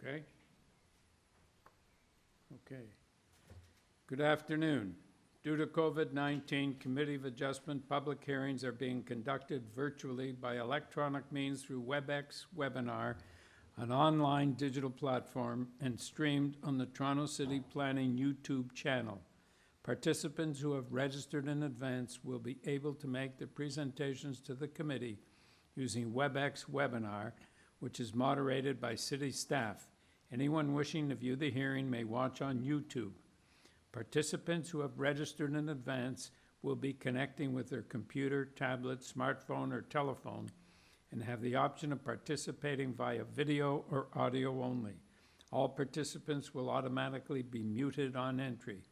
Okay. Okay. Good afternoon. Due to COVID-19, Committee of Adjustment public hearings are being conducted virtually by electronic means through WebEx webinar, an online digital platform, and streamed on the Toronto City Planning YouTube channel. Participants who have registered in advance will be able to make their presentations to the committee using WebEx webinar, which is moderated by city staff. Anyone wishing to view the hearing may watch on YouTube. Participants who have registered in advance will be connecting with their computer, tablet, smartphone, or telephone and have the option of participating via video or audio only. All participants will automatically be muted on entry.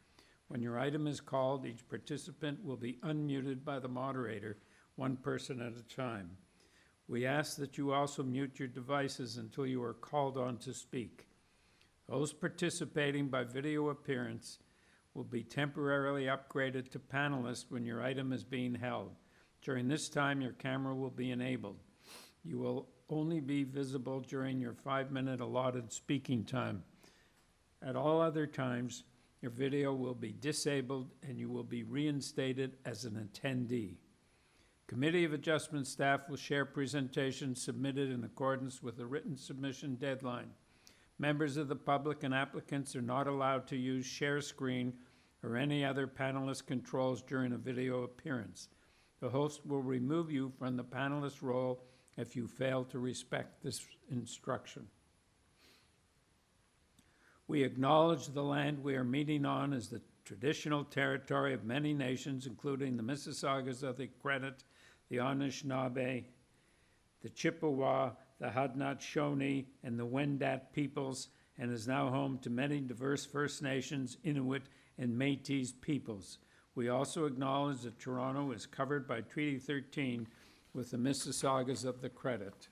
When your item is called, each participant will be unmuted by the moderator, one person at a time. We ask that you also mute your devices until you are called on to speak. Those participating by video appearance will be temporarily upgraded to panelists when your item is being held. During this time, your camera will be enabled. You will only be visible during your 5-minute allotted speaking time. At all other times, your video will be disabled and you will be reinstated as an attendee. Committee of Adjustment staff will share presentations submitted in accordance with the written submission deadline. Members of the public and applicants are not allowed to use share screen or any other panelist controls during a video appearance. The host will remove you from the panelist role if you fail to respect this instruction. We acknowledge the land we are meeting on as the traditional territory of many nations, including the Mississaugas of the Credit, the Anishinaabe, the Chippewa, the Haudenosaunee, and the Wendat peoples, and is now home to many diverse First Nations, Inuit, and Métis peoples. We also acknowledge that Toronto is covered by Treaty 13 with the Mississaugas of the Credit.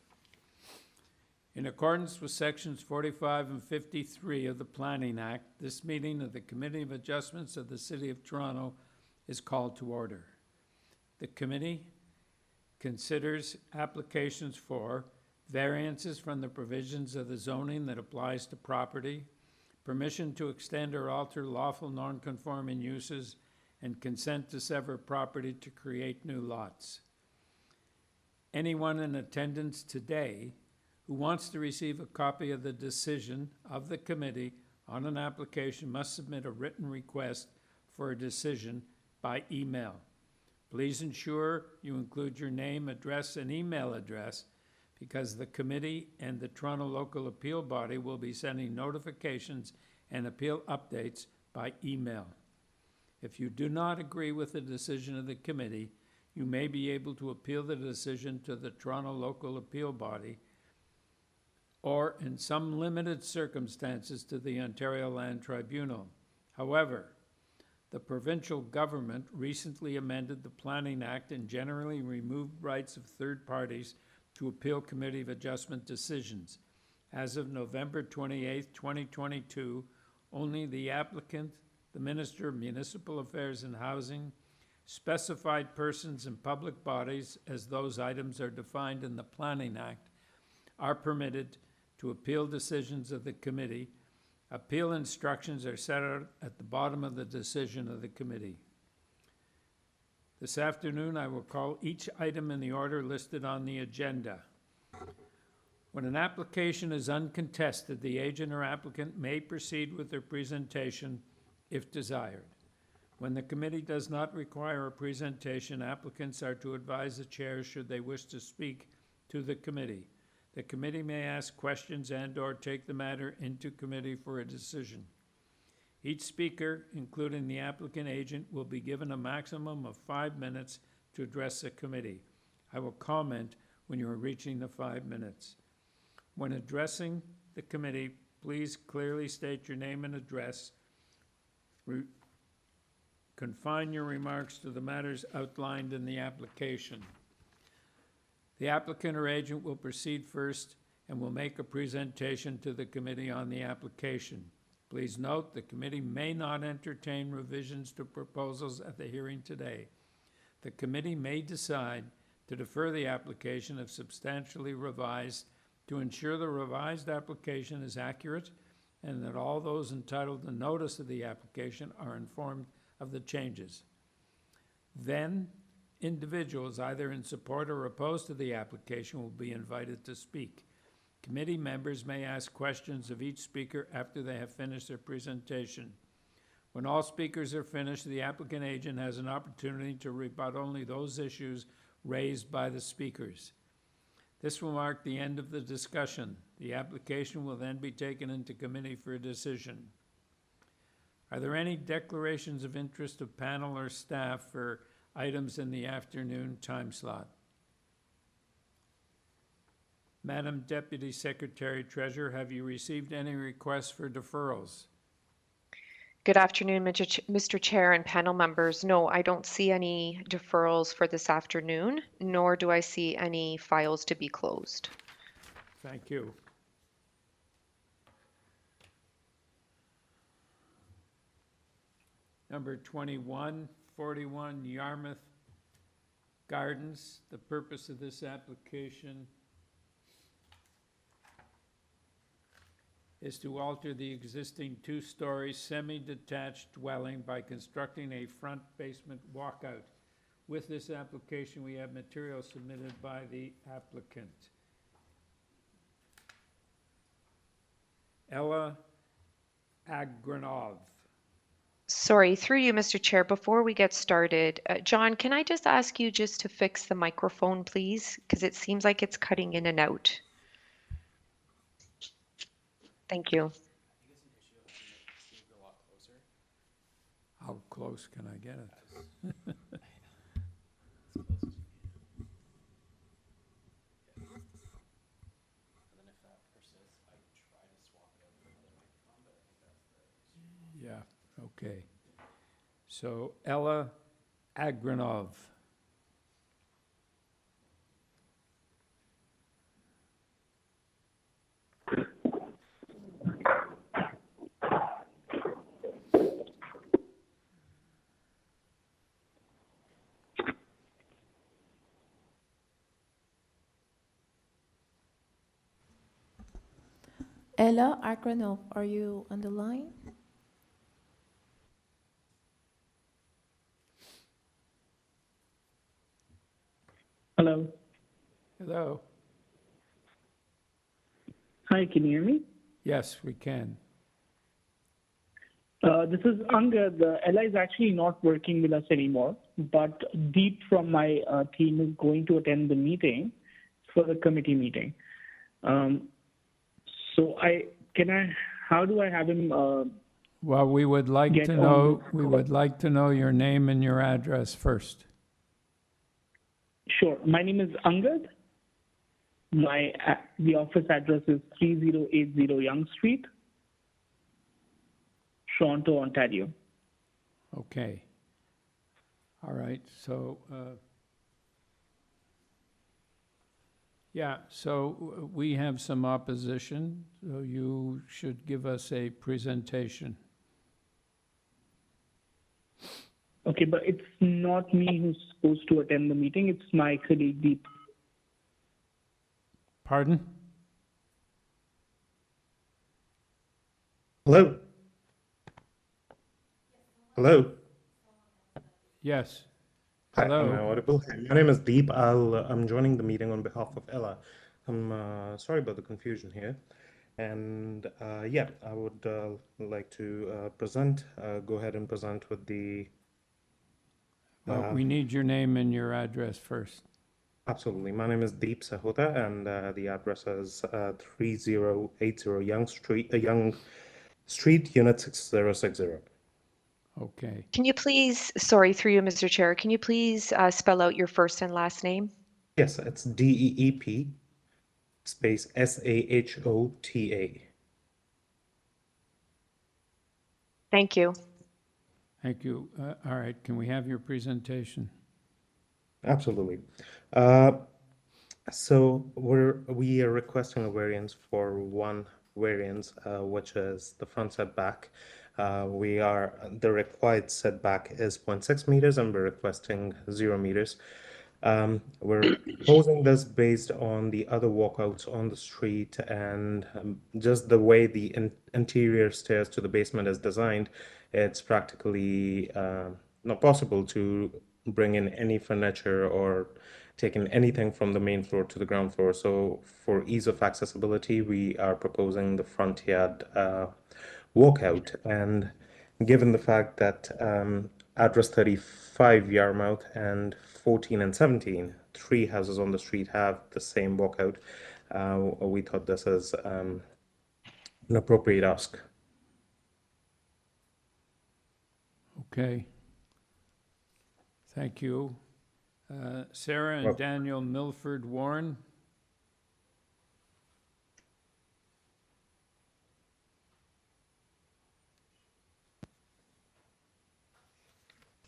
In accordance with sections 45 and 53 of the Planning Act, this meeting of the Committee of Adjustments of the City of Toronto is called to order. The committee considers applications for variances from the provisions of the zoning that applies to property, permission to extend or alter lawful non-conforming uses, and consent to sever property to create new lots. Anyone in attendance today who wants to receive a copy of the decision of the committee on an application must submit a written request for a decision by email. Please ensure you include your name, address, and email address because the committee and the Toronto Local Appeal Body will be sending notifications and appeal updates by email. If you do not agree with the decision of the committee, you may be able to appeal the decision to the Toronto Local Appeal Body or, in some limited circumstances, to the Ontario Land Tribunal. However, the provincial government recently amended the Planning Act and generally removed rights of third parties to appeal Committee of Adjustment decisions. As of November 28, 2022, only the applicant, the Minister of Municipal Affairs and Housing, specified persons and public bodies, as those items are defined in the Planning Act, are permitted to appeal decisions of the committee. Appeal instructions are set out at the bottom of the decision of the committee. This afternoon, I will call each item in the order listed on the agenda. When an application is uncontested, the agent or applicant may proceed with their presentation if desired. When the committee does not require a presentation, applicants are to advise the chair should they wish to speak to the committee. The committee may ask questions and/or take the matter into committee for a decision. Each speaker, including the applicant agent, will be given a maximum of 5 minutes to address the committee. I will comment when you are reaching the 5 minutes. When addressing the committee, please clearly state your name and address. Confine your remarks to the matters outlined in the application. The applicant or agent will proceed first and will make a presentation to the committee on the application. Please note the committee may not entertain revisions to proposals at the hearing today. The committee may decide to defer the application if substantially revised to ensure the revised application is accurate and that all those entitled to notice of the application are informed of the changes. Then, individuals either in support or opposed to the application will be invited to speak. Committee members may ask questions of each speaker after they have finished their presentation. When all speakers are finished, the applicant agent has an opportunity to rebut only those issues raised by the speakers. This will mark the end of the discussion. The application will then be taken into committee for a decision. Are there any declarations of interest of panel or staff for items in the afternoon time slot? Madam Deputy Secretary Treasurer, have you received any requests for deferrals? Good afternoon, Mr. Chair and panel members. No, I don't see any deferrals for this afternoon, nor do I see any files to be closed. Thank you. Number 2141, Yarmouth Gardens. The purpose of this application is to alter the existing two-story semi-detached dwelling by constructing a front basement walkout. With this application, we have material submitted by the applicant. Ella Agranov. Sorry, through you, Mr. Chair, before we get started, John, can I just ask you just to fix the microphone, please? Because it seems like it's cutting in and out. Thank you. How close can I get it? Yeah, okay. So Ella Agranov. Ella Agranov, are you on the line? Hello. Hello. Hi, can you hear me? Yes, we can. This is Angad. Ella is actually not working with us anymore, but Deep from my team is going to attend the meeting for the committee meeting. So how do I have him? Well, we would like Get to on know, this we call. would like to know your name and your address first. Sure. My name is Angad. The office address is 3080 Yonge Street, Toronto, Ontario. Okay. All right, so, yeah, so we have some opposition, so you should give us a presentation. Okay, but it's not me who's supposed to attend the meeting. It's my colleague Deep. Pardon? Hello? Hello? Yes. Hi, am I Hello. audible? Hi, my name is Deep. I'm joining the meeting on behalf of Ella. I'm sorry about the confusion here. And yeah, I would like to go ahead and present with the... We need your name and your address first. Absolutely. My name is Deep Sahota, and the address is 3080 Yonge Street, Unit 6060. Okay. Can you please, sorry, through you, Mr. Chair, can you please spell out your first and last name? Yes, it's DEEP space SAHOTA. Thank you. Thank you. All right, can we have your presentation? Absolutely. So we are requesting a variance for one variance, which is the front setback. The required setback is 0.6 meters, and we're requesting 0 meters. We're proposing this based on the other walkouts on the street and just the way the interior stairs to the basement is designed. It's practically not possible to bring in any furniture or take in anything from the main floor to the ground floor. So for ease of accessibility, we are proposing the front yard walkout. And given the fact that address 35 Yarmouth and 14 and 17, three houses on the street have the same walkout, we thought this is an appropriate ask. Okay. Thank you. Sarah and Daniel Milford Warren.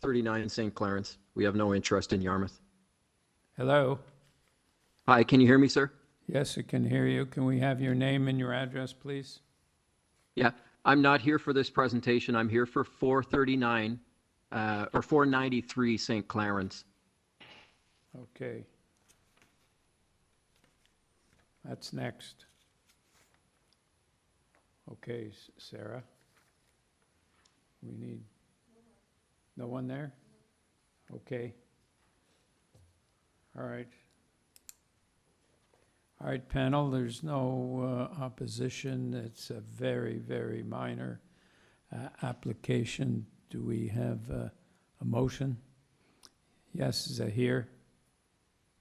.39 St. Clarence. We have no interest in Yarmouth. Hello. Hi, can you hear me, sir? Yes, I can hear you. Can we have your name and your address, please? Yeah, I'm not here for this presentation. I'm here for 439 or 493 St. Clarence. Okay. That's next. Okay, Sarah. We need, no one there? Okay. All right. All right, panel, there's no opposition. It's a very, very minor application. Do we have a motion? Yes, Zahir?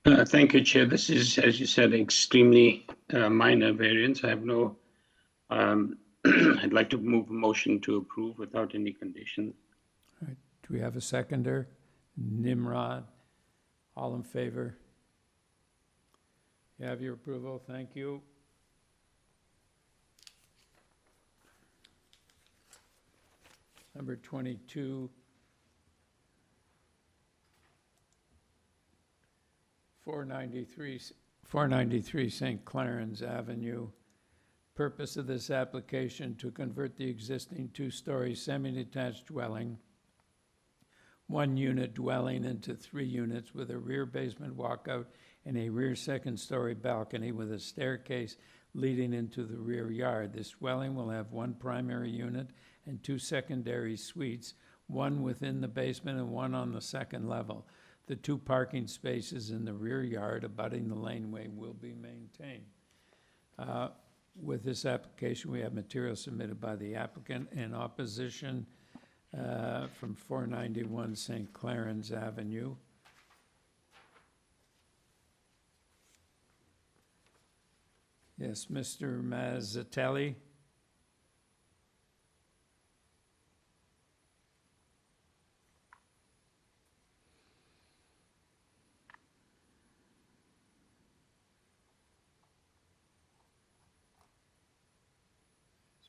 Thank you, Chair. This is, as you said, extremely minor variance. I have no, I'd like to move a motion to approve without any conditions. All right, do we have a seconder? Nimrod, all in favor? You have your approval, thank you. Number 22. 493 St. Claren's Avenue. Purpose of this application to convert the existing two-story semi-detached dwelling, one-unit dwelling into 3 units with a rear basement walkout and a rear second-story balcony with a staircase leading into the rear yard. This dwelling will have 1 primary unit and 2 secondary suites, 1 within the basement and 1 on the second level. The 2 parking spaces in the rear yard abutting the laneway will be maintained. With this application, we have material submitted by the applicant in opposition from 491 St. Claren's Avenue. Yes, Mr. Mazzatelli.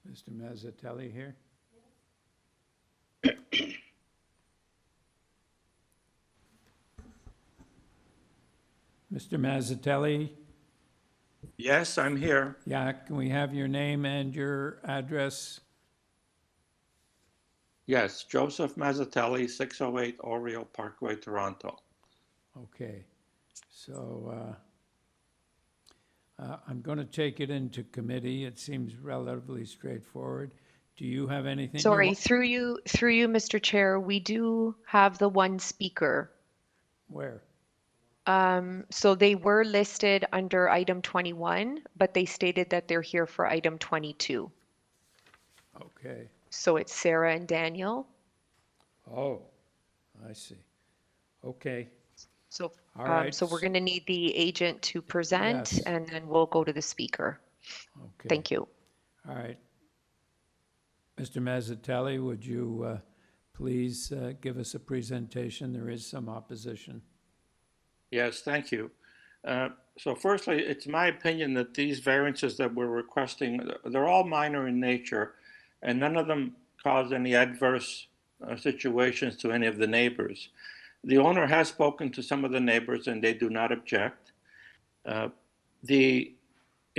Is Mr. Mazzatelli here? Mr. Mazzatelli? Yes, I'm here. Yeah, can we have your name and your address? Yes, Joseph Mazzatelli, 608 Oriole Parkway, Toronto. Okay, so I'm going to take it into committee. It seems relatively straightforward. Do you have anything? Sorry, through you, Mr. Chair, we do have the one speaker. Where? So they were listed under item 21, but they stated that they're here for item 22. Okay. So it's Sarah and Daniel. Oh, I see. Okay. So, All right. so we're going to need the agent to present, Yes. and then we'll go to the speaker. Okay. Thank you. All right. Mr. Mazzatelli, would you please give us a presentation? There is some opposition. Yes, thank you. So firstly, it's my opinion that these variances that we're requesting, they're all minor in nature, and none of them cause any adverse situations to any of the neighbors. The owner has spoken to some of the neighbors, and they do not object. In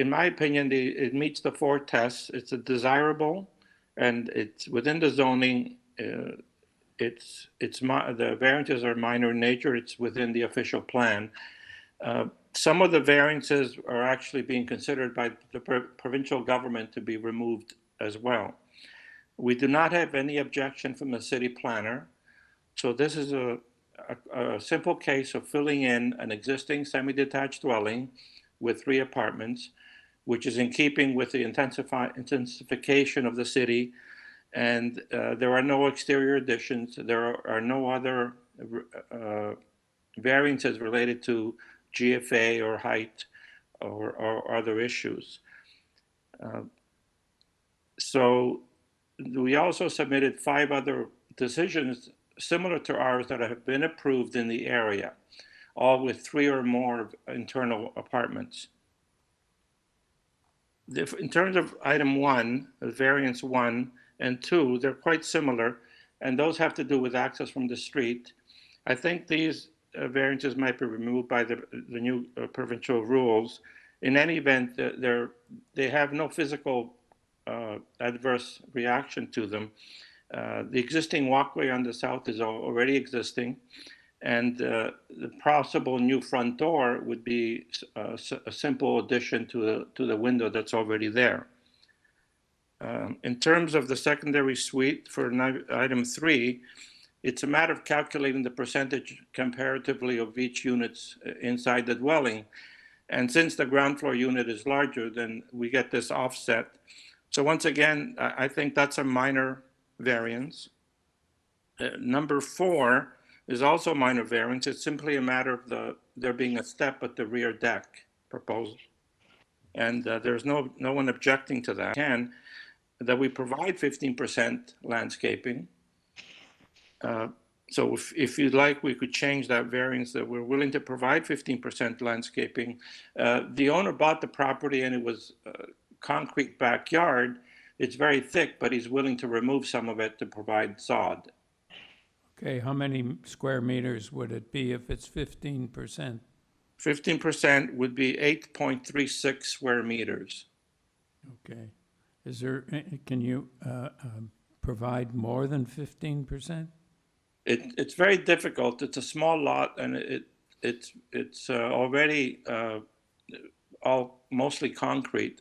my opinion, it meets the 4 tests. It's a desirable, and it's within the zoning the variances are minor in nature. It's within the official plan. Some of the variances are actually being considered by the provincial government to be removed as well. We do not have any objection from the city planner. So this is a simple case of filling in an existing semi-detached dwelling with 3 apartments, which is in keeping with the intensification of the city. And there are no exterior additions. There are no other variances related to GFA or height or other issues. So we also submitted 5 other decisions similar to ours that have been approved in the area, all with 3 or more internal apartments. In terms of item 1, variance 1 and 2, they're quite similar, and those have to do with access from the street. I think these variances might be removed by the new provincial rules. In any event, they have no physical adverse reaction to them. The existing walkway on the south is already existing, and the possible new front door would be a simple addition to the window that's already there. In terms of the secondary suite for item 3, it's a matter of calculating the percentage comparatively of each units inside the dwelling. And since the ground floor unit is larger, then we get this offset. So once again, I think that's a minor variance. Number 4 is also a minor variance. It's simply a matter of there being a step at the rear deck proposed. And there's no one objecting to that. That we provide 15% landscaping. So if you'd like, we could change that variance that we're willing to provide 15% landscaping. The owner bought the property and it was a concrete backyard. It's very thick, but he's willing to remove some of it to provide sod. Okay, how many square meters would it be if it's 15%? 15% would be 8.36 square meters. Okay. Can you provide more than 15%? It's very difficult. It's a small lot, and it's already all mostly concrete.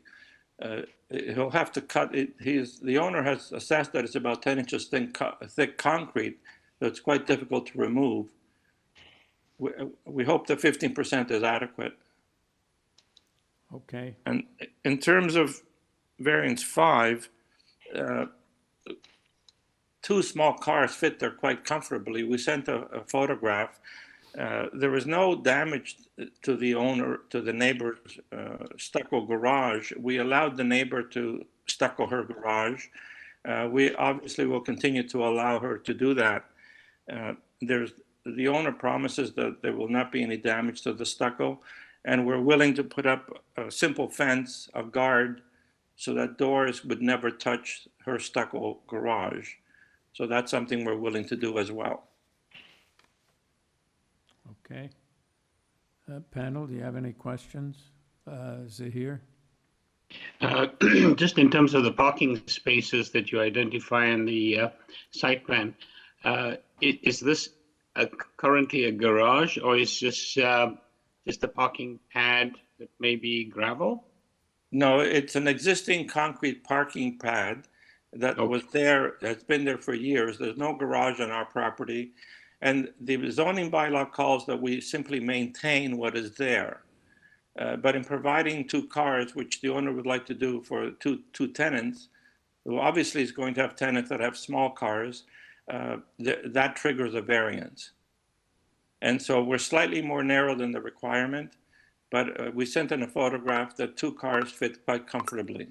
He'll have to cut it. The owner has assessed that it's about 10 inches thick concrete, so it's quite difficult to remove. We hope that 15% is adequate. Okay. And in terms of variance 5, 2 small cars fit there quite comfortably. We sent a photograph. There was no damage to the neighbor's stucco garage. We allowed the neighbor to stucco her garage. We obviously will continue to allow her to do that. The owner promises that there will not be any damage to the stucco, and we're willing to put up a simple fence, a guard, so that doors would never touch her stucco garage. So that's something we're willing to do as well. Okay. Panel, do you have any questions? Zahir? Just in terms of the parking spaces that you identify in the site plan, is this currently a garage, or is this just a parking pad that may be gravel? No, it's an existing concrete parking pad that was there, has been there for years. There's no garage on our property. And the zoning bylaw calls that we simply maintain what is there. But in providing 2 cars, which the owner would like to do for two tenants, who obviously is going to have tenants that have small cars, that triggers a variance. And so we're slightly more narrow than the requirement, but we sent in a photograph that 2 cars fit quite comfortably.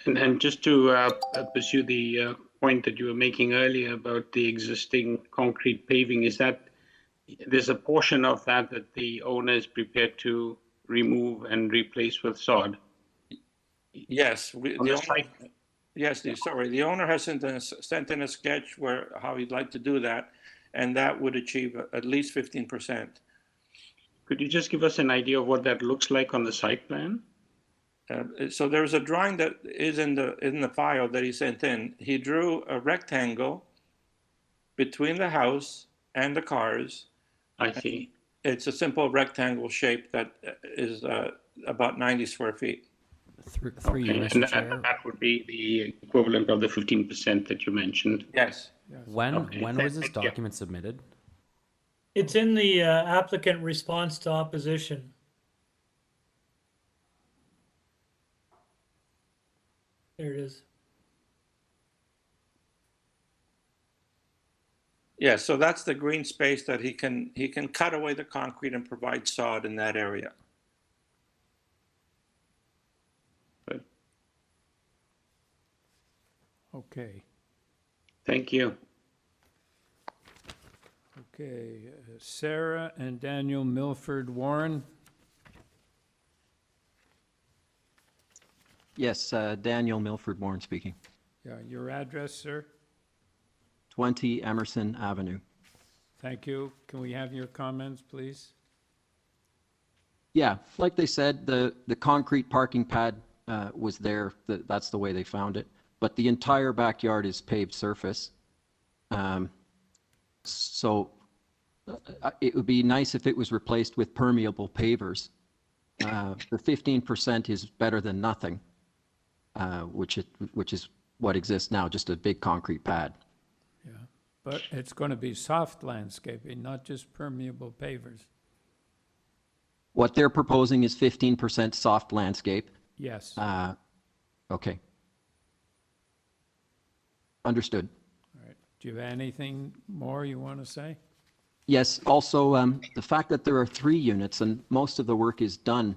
And just to pursue the point that you were making earlier about the existing concrete paving, is that there's a portion of that the owner is prepared to remove and replace with sod? Yes. Sorry, the owner has sent in a sketch how he'd like to do that, and that would achieve at least 15%. Could you just give us an idea of what that looks like on the site plan? So there's a drawing that is in the file that he sent in. He drew a rectangle between the house and the cars. I see. It's a simple rectangle shape that is about 90 square feet. Through you, Okay, Mr. and Chair. that would be the equivalent of the 15% that you mentioned. Yes. When Okay, when was this thank you. document submitted? It's in the applicant response to opposition. There it is. Yeah, so that's the green space that he can cut away the concrete and provide sod in that area. Good. Okay, Thank you. okay. Sarah and Daniel Milford Warren. Yes, Daniel Milford Warren speaking. Yeah, your address, sir? 20 Emerson Avenue. Thank you. Can we have your comments, please? Yeah, like they said, the concrete parking pad was there. That's the way they found it. But the entire backyard is paved surface. So it would be nice if it was replaced with permeable pavers. The 15% is better than nothing, which is what exists now, just a big concrete pad. Yeah, but it's going to be soft landscaping, not just permeable pavers. What they're proposing is 15% soft landscape. Yes. Okay. Understood. All right. Do you have anything more you want to say? Yes, also, the fact that there are 3 units and most of the work is done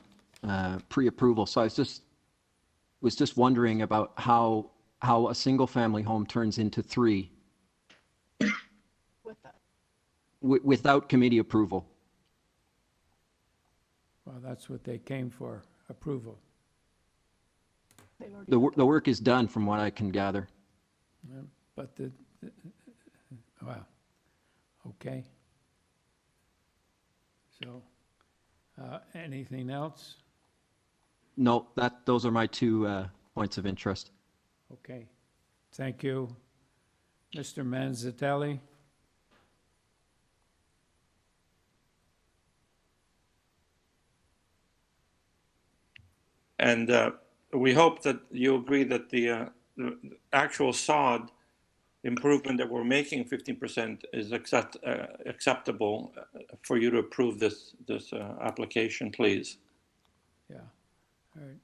pre-approval. So I was just wondering about how a single-family home turns into 3 without committee approval. Well, that's what they came for, approval. The work is done from what I can gather. Yeah, but well, okay. So, anything else? No, those are my 2 points of interest. Okay. Thank you. Mr. Manzatelli? And we hope that you agree that the actual sod improvement that we're making, 15%, is acceptable for you to approve this application, please. Yeah. All right.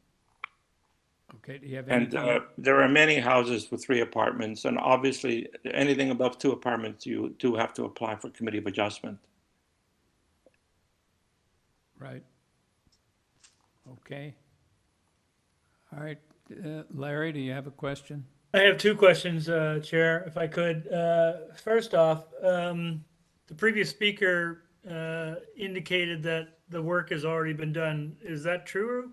Okay, do you have And anything? there are many houses with 3 apartments, and obviously anything above 2 apartments, you do have to apply for committee of adjustment. Right. Okay. All right, Larry, do you have a question? I have 2 questions, Chair, if I could. First off, the previous speaker indicated that the work has already been done. Is that true?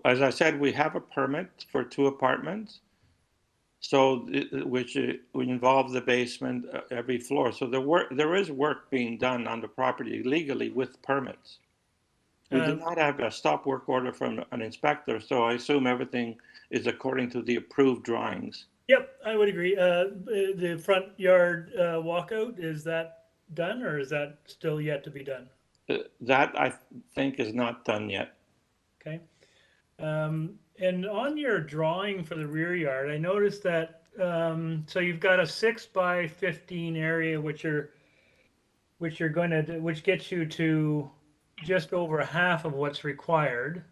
As I said, we have a permit for 2 apartments, so which involves the basement, every floor. So there is work being done on the property legally with permits. We did not have a stop work order from an inspector, so I assume everything is according to the approved drawings. Yep, I would agree. The front yard walkout, is that done or is that still yet to be done? That I think is not done yet. Okay. And on your drawing for the rear yard, I noticed that, so you've got a 6 by 15 area, which gets you to just over half of what's required.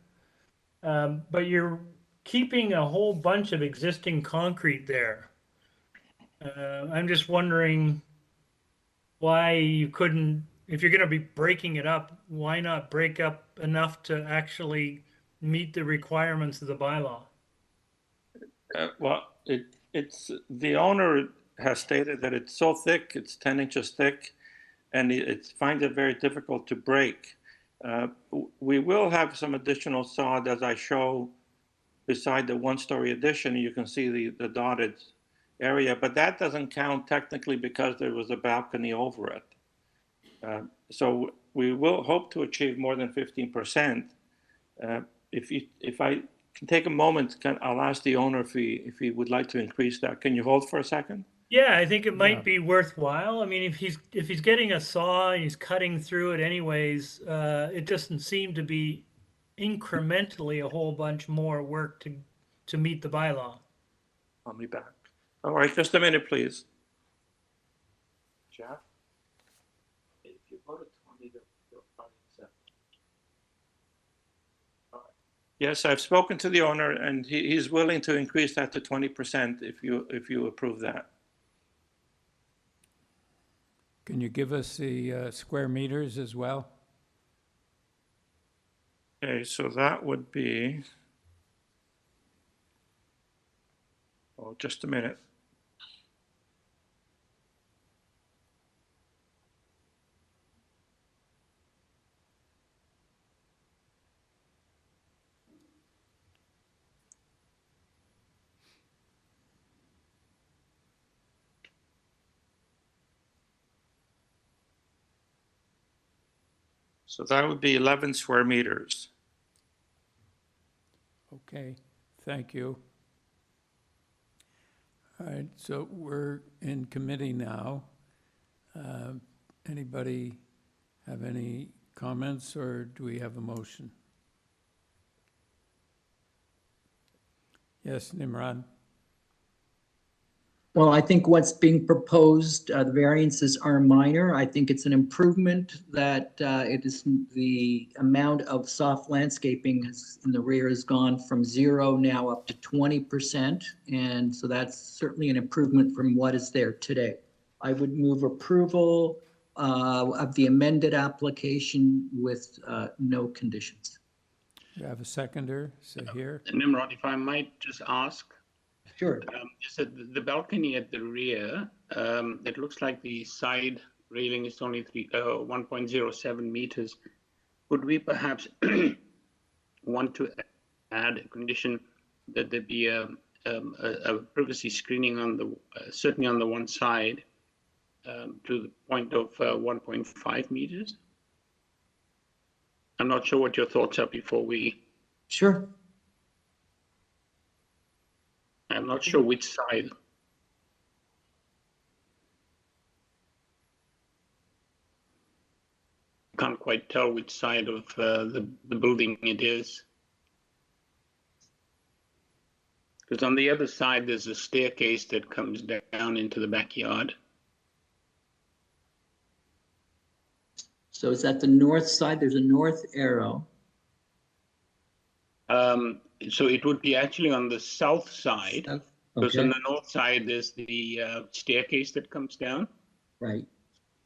But you're keeping a whole bunch of existing concrete there. I'm just wondering why you couldn't, if you're going to be breaking it up, why not break up enough to actually meet the requirements of the bylaw? Well, it's the owner has stated that it's so thick, it's 10 inches thick, and it finds it very difficult to break. We will have some additional sod, as I show beside the 1-story addition. You can see the dotted area, but that doesn't count technically because there was a balcony over it. So we will hope to achieve more than 15%. If I can take a moment, I'll ask the owner if he would like to increase that. Can you hold for a second? Yeah, I think it Yeah. might be worthwhile. I mean, if he's getting a saw and he's cutting through it anyways, it doesn't seem to be incrementally a whole bunch more work to meet the bylaw. I'll be back. All right, just a minute, please. Jeff? If you go to 20, they'll probably accept. All right. Yes, I've spoken to the owner, and he's willing to increase that to 20% if you approve that. Can you give us the square meters as well? Okay, so that would be, oh, just a minute. So that would be 11 square meters. Okay, thank you. All right, so we're in committee now. Anybody have any comments, or do we have a motion? Yes, Nimrod? Well, I think what's being proposed, the variances are minor. I think it's an improvement that it is the amount of soft landscaping in the rear has gone from 0 now up to 20%. And so that's certainly an improvement from what is there today. I would move approval of the amended application with no conditions. You have a seconder, say here. Nimrod, if I might just ask, Sure. is it the balcony at the rear? It looks like the side railing is only 1.07 meters. Would we perhaps want to add a condition that there be a privacy screening on the certainly on the one side to the point of 1.5 meters? I'm not sure what your thoughts are before we. Sure. I'm not sure which side. Can't quite tell which side of the building it is. Because on the other side, there's a staircase that comes down into the backyard. So is that the north side? There's a north arrow. So it would be actually on the south side. Because on Okay, the north side, there's the staircase that comes down. right.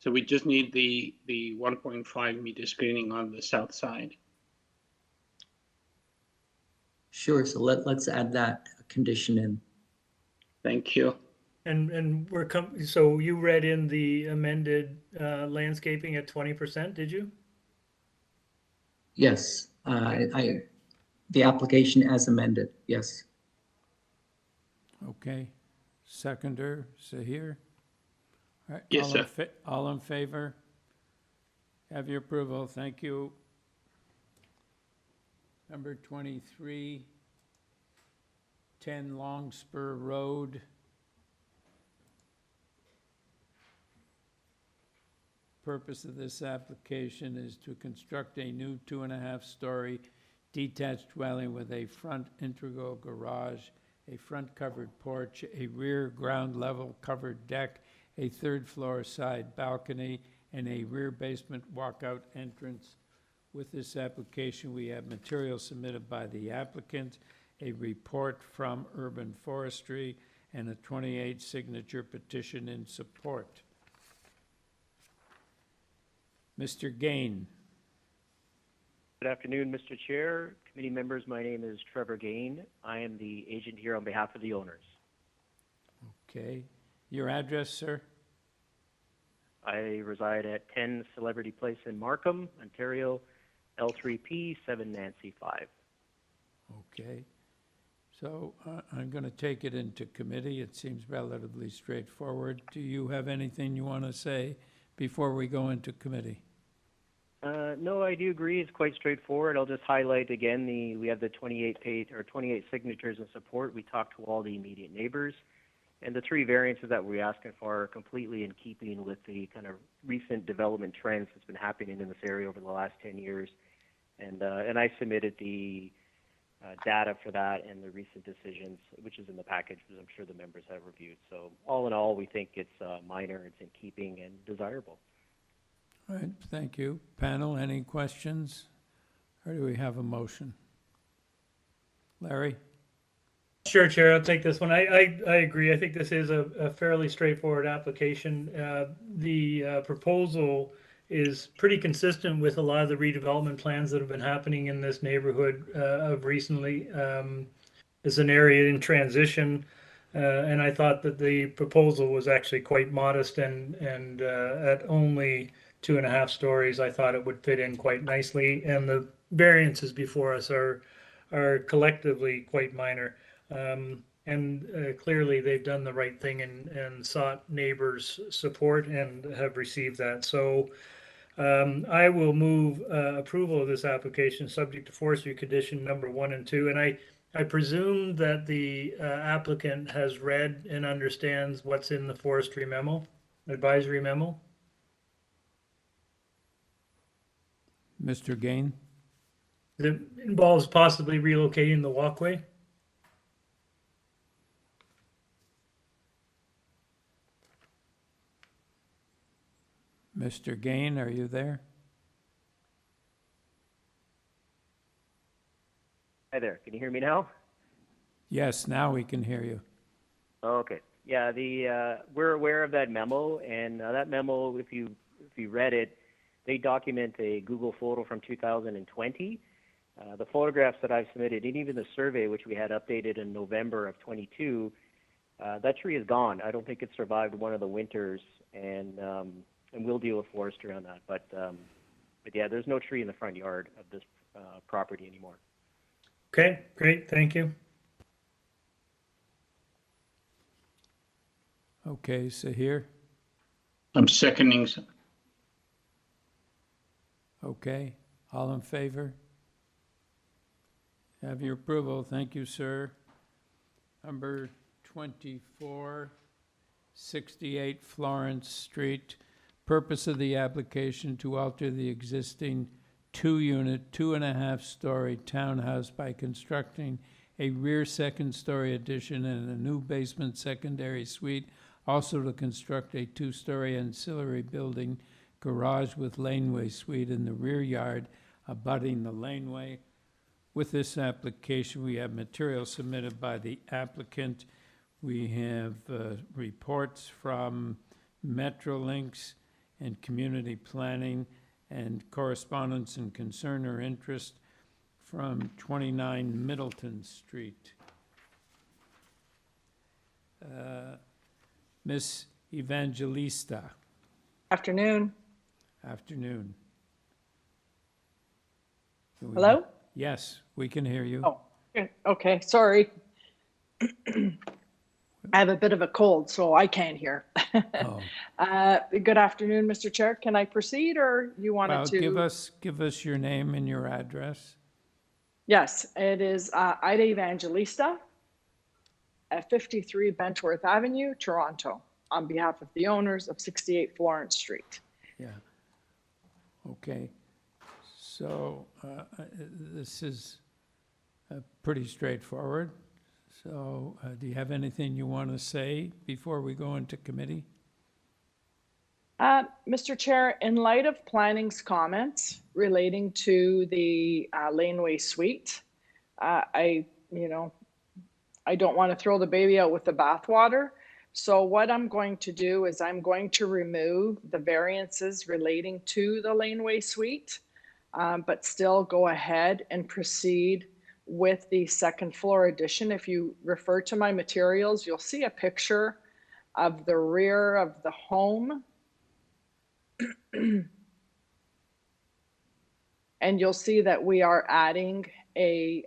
So we just need the 1.5 meter screening on the south side. Sure, so let's add that condition in. Thank you. And so you read in the amended landscaping at 20%, did you? Yes, the application as amended, yes. Okay, seconder, say here. All right, Yes, sir. All in favor? Have your approval, thank you. Number 23, 10 Longspur Road. Purpose of this application is to construct a new 2.5-story detached dwelling with a front integral garage, a front covered porch, a rear ground level covered deck, a third floor side balcony, and a rear basement walkout entrance. With this application, we have material submitted by the applicant, a report from Urban Forestry, and a 28 signature petition in support. Mr. Gain. Good afternoon, Mr. Chair, committee members. My name is Trevor Gain. I am the agent here on behalf of the owners. Okay. Your address, sir? I reside at 10 Celebrity Place in Markham, Ontario, L3P 7 Nancy 5. Okay. So I'm going to take it into committee. It seems relatively straightforward. Do you have anything you want to say before we go into committee? No, I do agree. It's quite straightforward. I'll just highlight again we have the 28 signatures in support. We talked to all the immediate neighbors. And the three variances that we're asking for are completely in keeping with the kind of recent development trends that's been happening in this area over the last 10 years. And I submitted the data for that and the recent decisions, which is in the package, which I'm sure the members have reviewed. So all in all, we think it's minor, it's in keeping, and desirable. All right, thank you. Panel, any questions? Or do we have a motion? Larry? Sure, Chair, I'll take this one. I agree. I think this is a fairly straightforward application. The proposal is pretty consistent with a lot of the redevelopment plans that have been happening in this neighborhood of recently. It's an area in transition, and I thought that the proposal was actually quite modest and at only 2.5 stories, I thought it would fit in quite nicely. And the variances before us are collectively quite minor. Clearly they've done the right thing and sought neighbors' support and have received that. So I will move approval of this application subject to forestry condition number 1 and 2. And I presume that the applicant has read and understands what's in the forestry memo, advisory memo. Mr. Gain? That involves possibly relocating the walkway. Mr. Gain, are you there? Hi there, can you hear me now? Yes, now we can hear you. Okay. Yeah, we're aware of that memo, and that memo, if you read it, they document a Google photo from 2020. The photographs that I've submitted, and even the survey, which we had updated in November of 22, that tree is gone. I don't think it survived one of the winters, and we'll deal with forestry on that. But yeah, there's no tree in the front yard of this property anymore. Okay, great, thank you. Okay, so here. I'm seconding. Okay, all in favor? Have your approval. Thank you, sir. Number 24, 68 Florence Street. Purpose of the application to alter the existing 2-unit, 2.5-story townhouse by constructing a rear second-story addition and a new basement secondary suite. Also to construct a 2-story ancillary building, garage with laneway suite in the rear yard abutting the laneway. With this application, we have material submitted by the applicant. We have reports from Metrolinx and community planning and correspondence and concern or interest from 29 Middleton Street. Miss Evangelista. Afternoon. Afternoon. Hello? Yes, we can hear you. Oh, okay, sorry. I have a bit of a cold, so I can't hear. Oh. Good afternoon, Mr. Chair. Can I proceed, or you wanted to? Give us your name and your address. Yes, it is Ida Evangelista at 53 Bentworth Avenue, Toronto, on behalf of the owners of 68 Florence Street. Yeah. Okay. So this is pretty straightforward. So do you have anything you want to say before we go into committee? Mr. Chair, in light of planning's comments relating to the laneway suite, I don't want to throw the baby out with the bathwater. So what I'm going to do is I'm going to remove the variances relating to the laneway suite, but still go ahead and proceed with the second floor addition. If you refer to my materials, you'll see a picture of the rear of the home. And you'll see that we are adding a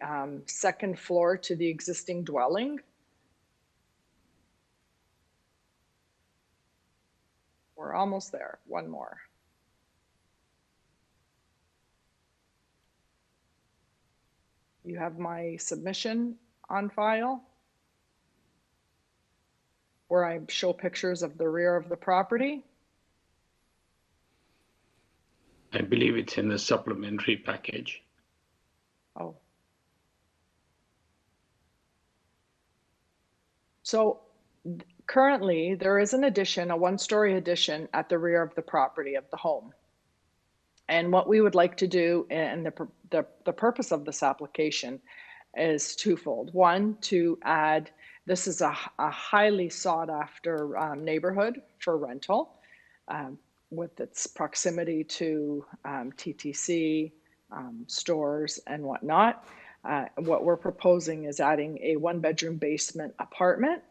second floor to the existing dwelling. We're almost there, one more. You have my submission on file. where I show pictures of the rear of the property. I believe it's in the supplementary package. Oh. So currently there is an addition, a one-story addition at the rear of the property of the home. And what we would like to do, and the purpose of this application is twofold. One, to add, this is a highly sought after neighborhood for rental with its proximity to TTC, stores and whatnot. What we're proposing is adding a 1-bedroom basement apartment.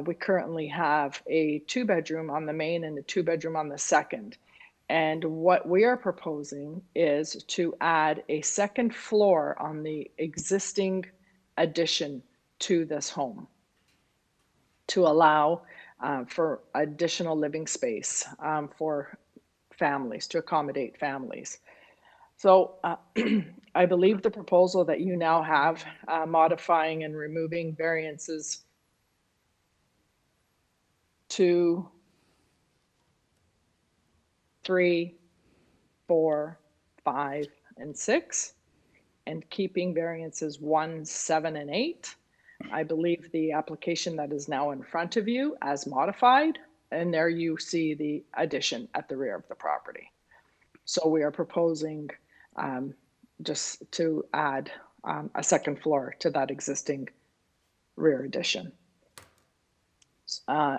We currently have a 2-bedroom on the main and a 2-bedroom on the second. And what we are proposing is to add a second floor on the existing addition to this home to allow for additional living space for families, to accommodate families. So I believe the proposal that you now have modifying and removing variances 2, 3, 4, 5, and 6, and keeping variances 1, 7, and 8. I believe the application that is now in front of you as modified, and there you see the addition at the rear of the property. So we are proposing just to add a second floor to that existing rear addition.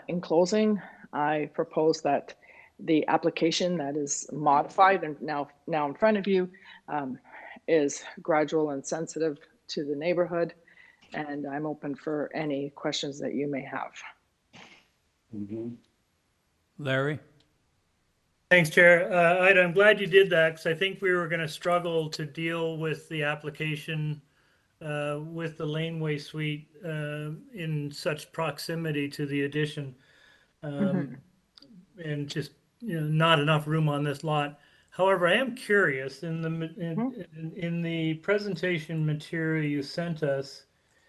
In closing, I propose that the application that is modified and now in front of you is gradual and sensitive to the neighborhood, and I'm open for any questions that you may have. Larry? Thanks, Chair. Ida, I'm glad you did that because I think we were going to struggle to deal with the application with the laneway suite in such proximity to the addition, and just not enough room on this lot. However, I am curious in the presentation material you sent us,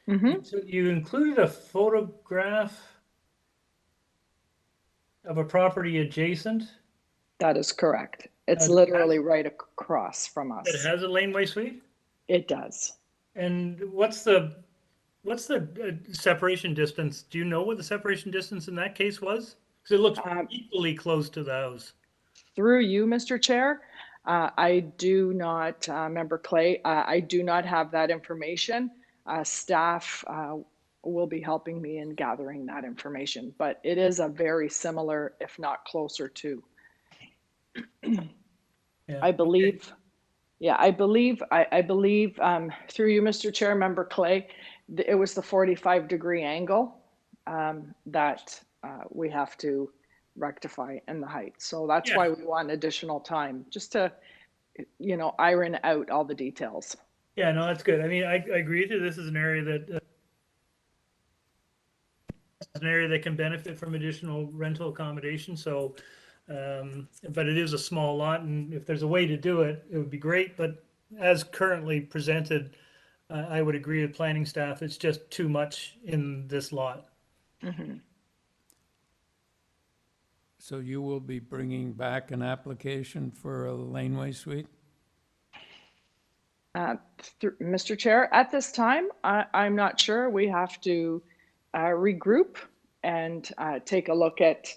you included a photograph of a property adjacent. That is correct. It's literally right across from us. It has a laneway suite? It does. And what's the separation distance? Do you know what the separation distance in that case was? Because it looks equally close to the house. Through you, Mr. Chair, I do not, Member Clay, I do not have that information. Staff will be helping me in gathering that information, but it is a very similar, if not closer to. Yeah. I believe, yeah, I believe through you, Mr. Chair, Member Clay, it was the 45-degree angle that we have to rectify in the height. So that's why we want additional time, just to, iron out all the details. Yeah, no, that's good. I mean, I agree with you. This is an area that can benefit from additional rental accommodation. So, but it is a small lot, and if there's a way to do it, it would be great. But as currently presented, I would agree with planning staff. It's just too much in this lot. So you will be bringing back an application for a laneway suite? Mr. Chair, at this time, I'm not sure. We have to regroup and take a look at,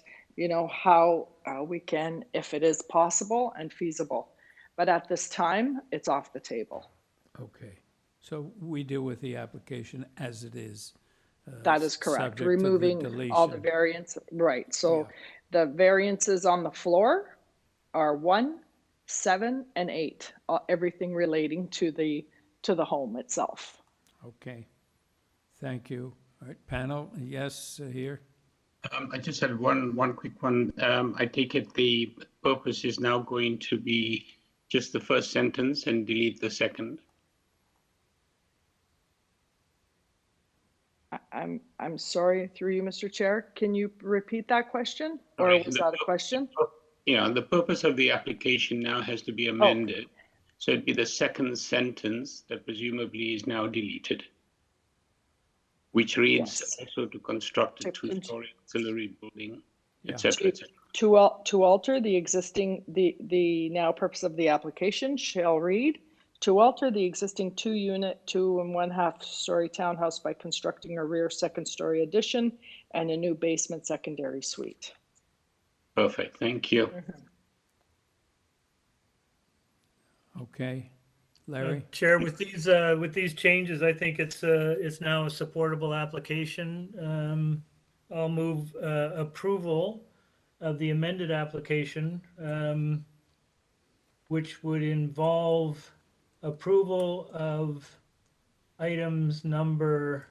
how we can, if it is possible and feasible. But at this time, it's off the table. Okay. So we deal with the application as it is. That is correct. Subject to the Removing all the deletion. variants. Right. So the variances on the floor are 1, 7, and 8. Everything relating to the home itself. Okay. Thank you. All right, panel, yes, here. I just had one quick one. I take it the purpose is now going to be just the first sentence and delete the second. I'm sorry, through you, Mr. Chair. Can you repeat that question, or was that a question? Yeah, the purpose of the application now has to be amended. So it'd be the second sentence that presumably is now deleted. which reads Yes. also to construct a To two-story auxiliary building, Yeah. etc., etc. To alter the existing, the now purpose of the application shall read, to alter the existing 2-unit, 2 1/2 story townhouse by constructing a rear second story addition and a new basement secondary suite. Perfect, thank you. Okay. Larry? Chair, with these changes, I think it's now a supportable application. I'll move approval of the amended application, which would involve approval of items number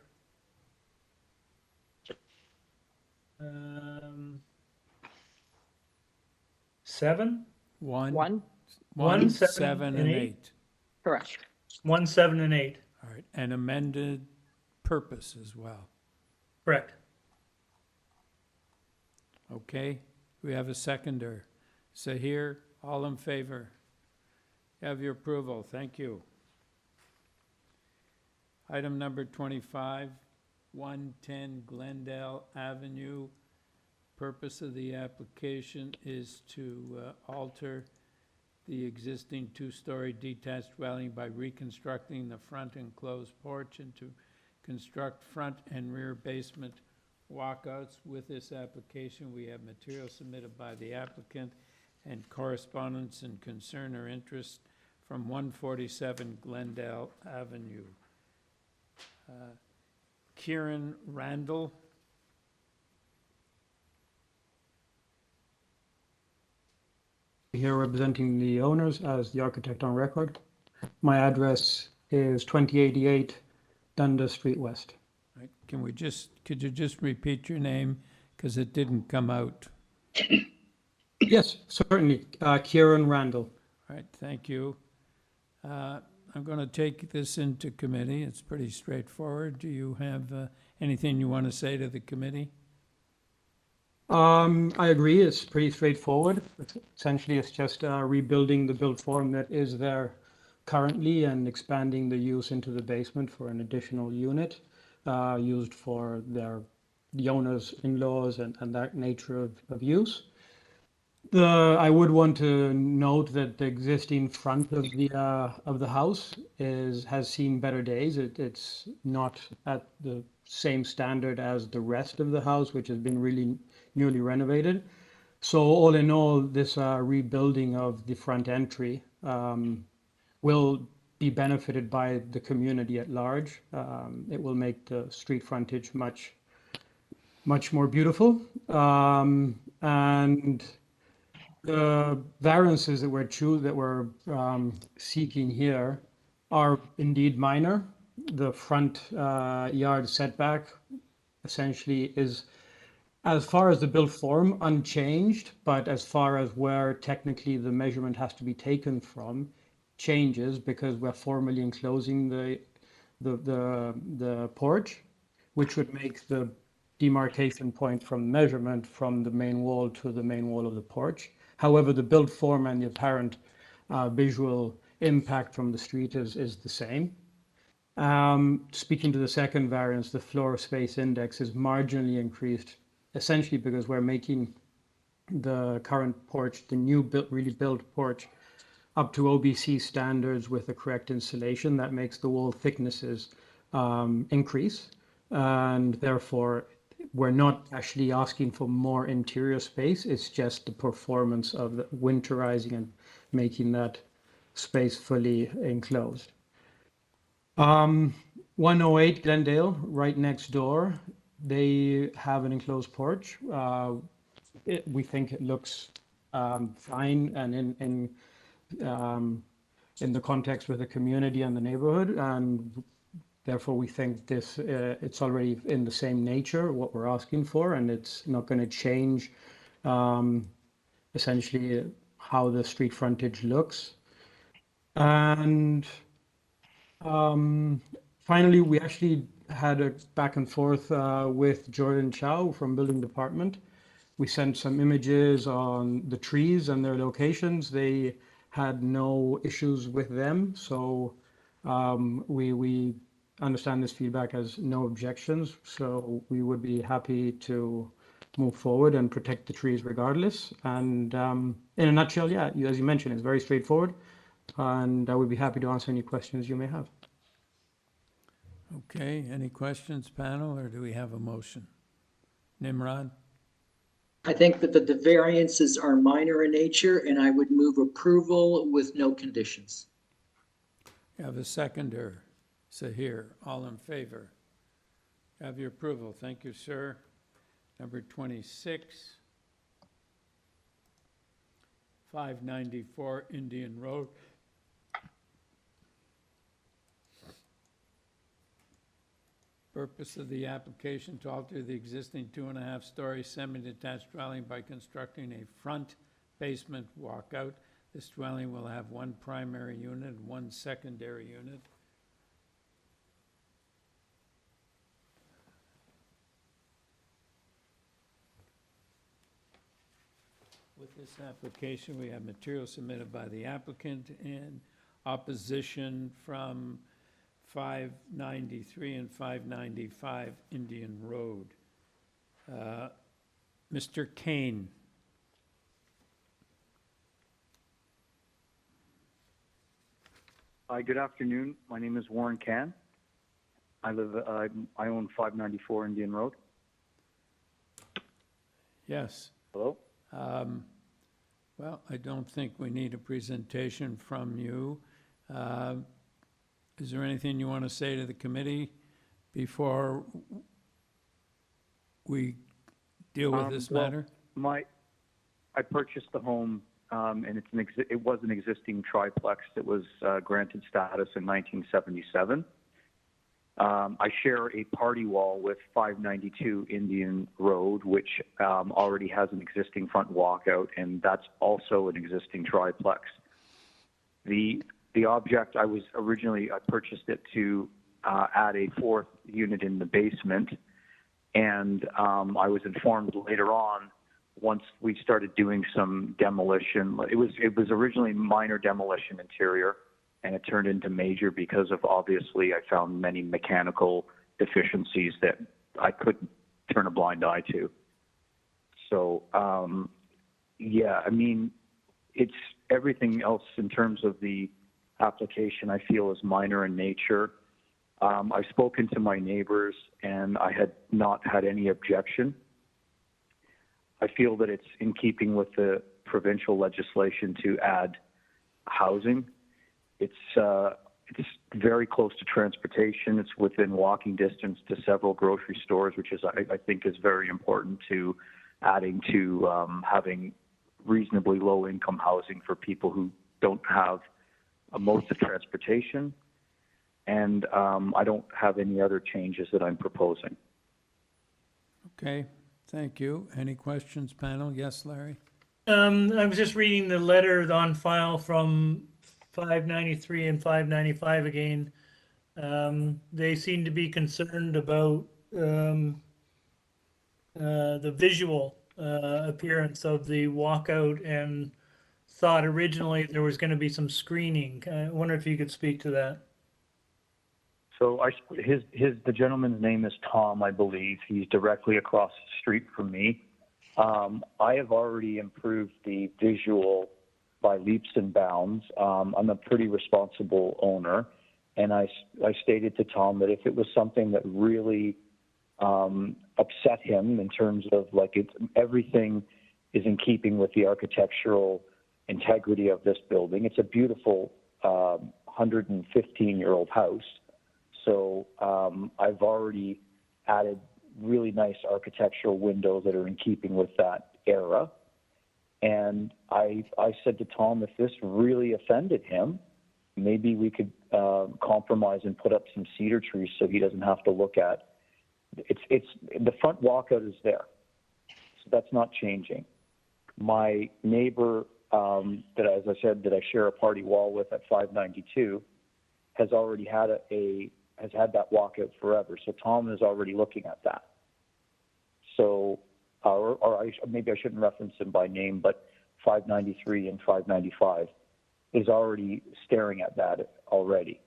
7, 1, 1, 1, 7, 7, and and 8. 8. correct. 1, 7, and 8. All right, and amended purpose as well. Correct. Okay, we have a seconder. Sahir, all in favor? You have your approval, thank you. Item number 25, 110 Glendale Avenue. Purpose of the application is to alter the existing two-story detached dwelling by reconstructing the front enclosed porch and to construct front and rear basement walkouts. With this application, we have material submitted by the applicant and correspondence and concern or interest from 147 Glendale Avenue. Kieran Randall. Here representing the owners as the architect on record. My address is 2088 Dundas Street West. Right. Could you just repeat your name? Because it didn't come out. Yes, certainly. Kieran Randall. All right, thank you. I'm going to take this into committee. It's pretty straightforward. Do you have anything you want to say to the committee? I agree. It's pretty straightforward. Essentially, it's just rebuilding the built form that is there currently and expanding the use into the basement for an additional unit used for the owner's in-laws and that nature of use. I would want to note that the existing front of the house has seen better days. It's not at the same standard as the rest of the house, which has been really newly renovated. So all in all, this rebuilding of the front entry will be benefited by the community at large. It will make the street frontage much more beautiful. And the variances that we're seeking here are indeed minor. The front yard setback essentially is, as far as the built form, unchanged, but as far as where technically the measurement has to be taken from changes because we're formally enclosing the porch, which would make the demarcation point from measurement from the main wall to the main wall of the porch. However, the built form and the apparent visual impact from the street is the same. Speaking to the second variance, the floor space index is marginally increased, essentially because we're making the current porch, the new really built porch, up to OBC standards with the correct insulation. That makes the wall thicknesses increase, and therefore we're not actually asking for more interior space. It's just the performance of the winterizing and making that space fully enclosed. 108 Glendale, right next door, they have an enclosed porch. We think it looks fine and in the context with the community and the neighborhood, and therefore we think this it's already in the same nature what we're asking for, and it's not going to change essentially how the street frontage looks. And finally, we actually had a back and forth with Jordan Chow from building department. We sent some images on the trees and their locations. They had no issues with them, so we understand this feedback as no objections, so we would be happy to move forward and protect the trees regardless. And in a nutshell, yeah, as you mentioned, it's very straightforward, and I would be happy to answer any questions you may have. Okay, any questions, panel, or do we have a motion? Nimrod? I think that the variances are minor in nature, and I would move approval with no conditions. You have a seconder, Sahir. All in favor? Have your approval. Thank you, sir. Number 26, 594 Indian Road. Purpose of the application to alter the existing 2.5-story semi-detached dwelling by constructing a front basement walkout. This dwelling will have one primary unit and one secondary unit. With this application, we have material submitted by the applicant and opposition from 593 and 595 Indian Road. Mr. Kane. Hi, good afternoon. My name is Warren Can. I own 594 Indian Road. Yes. Hello? Well, I don't think we need a presentation from you. Is there anything you want to say to the committee before we deal with this matter? I purchased the home, and it was an existing triplex that was granted status in 1977. I share a party wall with 592 Indian Road, which already has an existing front walkout, and that's also an existing triplex. The object I purchased it to add a fourth unit in the basement, and I was informed later on, once we started doing some demolition, it was originally minor demolition interior, and it turned into major because of, obviously, I found many mechanical deficiencies that I couldn't turn a blind eye to. So, yeah, I mean, it's everything else in terms of the application I feel is minor in nature. I've spoken to my neighbors, and I had not had any objection. I feel that it's in keeping with the provincial legislation to add housing. It's very close to transportation. It's within walking distance to several grocery stores, which is I think is very important to adding to having reasonably low income housing for people who don't have a modes of transportation. And I don't have any other changes that I'm proposing. Okay, thank you. Any questions, panel? Yes, Larry? I was just reading the letter on file from 593 and 595 again. They seem to be concerned about the visual appearance of the walkout, and thought originally there was going to be some screening. I wonder if you could speak to that. So the gentleman's name is Tom, I believe. He's directly across the street from me. I have already improved the visual by leaps and bounds. I'm a pretty responsible owner, and I stated to Tom that if it was something that really upset him in terms of everything is in keeping with the architectural integrity of this building. It's a beautiful 115-year-old house. So I've already added really nice architectural windows that are in keeping with that era. And I said to Tom, if this really offended him, maybe we could compromise and put up some cedar trees so he doesn't have to look at. It's the front walkout is there, so that's not changing. My neighbor, that as I said, that I share a party wall with at 592, has already had has had that walkout forever. So Tom is already looking at that. So, maybe I shouldn't reference him by name, but 593 and 595 is already staring at that already.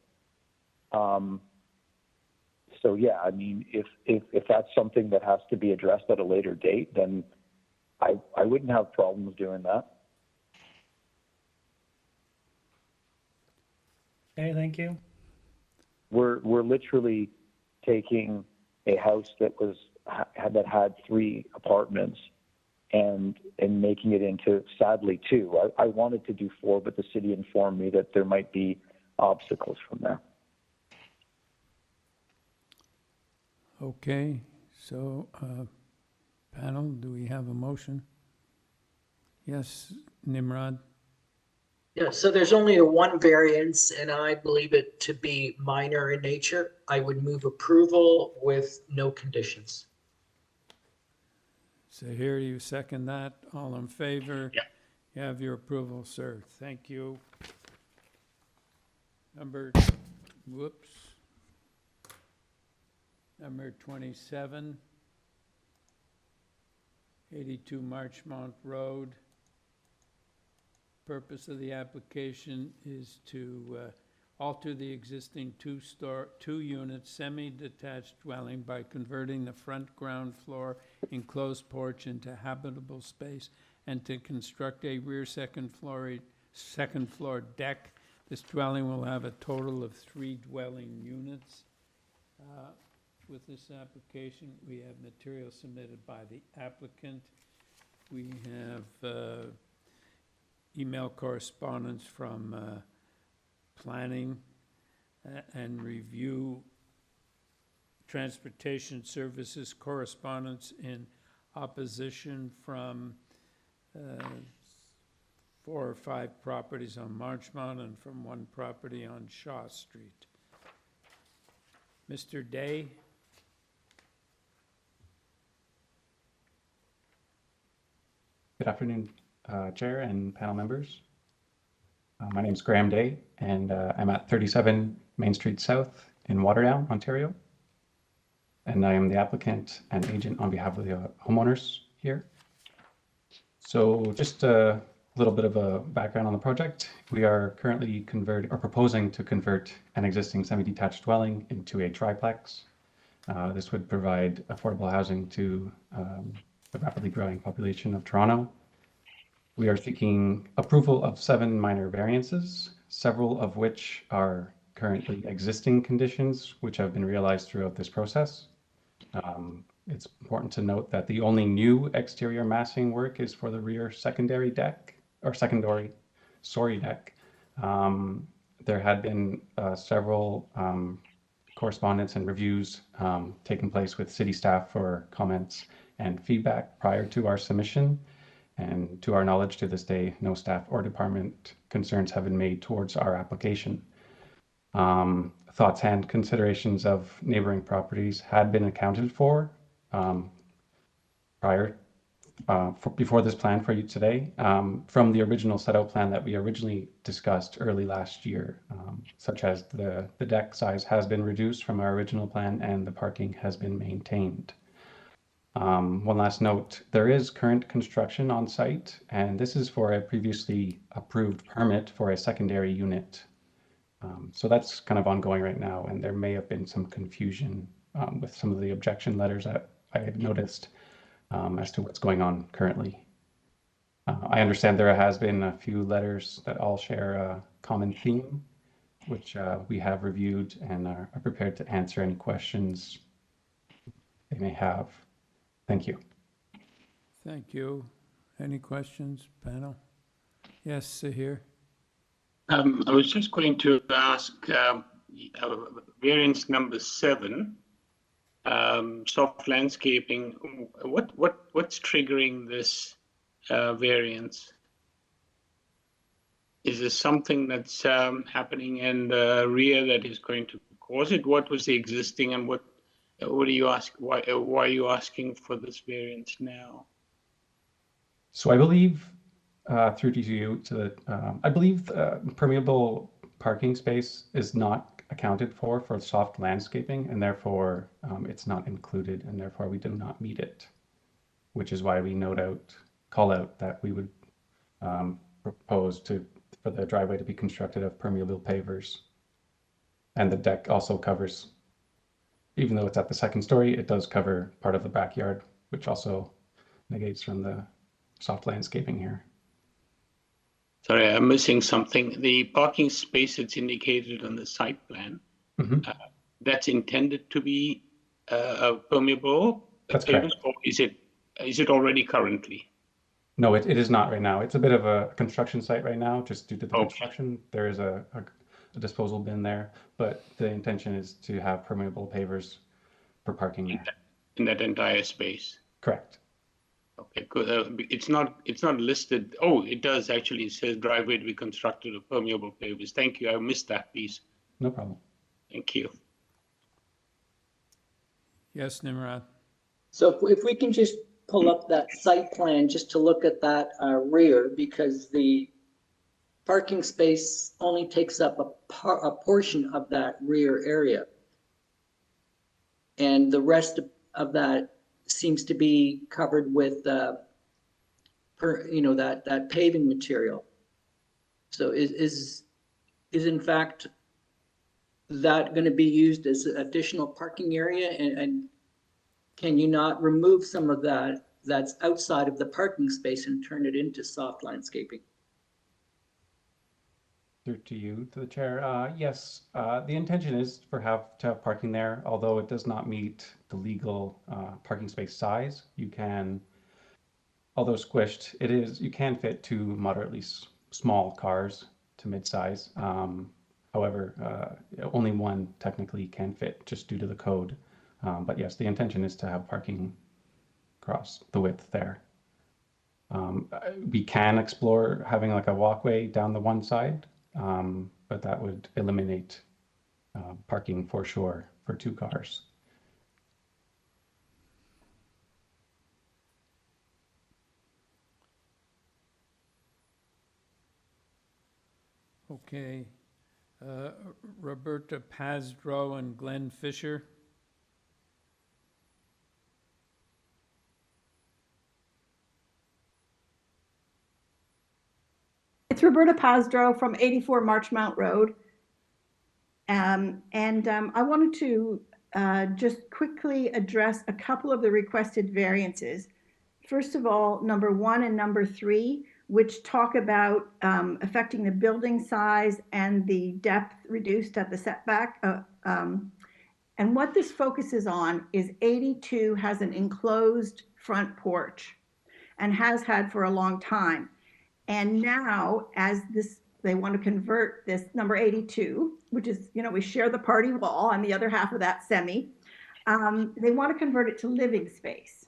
So yeah, I mean, if that's something that has to be addressed at a later date, then I wouldn't have problems doing that. Okay, thank you. We're literally taking a house that had 3 apartments and making it into, sadly, 2. I wanted to do 4, but the city informed me that there might be obstacles from there. Okay, so panel, do we have a motion? Yes, Nimrod? Yeah, so there's only a 1 variance, and I believe it to be minor in nature. I would move approval with no conditions. So here you second that. All in favor? Yeah. You have your approval, sir. Thank you. Number 27, 82 Marchmount Road. Purpose of the application is to alter the existing 2-unit semi-detached dwelling by converting the front ground floor enclosed porch into habitable space and to construct a rear second floor deck. This dwelling will have a total of 3 dwelling units. With this application, we have material submitted by the applicant. We have email correspondence from planning and review, transportation services correspondence in opposition from 4 or 5 properties on Marchmount and from 1 property on Shaw Street. Mr. Day? Good afternoon, Chair and panel members. My name is Graham Day, and I'm at 37 Main Street South in Waterdown, Ontario. And I am the applicant and agent on behalf of the homeowners here. So just a little bit of a background on the project. We are currently proposing to convert an existing semi-detached dwelling into a triplex. This would provide affordable housing to the rapidly growing population of Toronto. We are seeking approval of 7 minor variances, several of which are currently existing conditions which have been realized throughout this process. It's important to note that the only new exterior massing work is for the rear secondary deck or secondary story deck. There had been several correspondence and reviews taking place with city staff for comments and feedback prior to our submission. And to our knowledge, to this day, no staff or department concerns have been made towards our application. Thoughts and considerations of neighboring properties had been accounted for before this plan for you today from the original set-out plan that we originally discussed early last year, such as the deck size has been reduced from our original plan and the parking has been maintained. One last note, there is current construction on site, and this is for a previously approved permit for a secondary unit. So that's kind of ongoing right now, and there may have been some confusion with some of the objection letters that I had noticed as to what's going on currently. I understand there has been a few letters that all share a common theme, which we have reviewed and are prepared to answer any questions they may have. Thank you. Thank you. Any questions, panel? Yes, Sahir? I was just going to ask variance number 7, soft landscaping. What's triggering this variance? Is this something that's happening in the rear that is going to cause it? What was the existing, and what are you asking? Why are you asking for this variance now? So I believe through to you, I believe permeable parking space is not accounted for soft landscaping, and therefore it's not included, and therefore we do not meet it, which is why we call out that we would propose for the driveway to be constructed of permeable pavers, and the deck also covers even though it's at the second story, it does cover part of the backyard, which also negates from the soft landscaping here. Sorry, I'm missing something. The parking space that's indicated on the site plan, that's intended to be permeable That's pavement, correct. or is it already currently? No, it is not right now. It's a bit of a construction site right now, just due to the Okay. construction. There is a disposal bin there, but the intention is to have permeable pavers for parking there. In that entire space. Correct. Okay, good. It's not listed. Oh, it does actually. It says driveway to be constructed of permeable pavers. Thank you. I missed that piece. No problem. Thank you. Yes, Nimrod. So if we can just pull up that site plan just to look at that rear, because the parking space only takes up a portion of that rear area. And the rest of that seems to be covered with, that paving material. So is in fact that going to be used as additional parking area, and can you not remove some of that that's outside of the parking space and turn it into soft landscaping? Through to you, to the chair. Yes, the intention is to have parking there, although it does not meet the legal parking space size. You can, although squished, you can fit 2 moderately small cars to mid-size. However, only one technically can fit just due to the code. But yes, the intention is to have parking across the width there. We can explore having like a walkway down the one side, but that would eliminate parking for sure for 2 cars. Okay. Roberta Pazdrow and Glenn Fisher. It's Roberta Pazdrow from 84 Marchmount Road. I wanted to just quickly address a couple of the requested variances. First of all, number 1 and number 3, which talk about affecting the building size and the depth reduced at the setback. And what this focuses on is 82 has an enclosed front porch and has had for a long time. And now, as they want to convert this number 82, which is, we share the party wall on the other half of that semi, they want to convert it to living space.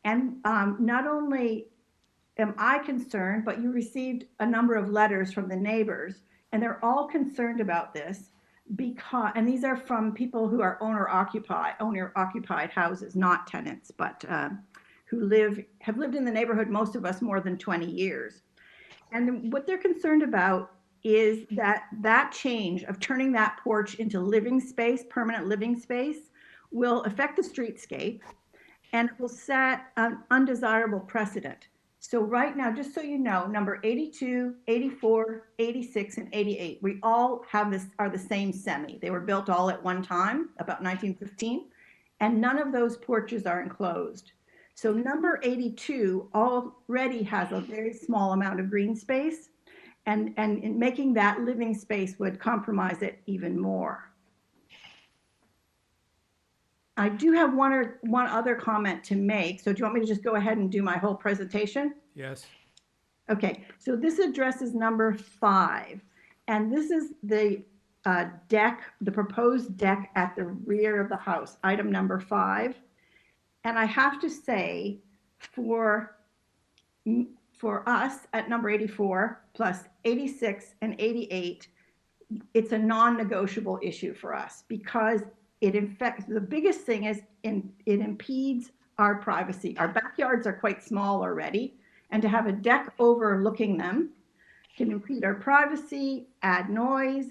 And not only am I concerned, but you received a number of letters from the neighbors, and they're all concerned about this and these are from people who are owner-occupied houses, not tenants, but who have lived in the neighborhood, most of us, more than 20 years. And what they're concerned about is that change of turning that porch into living space, permanent living space, will affect the streetscape and it will set an undesirable precedent. So right now, just so you know, number 82, 84, 86, and 88, we all are the same semi. They were built all at one time, about 1915, and none of those porches are enclosed. So number 82 already has a very small amount of green space, and in making that living space would compromise it even more. I do have one other comment to make. So do you want me to just go ahead and do my whole presentation? Yes. Okay, so this addresses number 5, and this is the deck, the proposed deck at the rear of the house, item number 5. And I have to say, for us at number 84 plus 86 and 88, it's a non-negotiable issue for us because the biggest thing is it impedes our privacy. Our backyards are quite small already, and to have a deck overlooking them can impede our privacy, add noise,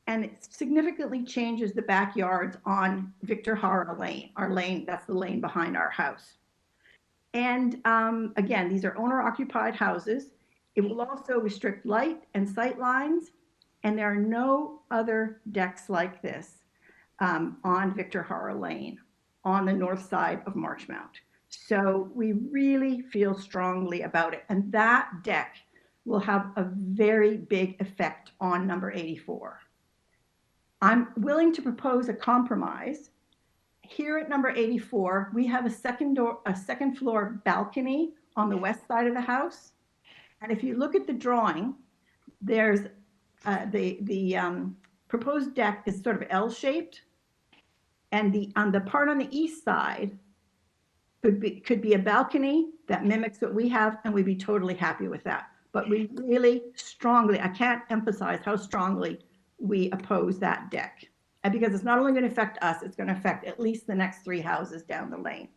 and it significantly changes the backyards on Victor Hara Lane, our lane, that's the lane behind our house. And again, these are owner-occupied houses. It will also restrict light and sight lines, and there are no other decks like this. on Victor Hara Lane on the north side of Marchmount. So we really feel strongly about it. And that deck will have a very big effect on number 84. I'm willing to propose a compromise. Here at number 84, we have a second floor balcony on the west side of the house. And if you look at the drawing, there's the proposed deck is sort of L-shaped. And on the part on the east side could be a balcony that mimics what we have, and we'd be totally happy with that. But we really strongly, I can't emphasize how strongly we oppose that deck. And because it's not only going to affect us, it's going to affect at least the next 3 houses down the lane.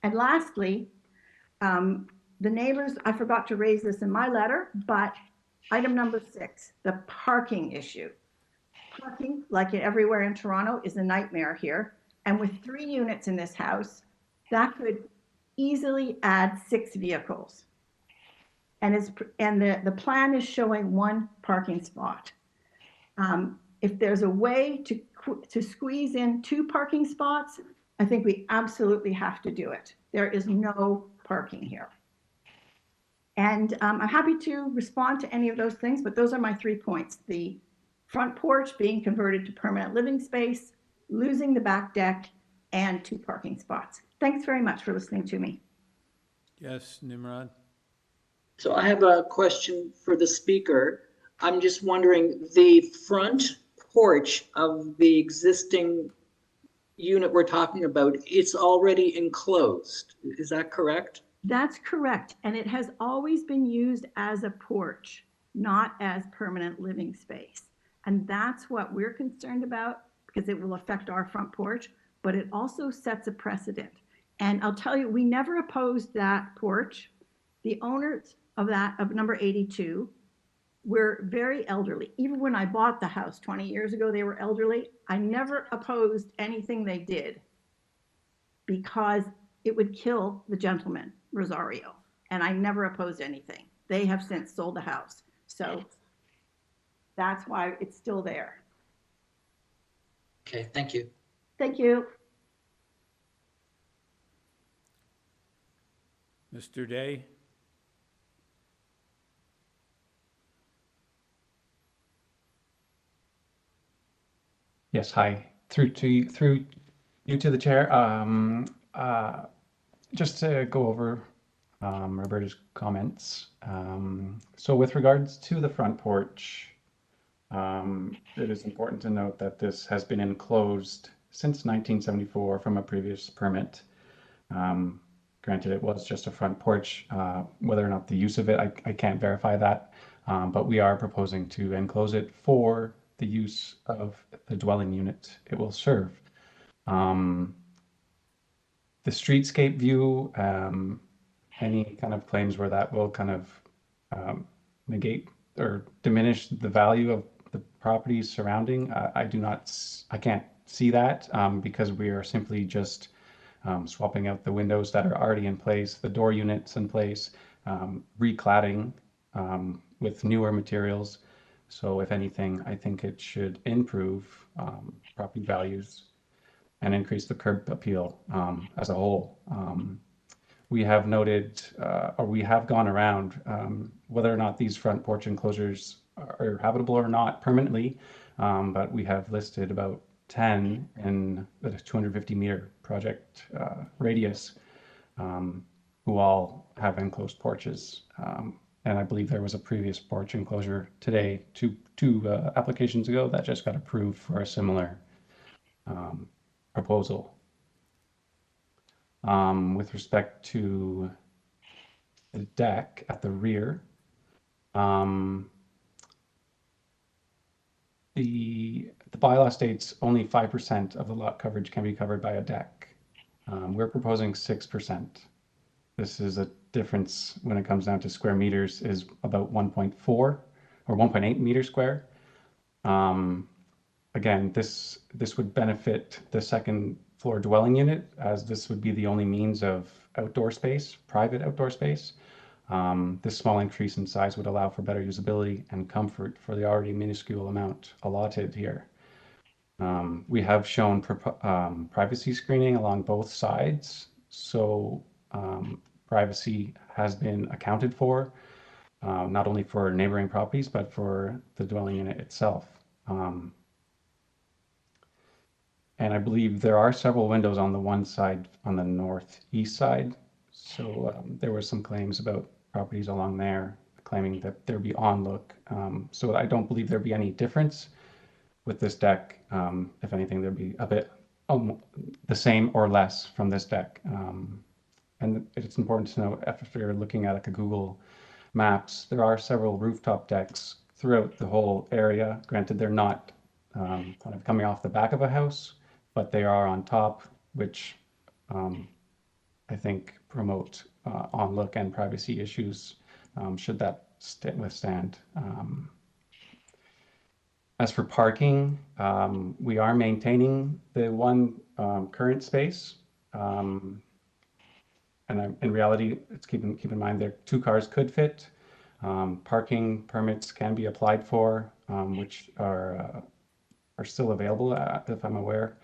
And lastly, the neighbors, I forgot to raise this in my letter, but item number 6, the parking issue. Parking, like everywhere in Toronto, is a nightmare here. And with 3 units in this house, that could easily add 6 vehicles. And the plan is showing 1 parking spot. If there's a way to squeeze in 2 parking spots, I think we absolutely have to do it. There is no parking here. And I'm happy to respond to any of those things, but those are my 3 points. The front porch being converted to permanent living space, losing the back deck, and 2 parking spots. Thanks very much for listening to me. Yes, Nimrod? So I have a question for the speaker. I'm just wondering, the front porch of the existing unit we're talking about, it's already enclosed. Is that correct? That's correct. And it has always been used as a porch, not as permanent living space. And that's what we're concerned about, because it will affect our front porch, but it also sets a precedent. And I'll tell you, we never opposed that porch. The owners of number 82 were very elderly. Even when I bought the house 20 years ago, they were elderly. I never opposed anything they did because it would kill the gentleman, Rosario. And I never opposed anything. They have since sold the house. So that's why it's still there. Okay, thank you. Thank you. Mr. Day? Yes, hi. Through you to the chair. Just to go over Roberta's comments. So with regards to the front porch, it is important to note that this has been enclosed since 1974 from a previous permit. Granted, it was just a front porch. Whether or not the use of it, I can't verify that, but we are proposing to enclose it for the use of the dwelling unit it will serve. The streetscape view, any kind of claims where that will kind of negate or diminish the value of the properties surrounding, I can't see that because we are simply just swapping out the windows that are already in place, the door units in place, recladding with newer materials. So if anything, I think it should improve property values and increase the curb appeal as a whole. We have noted, or we have gone around whether or not these front porch enclosures are habitable or not permanently, but we have listed about 10 in the 250-meter project radius who all have enclosed porches. And I believe there was a previous porch enclosure today, two applications ago, that just got approved for a similar proposal. With respect to the deck at the rear, the bylaw states only 5% of the lot coverage can be covered by a deck. We're proposing 6%. This is a difference when it comes down to square meters is about 1.4 or 1.8 meters square. Again, this would benefit the second floor dwelling unit, as this would be the only means of outdoor space, private outdoor space. This small increase in size would allow for better usability and comfort for the already minuscule amount allotted here. We have shown privacy screening along both sides, so privacy has been accounted for, not only for neighboring properties, but for the dwelling unit itself. And I believe there are several windows on the one side, on the northeast side. So there were some claims about properties along there claiming that there'd be on-look. So I don't believe there'd be any difference with this deck. If anything, there'd be a bit the same or less from this deck. And it's important to know, if you're looking at like a Google Maps, there are several rooftop decks throughout the whole area. Granted, they're not kind of coming off the back of a house, but they are on top, which I think promote on-look and privacy issues should that withstand. As for parking, we are maintaining the one current space. And in reality, it's keep in mind there 2 cars could fit. Parking permits can be applied for, which are still available, if I'm aware,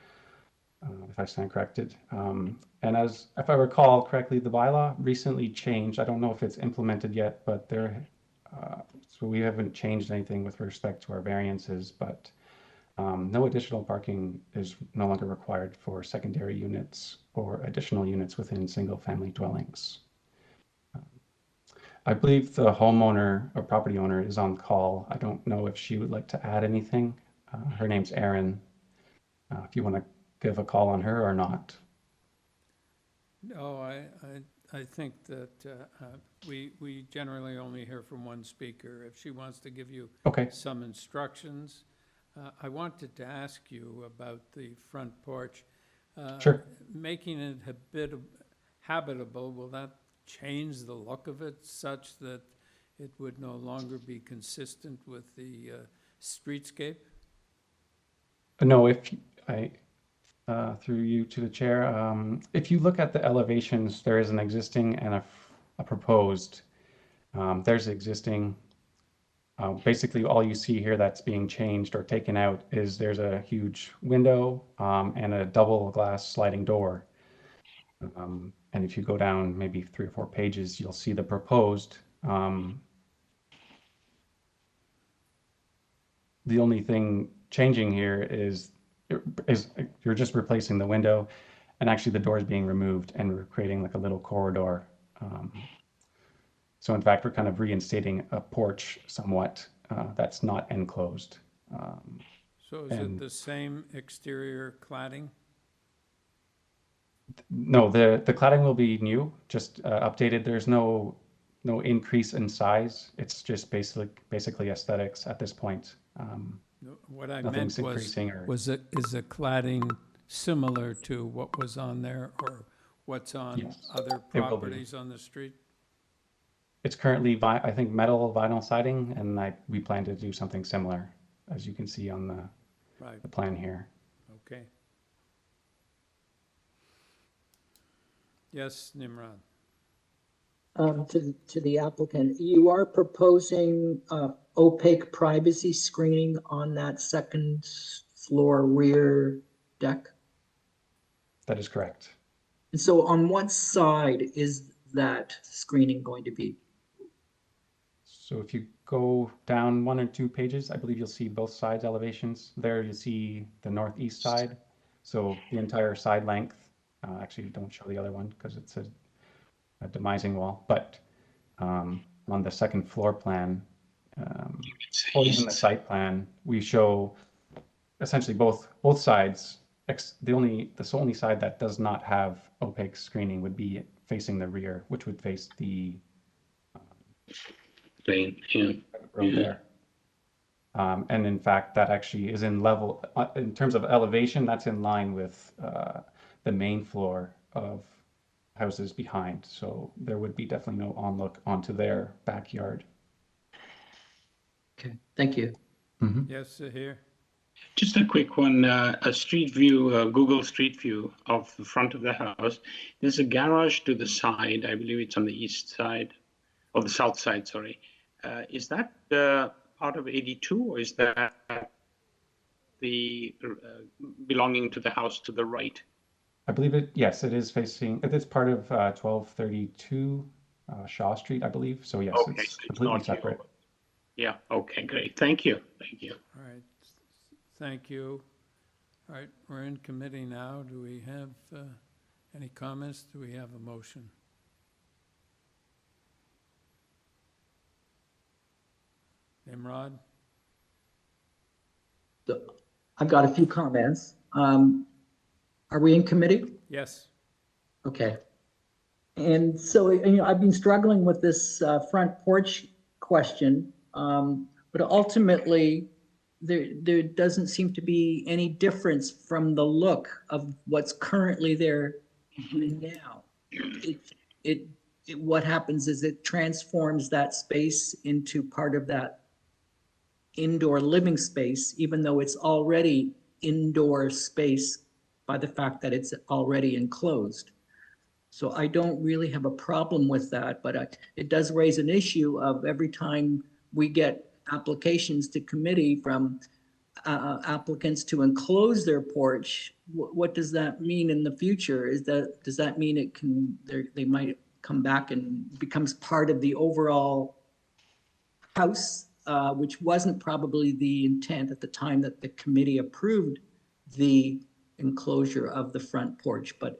if I stand corrected. And as if I recall correctly, the bylaw recently changed. I don't know if it's implemented yet, but so we haven't changed anything with respect to our variances, but no additional parking is no longer required for secondary units or additional units within single-family dwellings. I believe the homeowner or property owner is on call. I don't know if she would like to add anything. Her name's Erin. If you want to give a call on her or not. No, I think that we generally only hear from one speaker. If she wants to give you some instructions, I wanted to ask you about the front porch. Sure. Making it habitable, will that change the look of it such that it would no longer be consistent with the streetscape? No, if I, through you to the chair, if you look at the elevations, there is an existing and a proposed. There's existing. Basically, all you see here that's being changed or taken out is there's a huge window and a double glass sliding door. And if you go down maybe 3 or 4 pages, you'll see the proposed. The only thing changing here is you're just replacing the window, and actually the door is being removed, and we're creating like a little corridor. So in fact, we're kind of reinstating a porch somewhat that's not enclosed. So is it the same exterior cladding? No, the cladding will be new, just updated. There's no increase in size. It's just basically aesthetics at this point. What I meant was is the cladding similar to what was on there or what's on other properties on the street? It's currently, I think, metal vinyl siding, and we plan to do something similar, as you can see on the plan here. Okay. Yes, Nimrod. To the applicant, you are proposing opaque privacy screening on that second floor rear deck? That is correct. And so on what side is that screening going to be? So if you go down 1 or 2 pages, I believe you'll see both sides elevations. There you see the northeast side. So the entire side length. Actually, don't show the other one because it's a demising wall. But on the second floor plan, or even the site plan, we show essentially both sides. The only side that does not have opaque screening would be facing the rear, which would face the lane road there. And in fact, that actually is in level, in terms of elevation, that's in line with the main floor of houses behind. So there would be definitely no on-look onto their backyard. Okay, thank you. Yes, here. Just a quick one, a street view, Google Street View of the front of the house. There's a garage to the side. I believe it's on the east side, or the south side, sorry. Is that part of 82, or is that the belonging to the house to the right? I believe it, yes, it is facing, it is part of 1232 Shaw Street, I believe. So yes, Okay, it's so it's completely not you. separate. Yeah, okay, great. Thank you. Thank you. All right, thank you. All right, we're in committee now. Do we have any comments? Do we have a motion? Nimrod? I've got a few comments. Are we in committee? Yes. Okay. And so, I've been struggling with this front porch question, but ultimately, there doesn't seem to be any difference from the look of what's currently there now. What happens is it transforms that space into part of that indoor living space, even though it's already indoor space by the fact that it's already enclosed. So I don't really have a problem with that, but it does raise an issue of every time we get applications to committee from applicants to enclose their porch, what does that mean in the future? Does that mean they might come back and becomes part of the overall house, which wasn't probably the intent at the time that the committee approved the enclosure of the front porch, but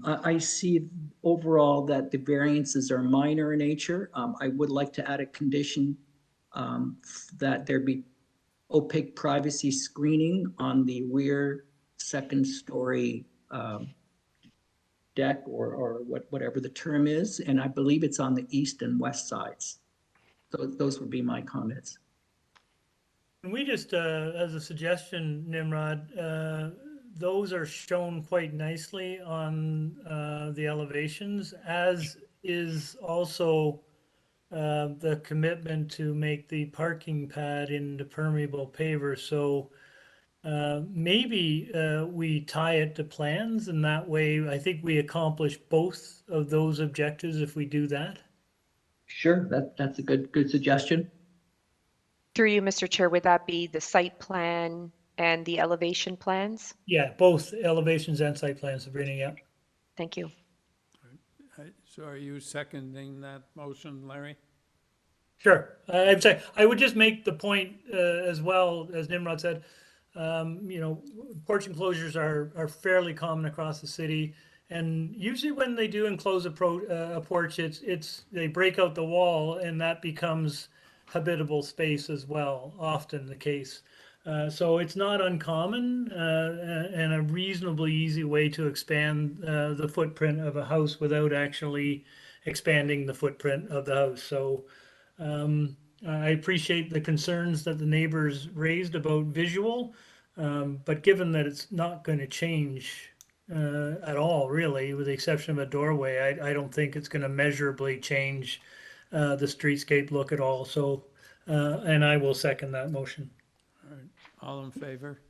I see overall that the variances are minor in nature. I would like to add a condition that there be opaque privacy screening on the rear second story deck or whatever the term is, and I believe it's on the east and west sides. So those would be my comments. And we just, as a suggestion, Nimrod, those are shown quite nicely on the elevations, as is also the commitment to make the parking pad into permeable paver. So maybe we tie it to plans, and that way I think we accomplish both of those objectives if we do that. Sure, that's a good suggestion. Through you, Mr. Chair, would that be the site plan and the elevation plans? Yeah, both elevations and site plans, Sabrina, yeah. Thank you. So are you seconding that motion, Larry? Sure. I'd say I would just make the point as well, as Nimrod said, porch enclosures are fairly common across the city. And usually when they do enclose a porch, they break out the wall and that becomes habitable space as well, often the case. So it's not uncommon and a reasonably easy way to expand the footprint of a house without actually expanding the footprint of the house. So I appreciate the concerns that the neighbors raised about visual, but given that it's not going to change at all, really, with the exception of a doorway, I don't think it's going to measurably change the streetscape look at all. So, and I will second that motion. All right, all in favor?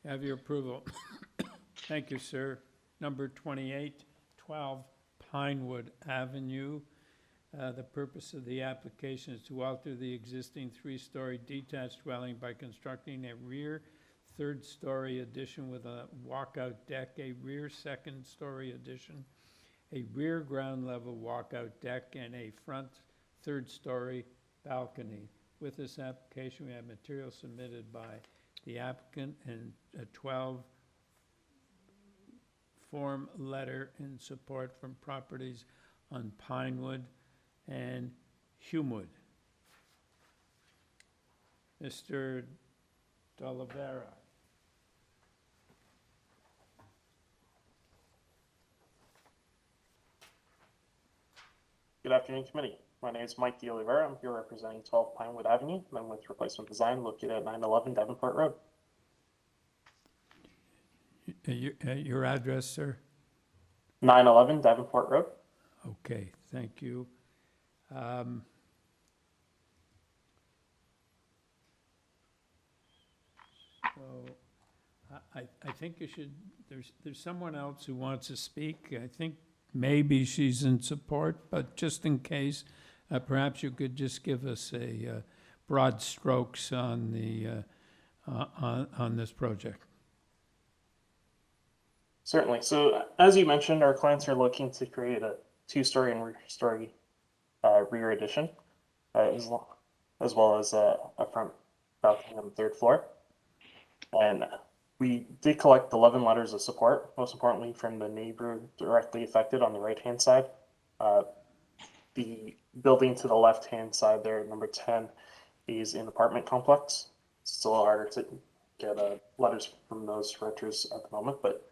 Have your approval. Thank you, sir. Number 2812 Pinewood Avenue. The purpose of the application is to alter the existing three-story detached dwelling by constructing a rear third-story addition with a walkout deck, a rear second-story addition, a rear ground-level walkout deck, and a front third-story balcony. With this application, we have material submitted by the applicant and a 12-form letter in support from properties on Pinewood and Humewood. Mr. D'Oliveira. Good afternoon, committee. My name is Mike D'Oliveira. I'm here representing 12 Pinewood Avenue. I'm with Replacement Design located at 911 Davenport Road. Your address, sir? 911 Davenport Road. Okay, thank you. So I think you should, there's someone else who wants to speak. I think maybe she's in support, but just in case, perhaps you could just give us a broad strokes on the, on this project? Certainly. So as you mentioned, our clients are looking to create a two-story and rear-story rear addition, as well as a front balcony on the third floor. And we did collect 11 letters of support, most importantly from the neighbor directly affected on the right-hand side. The building to the left-hand side there, number 10, is an apartment complex. It's a little harder to get letters from those renters at the moment, but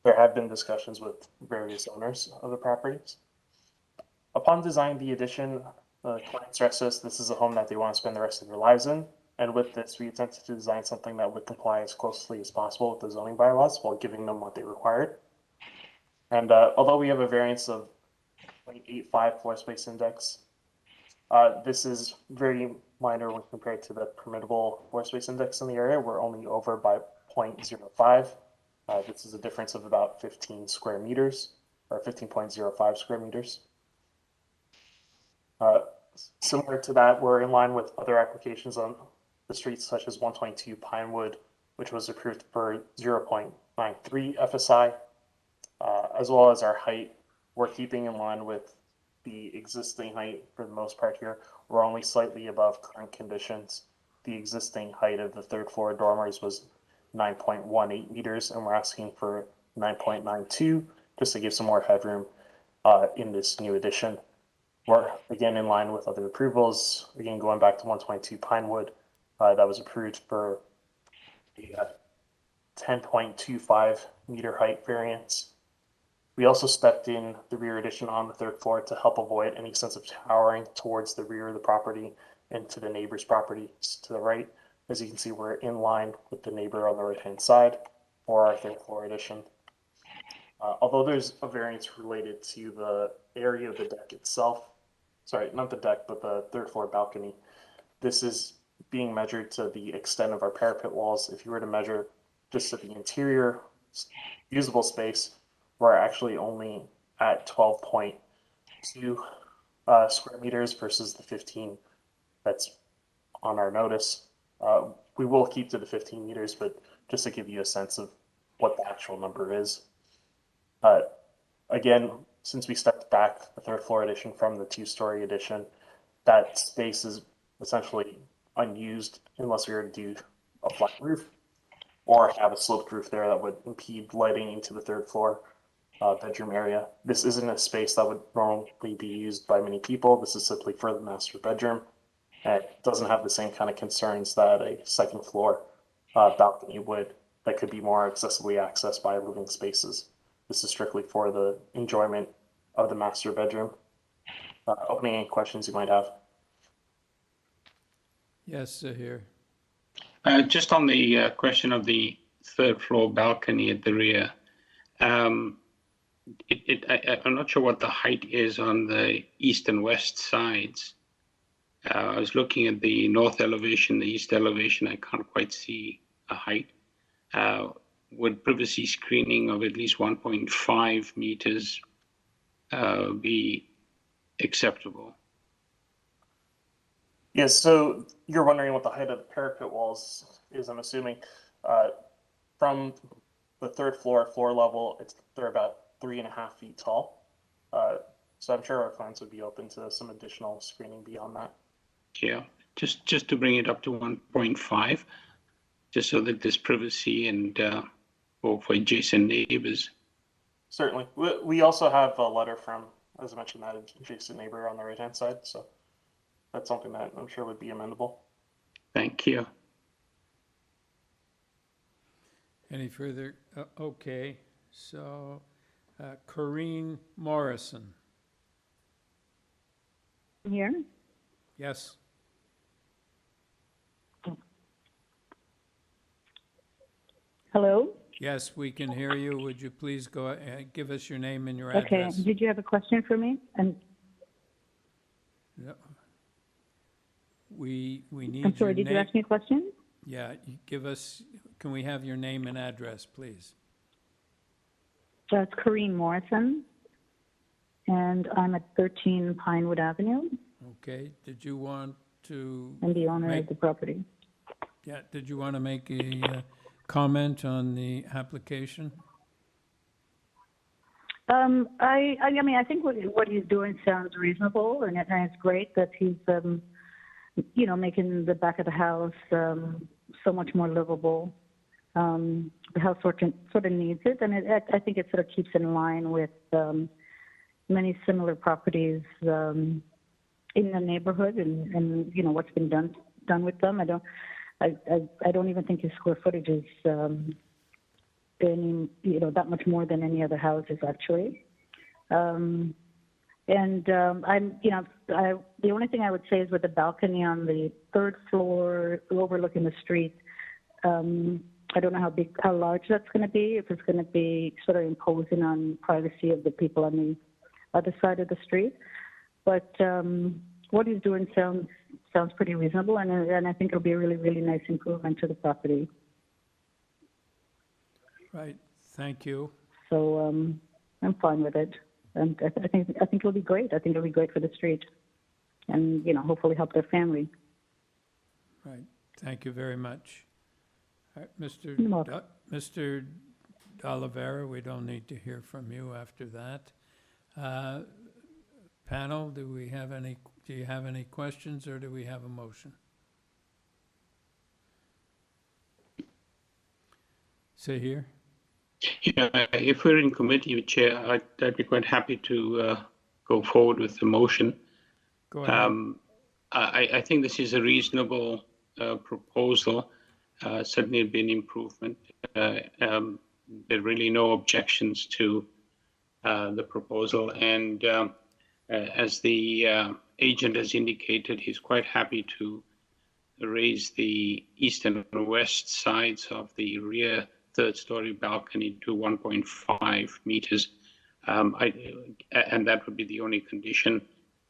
there have been discussions with various owners of the properties. Upon designing the addition, the client stresses this is a home that they want to spend the rest of their lives in. And with this, we attempted to design something that would comply as closely as possible with the zoning bylaws while giving them what they required. And although we have a variance of 0.85 floor space index, this is very minor when compared to the permittable floor space index in the area. We're only over by 0.05. This is a difference of about 15 square meters, or 15.05 square meters. Similar to that, we're in line with other applications on the streets, such as 122 Pinewood, which was approved for 0.93 FSI, as well as our height. We're keeping in line with the existing height for the most part here. We're only slightly above current conditions. The existing height of the third floor dormers was 9.18 meters, and we're asking for 9.92 just to give some more headroom in this new addition. We're again in line with other approvals. Again, going back to 122 Pinewood, that was approved for a 10.25 meter height variance. We also stepped in the rear addition on the third floor to help avoid any sense of towering towards the rear of the property and to the neighbor's properties to the right. As you can see, we're in line with the neighbor on the right-hand side for our third floor addition. Although there's a variance related to the area of the deck itself, sorry, not the deck, but the third floor balcony, this is being measured to the extent of our parapet walls. If you were to measure just at the interior usable space, we're actually only at 12.2 square meters versus the 15 that's on our notice. We will keep to the 15 meters, but just to give you a sense of what the actual number is. Again, since we stepped back the third floor addition from the two-story addition, that space is essentially unused unless we were to do a flat roof or have a sloped roof there that would impede lighting into the third floor bedroom area. This isn't a space that would normally be used by many people. This is simply for the master bedroom. And it doesn't have the same kind of concerns that a second floor balcony would, that could be more accessibly accessed by living spaces. This is strictly for the enjoyment of the master bedroom. Opening any questions you might have. Yes, here. Just on the question of the third floor balcony at the rear, I'm not sure what the height is on the east and west sides. I was looking at the north elevation, the east elevation, I can't quite see a height. Would privacy screening of at least 1.5 meters be acceptable? Yes, so you're wondering what the height of the parapet walls is, I'm assuming. From the third floor level, they're about 3.5 feet tall. So I'm sure our clients would be open to some additional screening beyond that. Yeah, just to bring it up to 1.5, just so that there's privacy and for adjacent neighbors. Certainly. We also have a letter from, as I mentioned, that adjacent neighbor on the right-hand side. So that's something that I'm sure would be amendable. Thank you. Any further? Okay, so Corrine Morrison. Here? Yes. Hello? Yes, we can hear you. Would you please go ahead, give us your name and your Okay, address? did you have a question for me? And No. We need I'm sorry, your did you name. ask me a question? Yeah, you give us, can we have your name and address, please? It's Corrine Morrison, and I'm at 13 Pinewood Avenue. Okay, did you want to and the owner make, of the property. yeah, did you want to make a comment on the application? I mean, I think what he's doing sounds reasonable, and it's great that he's, you know, making the back of the house so much more livable. The house sort of needs it, and I think it sort of keeps in line with many similar properties in the neighborhood, and you know what's been done with them. I don't even think his square footage is any, you know, that much more than any other houses actually. I'm, you know, the only thing I would say is with the balcony on the third floor overlooking the street. I don't know how large that's going to be. If it's going to be sort of imposing on privacy of the people on the other side of the street, but what he's doing sounds pretty reasonable, and I think it'll be a really nice improvement to the property. Right. Thank you. So I'm fine with it, and I think it'll be great. I think it'll be great for the street, and you know, hopefully help their family. Right. Thank you very much. All right, Mr. D'Oliveira, we don't need to hear from you after that. Panel, do you have any questions, or do we have a motion? Say here. Yeah, if we're in committee, Chair, I'd be quite happy to go forward with the motion. Go ahead. I think this is a reasonable proposal. Certainly it'd be an improvement. There are really no objections to the proposal, and as the agent has indicated, he's quite happy to raise the east and west sides of the rear third-story balcony to 1.5 meters, and that would be the only condition.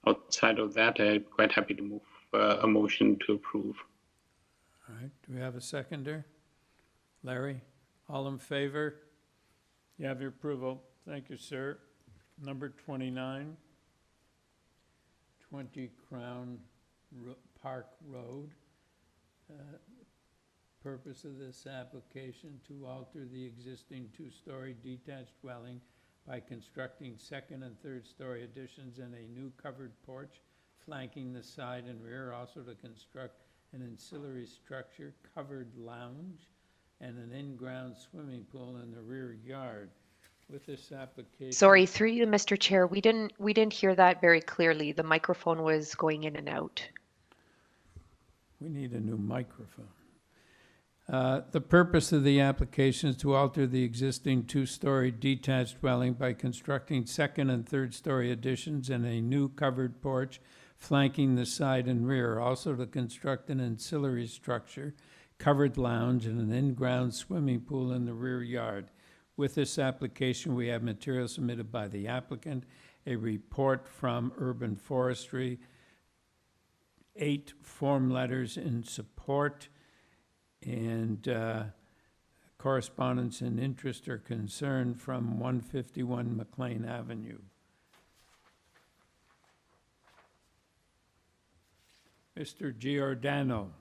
Outside of that, I'm quite happy to move a motion to approve. All right, do we have a seconder? Larry, all in favor? You have your approval. Thank you, sir. Number 29, 20 Crown Park Road. Purpose of this application to alter the existing two-story detached dwelling by constructing second and third-story additions and a new covered porch flanking the side and rear, also to construct an ancillary structure, covered lounge, and an in-ground swimming pool in the rear yard. With this application... Sorry, through you, Mr. Chair, we didn't hear that very clearly. The microphone was going in and out. We need a new microphone. The purpose of the application is to alter the existing two-story detached dwelling by constructing second and third-story additions and a new covered porch flanking the side and rear, also to construct an ancillary structure, covered lounge, and an in-ground swimming pool in the rear yard. With this application, we have material submitted by the applicant, a report from Urban Forestry, 8 form letters in support, and correspondence and interest or concern from 151 McLean Avenue. Mr. Giordano.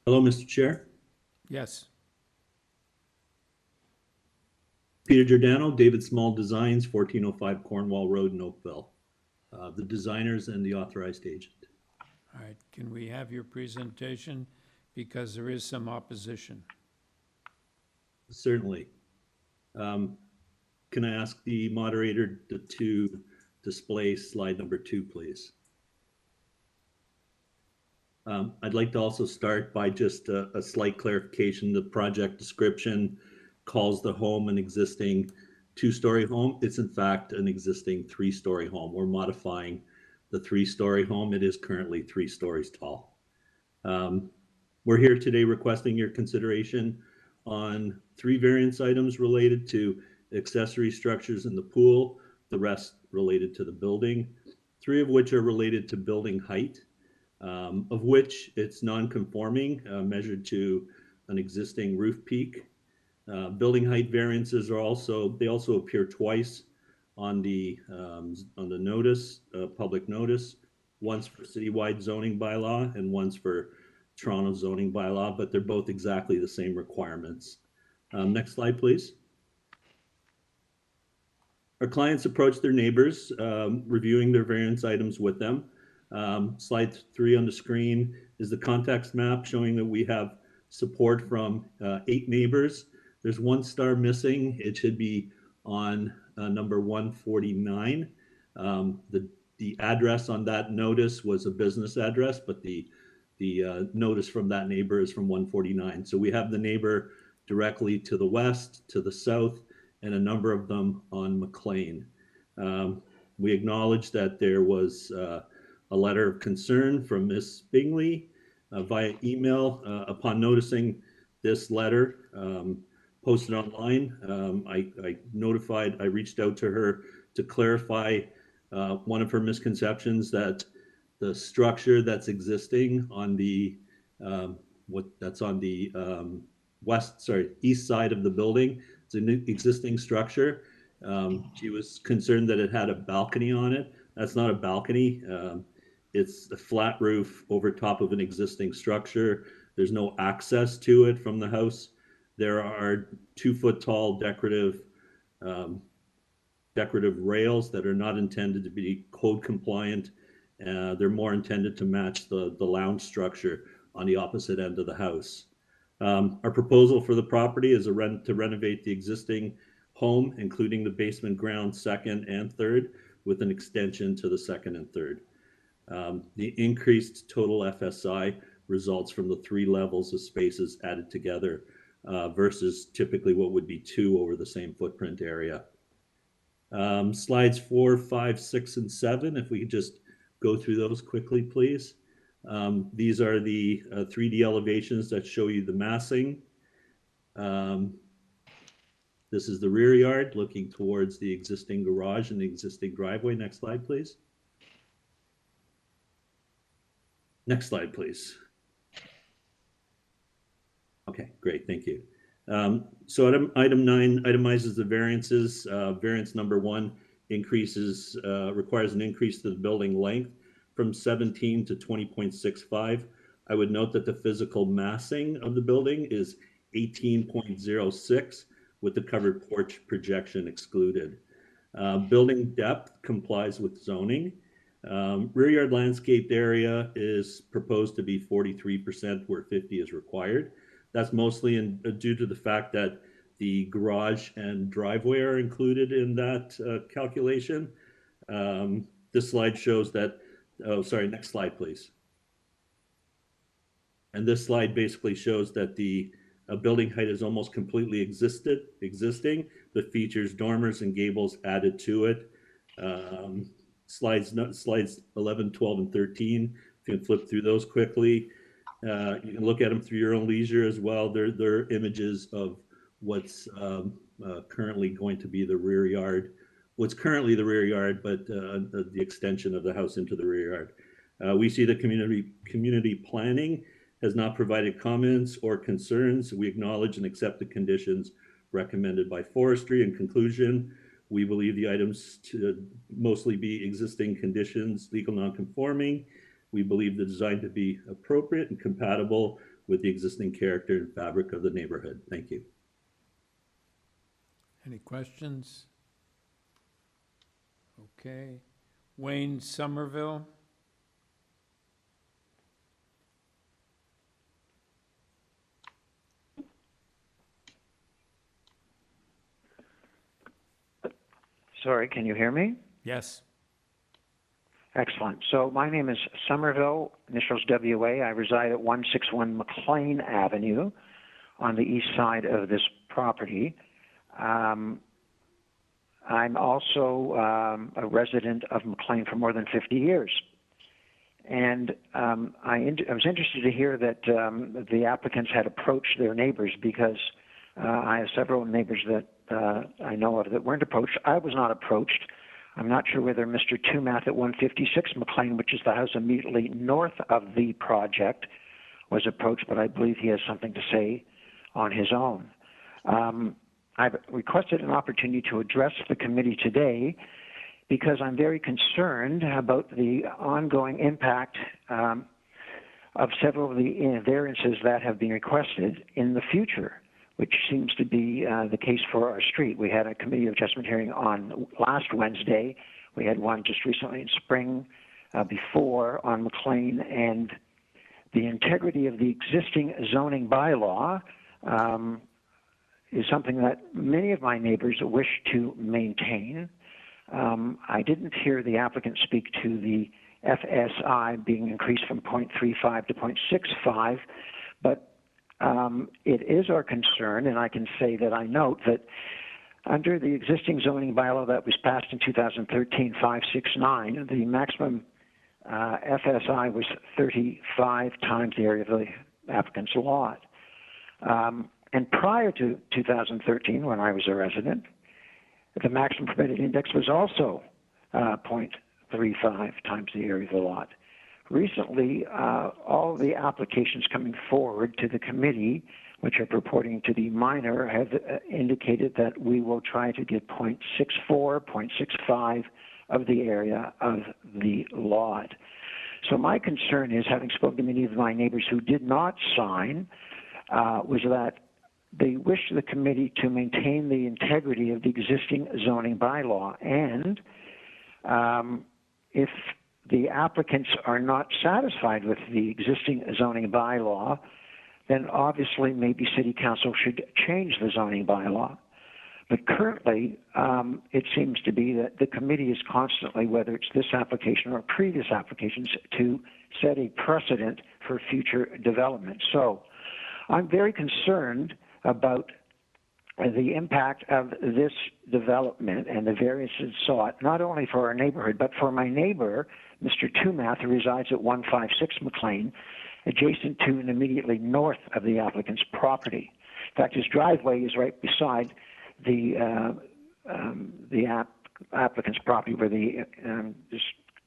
Hello, Mr. Chair. Yes. Peter Giordano, David Small Designs, 1405 Cornwall Road in Oakville. The designers and the authorized agent. All right, can we have your presentation? Because there is some opposition. Certainly. Can I ask the moderator to display slide number 2, please? I'd like to also start by just a slight clarification. The project description calls the home an existing 2-story home. It's in fact an existing 3-story home. We're modifying the 3-story home. It is currently 3 stories tall. We're here today requesting your consideration on 3 variance items related to accessory structures in the pool, the rest related to the building, 3 of which are related to building height, of which it's non-conforming, measured to an existing roof peak. Building height variances are also appear twice on the notice, public notice. One's for citywide zoning bylaw and one's for Toronto zoning bylaw, but they're both exactly the same requirements. Next slide, please. Our clients approached their neighbors, reviewing their variance items with them. Slide 3 on the screen is the context map showing that we have support from 8 neighbors. There's 1 star missing. It should be on number 149. The address on that notice was a business address, but the notice from that neighbor is from 149. So we have the neighbor directly to the west, to the south, and a number of them on McLean. We acknowledge that there was a letter of concern from Ms. Bingley via email. Upon noticing this letter posted online, I reached out to her to clarify one of her misconceptions, that the structure that's existing on the east side of the building, it's a new existing structure. She was concerned that it had a balcony on it. That's not a balcony. It's a flat roof over top of an existing structure. There's no access to it from the house. There are 2-foot tall decorative rails that are not intended to be code compliant. They're more intended to match the lounge structure on the opposite end of the house. Our proposal for the property is to renovate the existing home, including the basement, ground, second and third, with an extension to the second and third. The increased total FSI results from the 3 levels of spaces added together versus typically what would be 2 over the same footprint area. Slides 4, 5, 6, and 7, if we could just go through those quickly, please. These are the 3D elevations that show you the massing. This is the rear yard looking towards the existing garage and the existing driveway. Next slide, please. Next slide, please. Okay, great, thank you. So item 9 itemizes the variances. Variance number 1 requires an increase to the building length from 17 to 20.65. I would note that the physical massing of the building is 18.06 with the covered porch projection excluded. Building depth complies with zoning. Rear yard landscaped area is proposed to be 43% where 50 is required. That's mostly due to the fact that the garage and driveway are included in that calculation. This slide shows that, next slide, please. And this slide basically shows that the building height is almost completely existing, but features dormers and gables added to it. Slides 11, 12, and 13, if you can flip through those quickly. You can look at them through your own leisure as well. They're images of what's currently going to be the rear yard. What's currently the rear yard, but the extension of the house into the rear yard. We see the community planning has not provided comments or concerns. We acknowledge and accept the conditions recommended by forestry. In conclusion, we believe the items to mostly be existing conditions, legal non-conforming. We believe the design to be appropriate and compatible with the existing character and fabric of the neighborhood. Thank you. Any questions? Okay. Wayne Somerville. Sorry, can you hear me? Yes. Excellent. So my name is Somerville, initials WA. I reside at 161 McLean Avenue on the east side of this property. I'm also a resident of McLean for more than 50 years. And I was interested to hear that the applicants had approached their neighbors, because I have several neighbors that I know of that weren't approached. I was not approached. I'm not sure whether Mr. Tumath at 156 McLean, which is the house immediately north of the project, was approached, but I believe he has something to say on his own. I've requested an opportunity to address the committee today because I'm very concerned about the ongoing impact of several of the variances that have been requested in the future, which seems to be the case for our street. We had a committee of adjustment hearing on last Wednesday. We had one just recently in spring before on McLean, and the integrity of the existing zoning bylaw is something that many of my neighbors wish to maintain. I didn't hear the applicant speak to the FSI being increased from 0.35 to 0.65, but it is our concern, and I can say that I note that under the existing zoning bylaw that was passed in 2013, 569, the maximum FSI was 35 times the area of the applicant's lot. And prior to 2013, when I was a resident, the maximum permitted index was also 0.35 times the area of the lot. Recently, all of the applications coming forward to the committee, which are purporting to be minor, have indicated that we will try to get 0.64, 0.65 of the area of the lot. So my concern is, having spoken to many of my neighbors who did not sign, was that they wish the committee to maintain the integrity of the existing zoning bylaw, and if the applicants are not satisfied with the existing zoning bylaw, then obviously maybe City Council should change the zoning bylaw. But currently, it seems to be that the committee is constantly, whether it's this application or previous applications, to set a precedent for future development. So I'm very concerned about the impact of this development and the variances sought, not only for our neighborhood, but for my neighbor, Mr. Tumath, who resides at 156 McLean, adjacent to and immediately north of the applicant's property. In fact, his driveway is right beside the applicant's property where the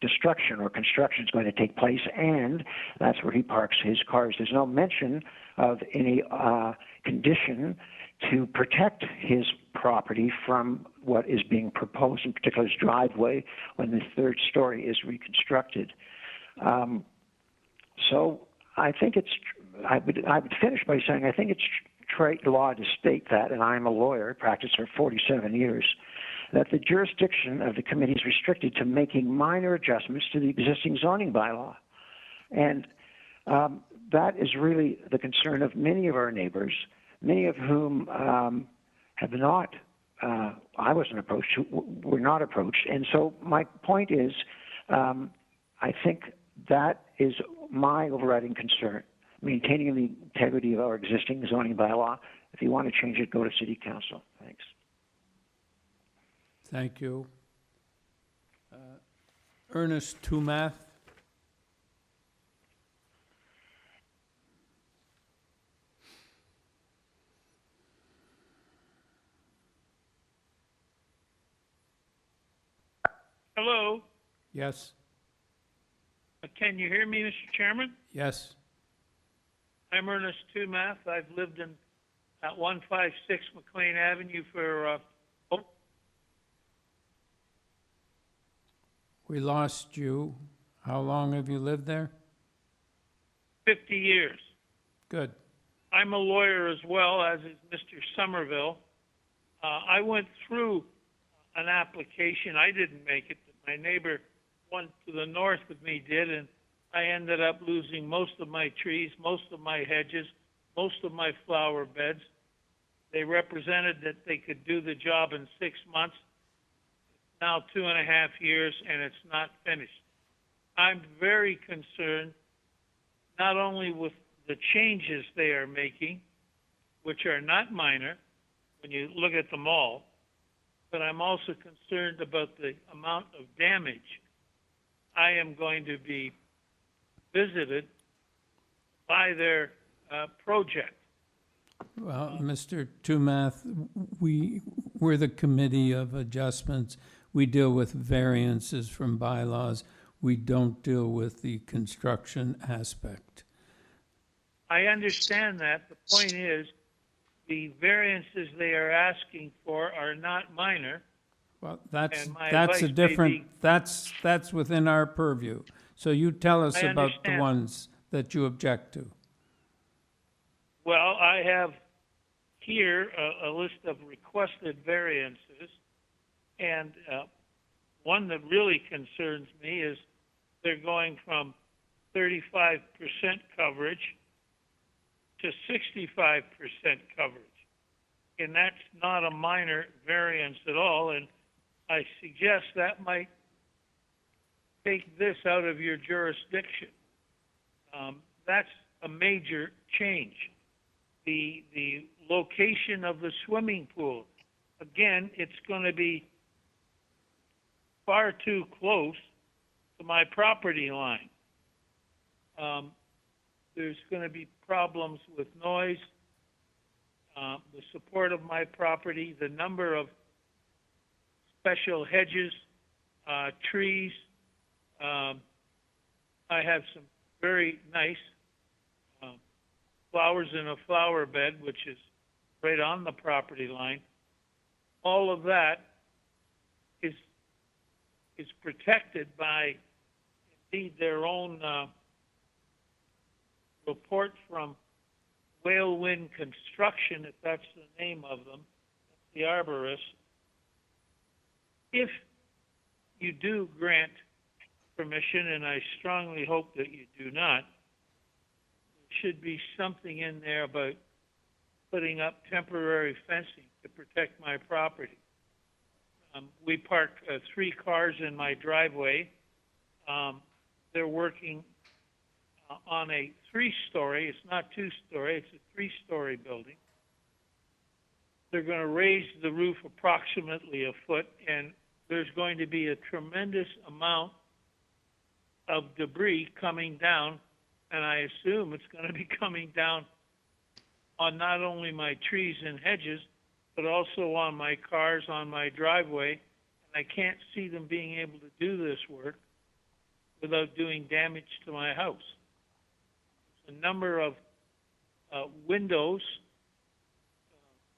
destruction or construction is going to take place, and that's where he parks his cars. There's no mention of any condition to protect his property from what is being proposed, in particular his driveway, when the third story is reconstructed. So I think I would finish by saying I think it's trite law to state that, and I'm a lawyer, practiced for 47 years, that the jurisdiction of the committee is restricted to making minor adjustments to the existing zoning bylaw. And that is really the concern of many of our neighbors, many of whom have not, I wasn't approached, were not approached. And so my point is, I think that is my overriding concern, maintaining the integrity of our existing zoning bylaw. If you want to change it, go to City Council. Thanks. Thank you. Ernest Tumath. Hello, Yes. can you hear me, Mr. Chairman? Yes. I'm Ernest Tumath. I've lived at 156 McLean Avenue for, We lost you. How long have you lived there? 50 years. Good. I'm a lawyer as well, as is Mr. Somerville. I went through an application. I didn't make it, but my neighbor, one to the north of me, did, and I ended up losing most of my trees, most of my hedges, most of my flower beds. They represented that they could do the job in 6 months. Now 2.5 years, and it's not finished. I'm very concerned not only with the changes they are making, which are not minor when you look at them all, but I'm also concerned about the amount of damage. I am going to be visited by their project. Well, Mr. Tumath, we're the Committee of Adjustments. We deal with variances from bylaws. We don't deal with the construction aspect. I understand that. The point is, the variances they are asking for are not minor. Well, that's, And my that's a advice may different, be- that's within our purview. So you tell us I about the understand. ones that you object to. Well, I have here a list of requested variances, and one that really concerns me is they're going from 35% coverage to 65% coverage. And that's not a minor variance at all, and I suggest that might take this out of your jurisdiction. That's a major change. The location of the swimming pool, again, it's going to be far too close to my property line. There's going to be problems with noise, the support of my property, the number of special hedges, trees. I have some very nice flowers in a flower bed, which is right on the property line. All of that is protected by, indeed, their own report from Whale Wind Construction, if that's the name of them, the arborist. If you do grant permission, and I strongly hope that you do not, there should be something in there about putting up temporary fencing to protect my property. We park 3 cars in my driveway. They're working on a 3-story, it's not 2-story, it's a 3-story building. They're going to raise the roof approximately a foot, and there's going to be a tremendous amount of debris coming down, and I assume it's going to be coming down on not only my trees and hedges, but also on my cars, on my driveway, and I can't see them being able to do this work without doing damage to my house. There's a number of windows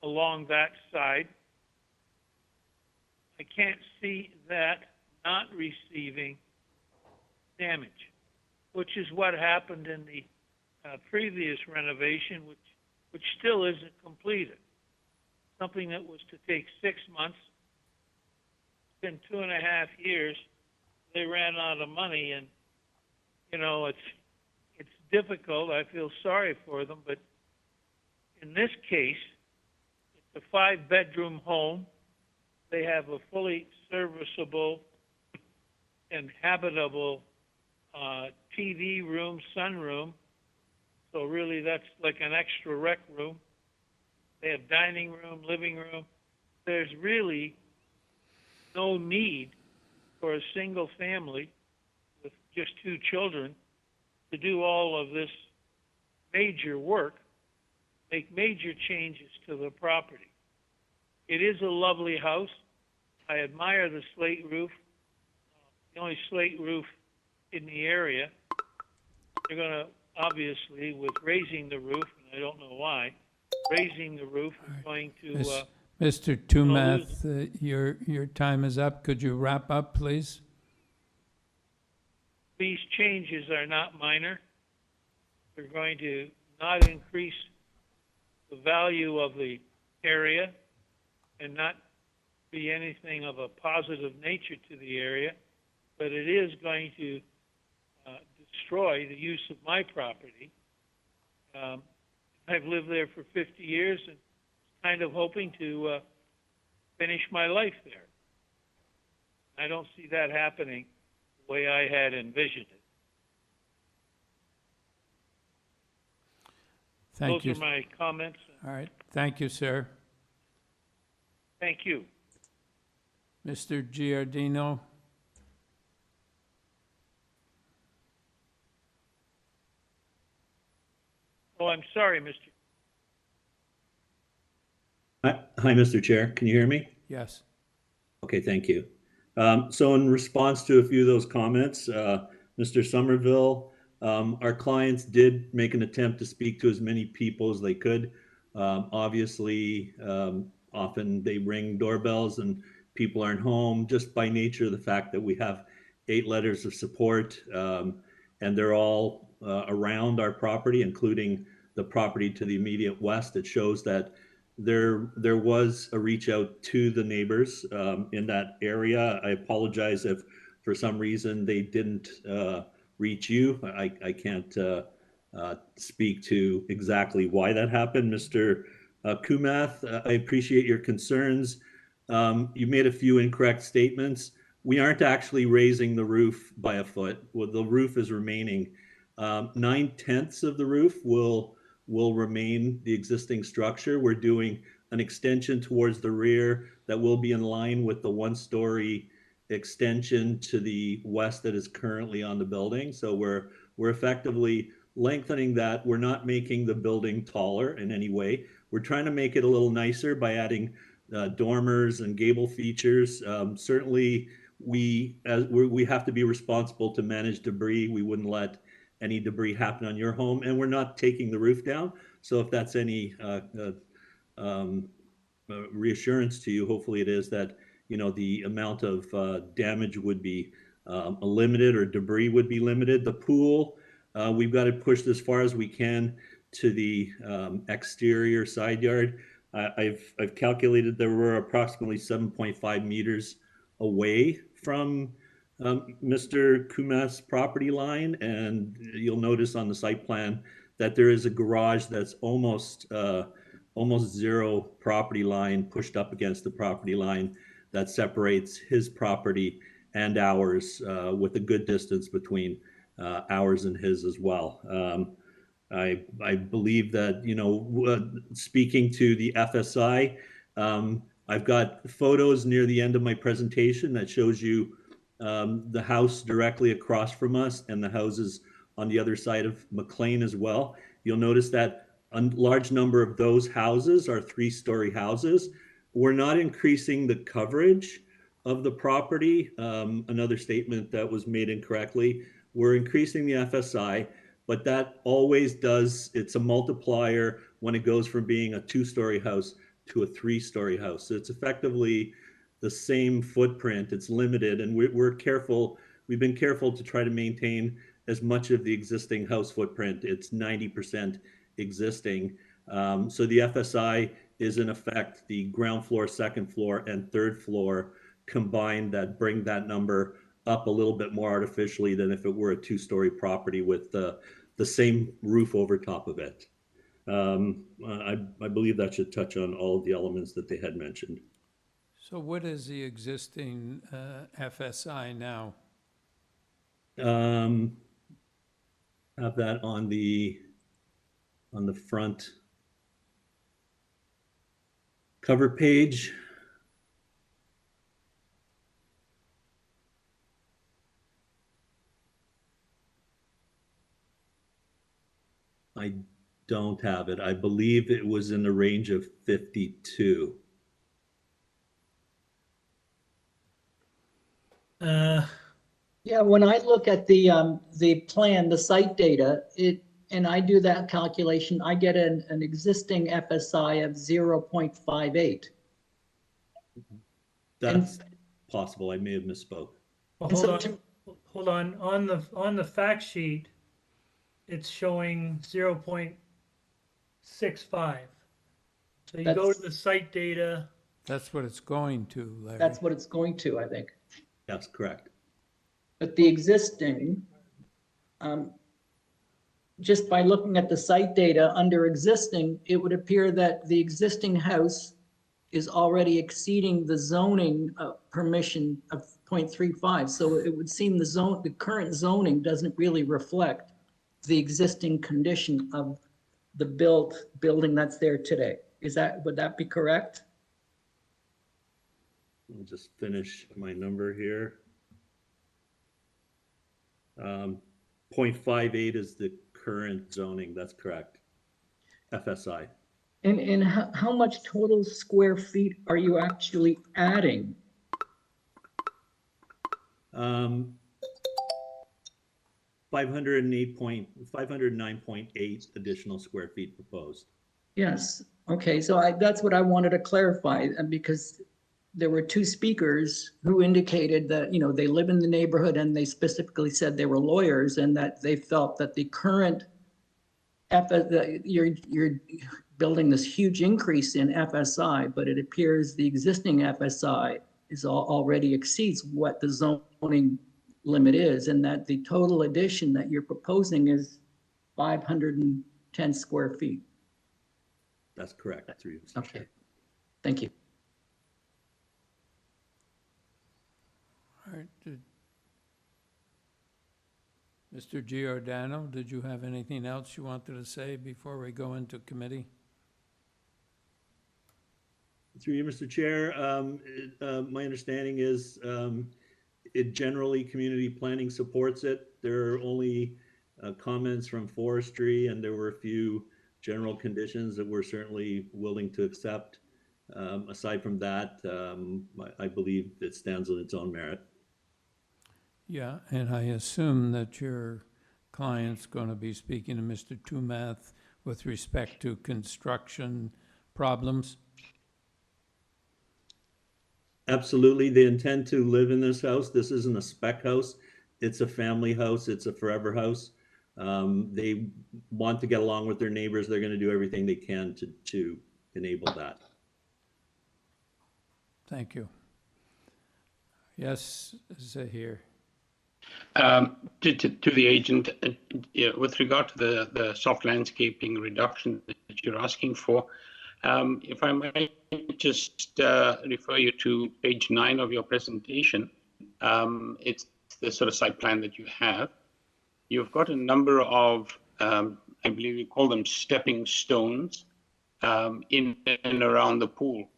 along that side. I can't see that not receiving damage, which is what happened in the previous renovation, which still isn't completed. Something that was to take 6 months, it's been 2.5 years. They ran out of money, and you know, it's difficult. I feel sorry for them, but in this case, it's a 5-bedroom home. They have a fully serviceable and habitable TV room, sunroom. So really that's like an extra rec room. They have dining room, living room. There's really no need for a single family with just 2 children to do all of this major work, make major changes to the property. It is a lovely house. I admire the slate roof, the only slate roof in the area. They're going to, obviously, with raising the roof, and I don't know why, raising the roof is going to... Mr. Tumath, your time is up. Could you wrap up, please? These changes are not minor. They're going to not increase the value of the area and not be anything of a positive nature to the area, but it is going to destroy the use of my property. I've lived there for 50 years and kind of hoping to finish my life there. I don't see that happening the way I had envisioned it. Thank you. Those are my comments. All right. Thank you, sir. Thank you. Mr. Giardino. Oh, I'm sorry, Mr. Hi, Mr. Chair. Can you hear me? Yes. Okay, thank you. So in response to a few of those comments, Mr. Somerville, our clients did make an attempt to speak to as many people as they could. Obviously, often they ring doorbells and people aren't home just by nature of the fact that we have 8 letters of support, and they're all around our property, including the property to the immediate west. It shows that there was a reach out to the neighbors in that area. I apologize if for some reason they didn't reach you. I can't speak to exactly why that happened. Mr. Kumath, I appreciate your concerns. You made a few incorrect statements. We aren't actually raising the roof by a foot. Well, the roof is remaining. 9/10 of the roof will remain the existing structure. We're doing an extension towards the rear that will be in line with the 1-story extension to the west that is currently on the building. So we're effectively lengthening that. We're not making the building taller in any way. We're trying to make it a little nicer by adding dormers and gable features. Certainly, we have to be responsible to manage debris. We wouldn't let any debris happen on your home, and we're not taking the roof down. So if that's any reassurance to you, hopefully it is that, you know, the amount of damage would be limited, or debris would be limited. The pool, we've got to push as far as we can to the exterior side yard. I've calculated there were approximately 7.5 meters away from Mr. Kumath's property line, and you'll notice on the site plan that there is a garage that's almost zero property line pushed up against the property line that separates his property and ours, with a good distance between ours and his as well. I believe that, you know, speaking to the FSI, I've got photos near the end of my presentation that shows you the house directly across from us and the houses on the other side of McLean as well. You'll notice that a large number of those houses are 3-story houses. We're not increasing the coverage of the property. Another statement that was made incorrectly. We're increasing the FSI, but that always does, it's a multiplier when it goes from being a 2-story house to a 3-story house. So it's effectively the same footprint. It's limited, and we're careful. We've been careful to try to maintain as much of the existing house footprint. It's 90% existing. So the FSI is in effect the ground floor, second floor, and third floor combined that bring that number up a little bit more artificially than if it were a 2-story property with the same roof over top of it. I believe that should touch on all of the elements that they had mentioned. So what is the existing FSI now? Have that on the front cover page. I don't have it. I believe it was in the range of 52. Yeah, when I look at the plan, the site data, and I do that calculation, I get an existing FSI of 0.58. That's possible. I may have misspoke. Well, hold on. On the fact sheet, it's showing 0.65. So you go to the site data. That's what it's going to, Larry. That's what it's going to, I think. That's correct. But the existing, just by looking at the site data under existing, it would appear that the existing house is already exceeding the zoning permission of 0.35. So it would seem the current zoning doesn't really reflect the existing condition of the building that's there today. Would that be correct? I'll just finish my number here. 0.58 is the current zoning. That's correct. FSI. And how much total square feet are you actually adding? 509.8 additional square feet proposed. Yes, okay, so that's what I wanted to clarify, because there were two speakers who indicated that, they live in the neighborhood and they specifically said they were lawyers and that they felt that the current you're building this huge increase in FSI, but it appears the existing FSI already exceeds what the zoning limit is, and that the total addition that you're proposing is 510 square feet. That's correct. Okay, thank you. All right. Mr. Giordano, did you have anything else you wanted to say before we go into committee? Through you, Mr. Chair, my understanding is it generally community planning supports it. There are only comments from forestry, and there were a few general conditions that we're certainly willing to accept. Aside from that, I believe it stands on its own merit. Yeah, and I assume that your client's going to be speaking to Mr. Tumath with respect to construction problems. Absolutely. They intend to live in this house. This isn't a spec house. It's a family house. It's a forever house. They want to get along with their neighbors. They're going to do everything they can to enable that. Thank you. Yes, Zahir. To the agent, with regard to the soft landscaping reduction that you're asking for, if I might just refer you to page 9 of your presentation, it's the sort of site plan that you have. You've got a number of, I believe you call them stepping stones, in and around the pool.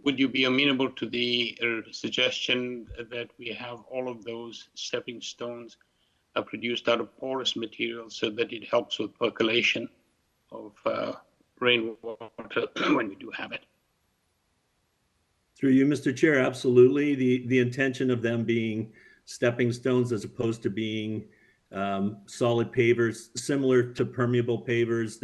Would you be amenable to the suggestion that we have all of those stepping stones produced out of porous material so that it helps with percolation of rainwater when we do have it? Through you, Mr. Chair, absolutely. The intention of them being stepping stones as opposed to being solid pavers, similar to permeable pavers.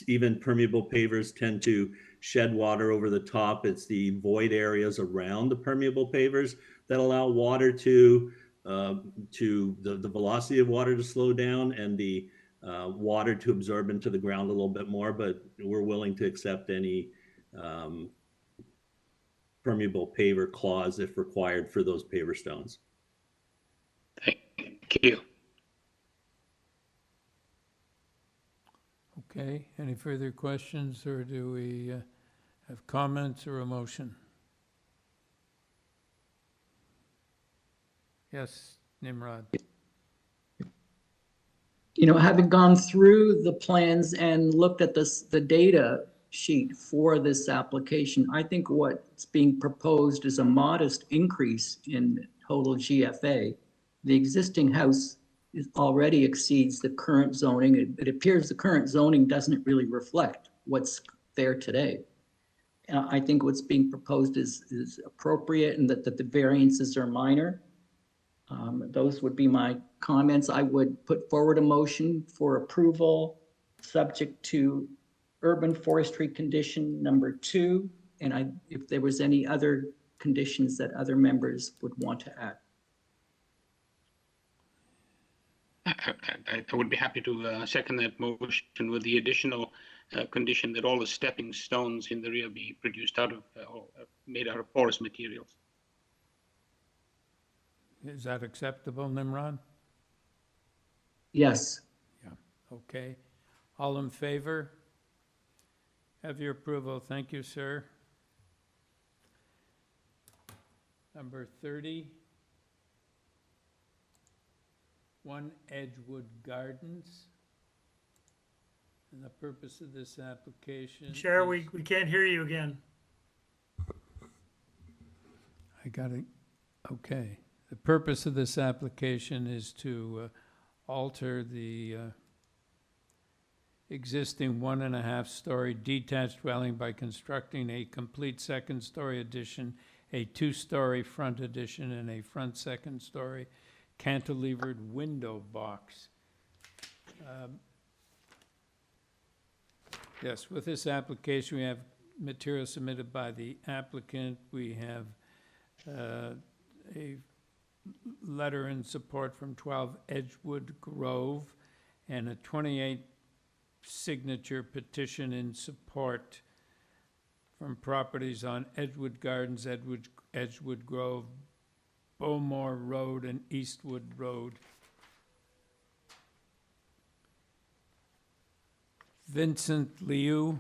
Even permeable pavers tend to shed water over the top. It's the void areas around the permeable pavers that allow water to the velocity of water to slow down and the water to absorb into the ground a little bit more, but we're willing to accept any permeable paver clause if required for those paver stones. Thank you. Okay, any further questions, or do we have comments or a motion? Yes, Nimrod. Having gone through the plans and looked at the data sheet for this application, I think what's being proposed is a modest increase in total GFA. The existing house already exceeds the current zoning. It appears the current zoning doesn't really reflect what's there today. I think what's being proposed is appropriate, and that the variances are minor. Those would be my comments. I would put forward a motion for approval subject to urban forestry condition number 2, and if there was any other conditions that other members would want to add. I would be happy to second that motion with the additional condition that all the stepping stones in the rear be produced out of or made out of porous materials. Is that acceptable, Nimrod? Yes. Yeah, okay. All in favor? Have your approval. Thank you, sir. Number 30. 1 Edgewood Gardens. And the purpose of this application Chair, is, we can't hear you again. I got it. Okay. The purpose of this application is to alter the existing 1.5-story detached dwelling by constructing a complete second-story addition, a 2-story front addition, and a front second-story cantilevered window box. Yes, with this application, we have material submitted by the applicant. We have a letter in support from 12 Edgewood Grove and a 28 signature petition in support from properties on Edgewood Gardens, Edgewood Grove, Bowmore Road, and Eastwood Road. Vincent Liu.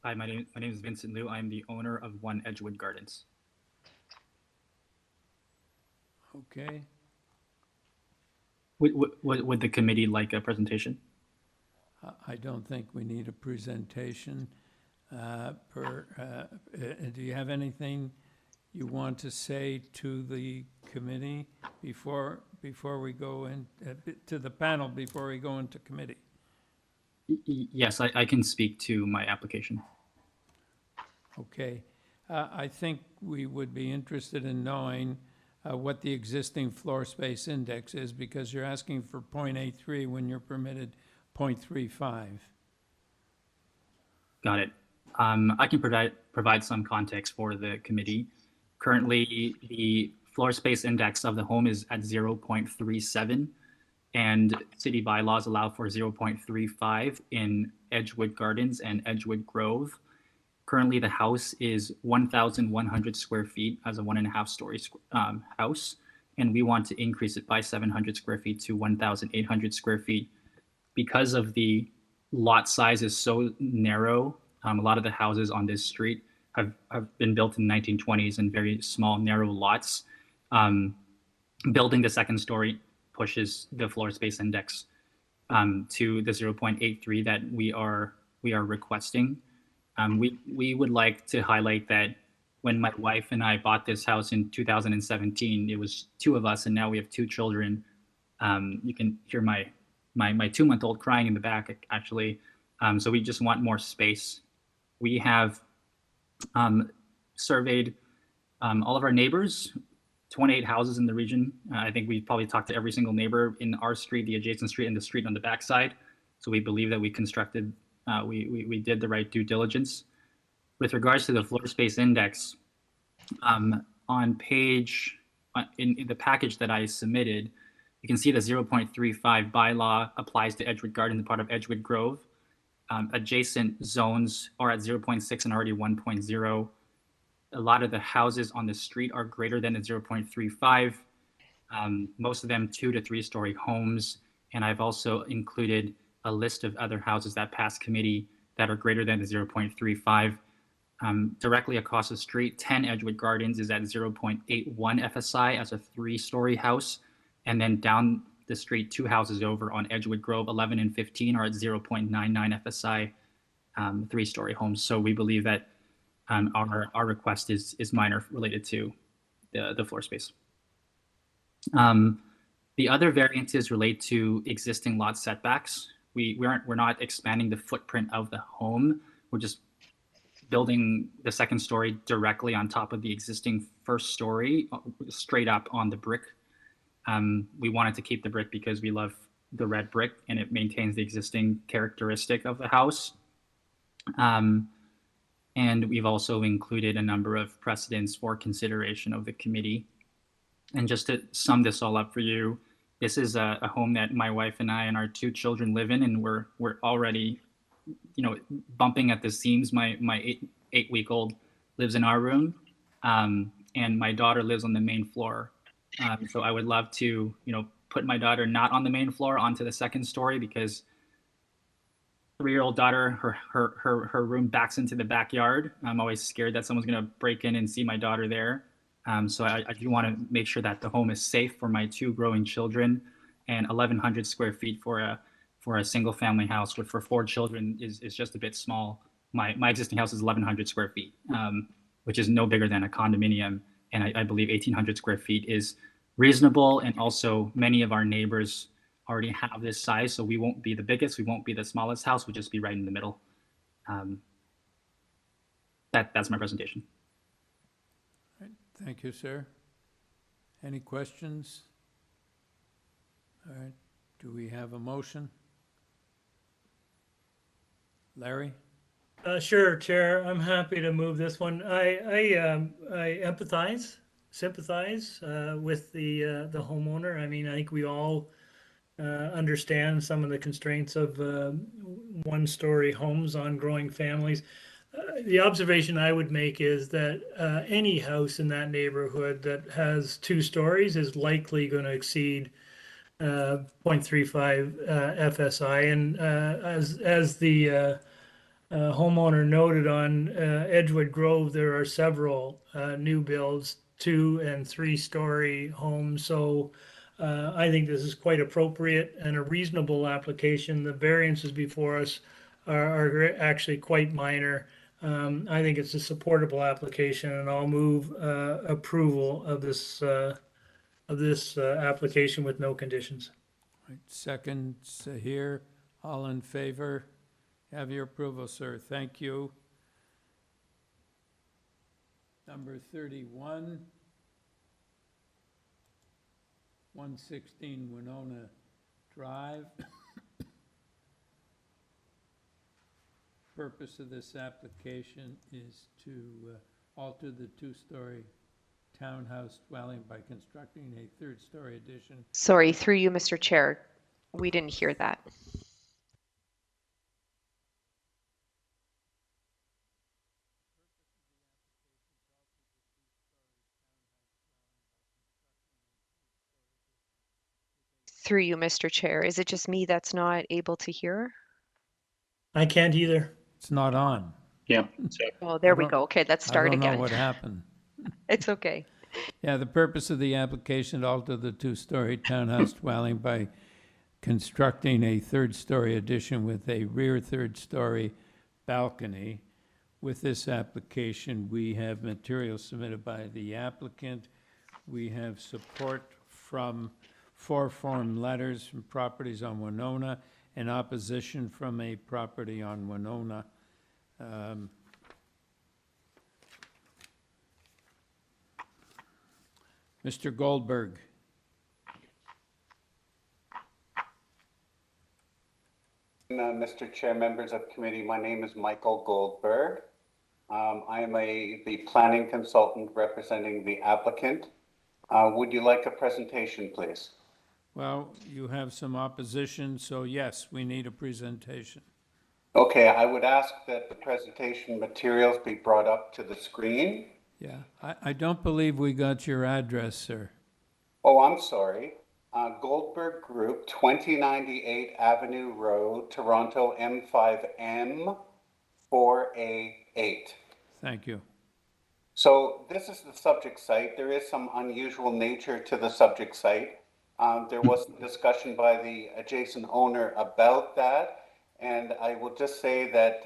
Hi, my name is Vincent Liu. I'm the owner of 1 Edgewood Gardens. Okay. Would the committee like a presentation? I don't think we need a presentation. Do you have anything you want to say to the committee before we go in, to the panel before we go into committee? Yes, I can speak to my application. Okay. I think we would be interested in knowing what the existing floor space index is, because you're asking for 0.83 when you're permitted 0.35. Got it. I can provide some context for the committee. Currently, the floor space index of the home is at 0.37, and city bylaws allow for 0.35 in Edgewood Gardens and Edgewood Grove. Currently, the house is 1,100 square feet as a 1.5-story house, and we want to increase it by 700 square feet to 1,800 square feet. Because of the lot size is so narrow, a lot of the houses on this street have been built in the 1920s in very small, narrow lots. Building the second story pushes the floor space index to the 0.83 that we are requesting. We would like to highlight that when my wife and I bought this house in 2017, it was 2 of us, and now we have 2 children. You can hear my 2-month-old crying in the back, actually. So we just want more space. We have surveyed all of our neighbors, 28 houses in the region. I think we probably talked to every single neighbor in our street, the adjacent street, and the street on the backside. So we believe that we constructed, we did the right due diligence. With regards to the floor space index, on page, in the package that I submitted, you can see the 0.35 bylaw applies to Edgewood Garden, the part of Edgewood Grove. Adjacent zones are at 0.6 and already 1.0. A lot of the houses on the street are greater than the 0.35. Most of them 2 to 3-story homes. And I've also included a list of other houses that passed committee that are greater than the 0.35. Directly across the street, 10 Edgewood Gardens is at 0.81 FSI as a 3-story house. And then down the street, 2 houses over on Edgewood Grove, 11 and 15 are at 0.99 FSI 3-story homes. So we believe that our request is minor related to the floor space. The other variances relate to existing lot setbacks. We're not expanding the footprint of the home. We're just building the second story directly on top of the existing first story, straight up on the brick. We wanted to keep the brick because we love the red brick and it maintains the existing characteristic of the house. And we've also included a number of precedents for consideration of the committee. And just to sum this all up for you, this is a home that my wife and I and our 2 children live in, and we're already, bumping at the seams. My 8-week-old lives in our room, and my daughter lives on the main floor. So I would love to, put my daughter not on the main floor onto the second story, because 3-year-old daughter, her room backs into the backyard. I'm always scared that someone's gonna break in and see my daughter there. So I do want to make sure that the home is safe for my 2 growing children, and 1,100 square feet for a single family house, which for 4 children is just a bit small. My existing house is 1,100 square feet, which is no bigger than a condominium. And I believe 1,800 square feet is reasonable. And also many of our neighbors already have this size. So we won't be the biggest, we won't be the smallest house, we'll just be right in the middle. That's my presentation. All right. Thank you, sir. Any questions? All right. Do we have a motion? Larry? Sure, Chair. I'm happy to move this one. I empathize, sympathize with the homeowner. I mean, I think we all understand some of the constraints of one-story homes on growing families. The observation I would make is that any house in that neighborhood that has 2 stories is likely going to exceed 0.35 FSI. And as the homeowner noted on Edgewood Grove, there are several new builds, 2- and 3-story homes. So I think this is quite appropriate and a reasonable application. The variances before us are actually quite minor. I think it's a supportable application, and I'll move approval of this application with no conditions. Right, second here, all in favor? Have your approval, sir. Thank you. Number 31, 116 Winona Drive. Purpose of this application is to alter the 2-story townhouse dwelling by constructing a 3rd-story addition. Sorry, through you, Mr. Chair. We didn't hear that. Through you, Mr. Chair. Is it just me that's not able to hear? I can't either. It's not on. Yeah. Oh, there we go. Okay, let's start I don't again. know what happened. It's okay. Yeah, the purpose of the application to alter the 2-story townhouse dwelling by constructing a 3rd-story addition with a rear 3rd-story balcony. With this application, we have material submitted by the applicant. We have support from 4 form letters from properties on Winona and opposition from a property on Winona. Mr. Goldberg. Mr. Chair, members of committee, my name is Michael Goldberg. I am the planning consultant representing the applicant. Would you like a presentation, please? Well, you have some opposition, so yes, we need a presentation. Okay, I would ask that the presentation materials be brought up to the screen. Yeah, I don't believe we got your address, sir. Oh, I'm sorry. Goldberg Group, 2098 Avenue Road, Toronto, M5M 4A8. Thank you. So this is the subject site. There is some unusual nature to the subject site. There was discussion by the adjacent owner about that, and I will just say that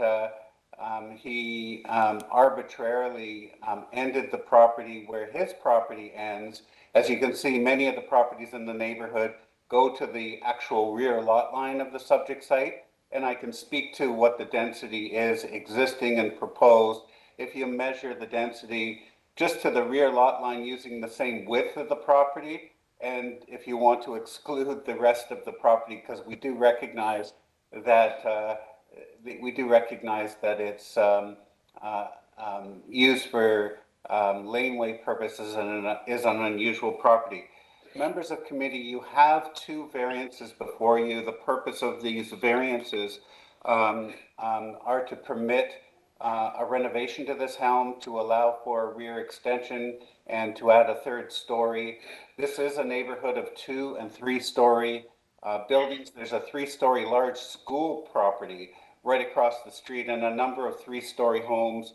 he arbitrarily ended the property where his property ends. As you can see, many of the properties in the neighborhood go to the actual rear lot line of the subject site, and I can speak to what the density is existing and proposed. If you measure the density just to the rear lot line using the same width of the property, and if you want to exclude the rest of the property, because we do recognize that it's used for laneway purposes and is an unusual property. Members of committee, you have 2 variances before you. The purpose of these variances are to permit a renovation to this home, to allow for a rear extension, and to add a 3rd story. This is a neighborhood of 2- and 3-story buildings. There's a 3-story large school property right across the street and a number of 3-story homes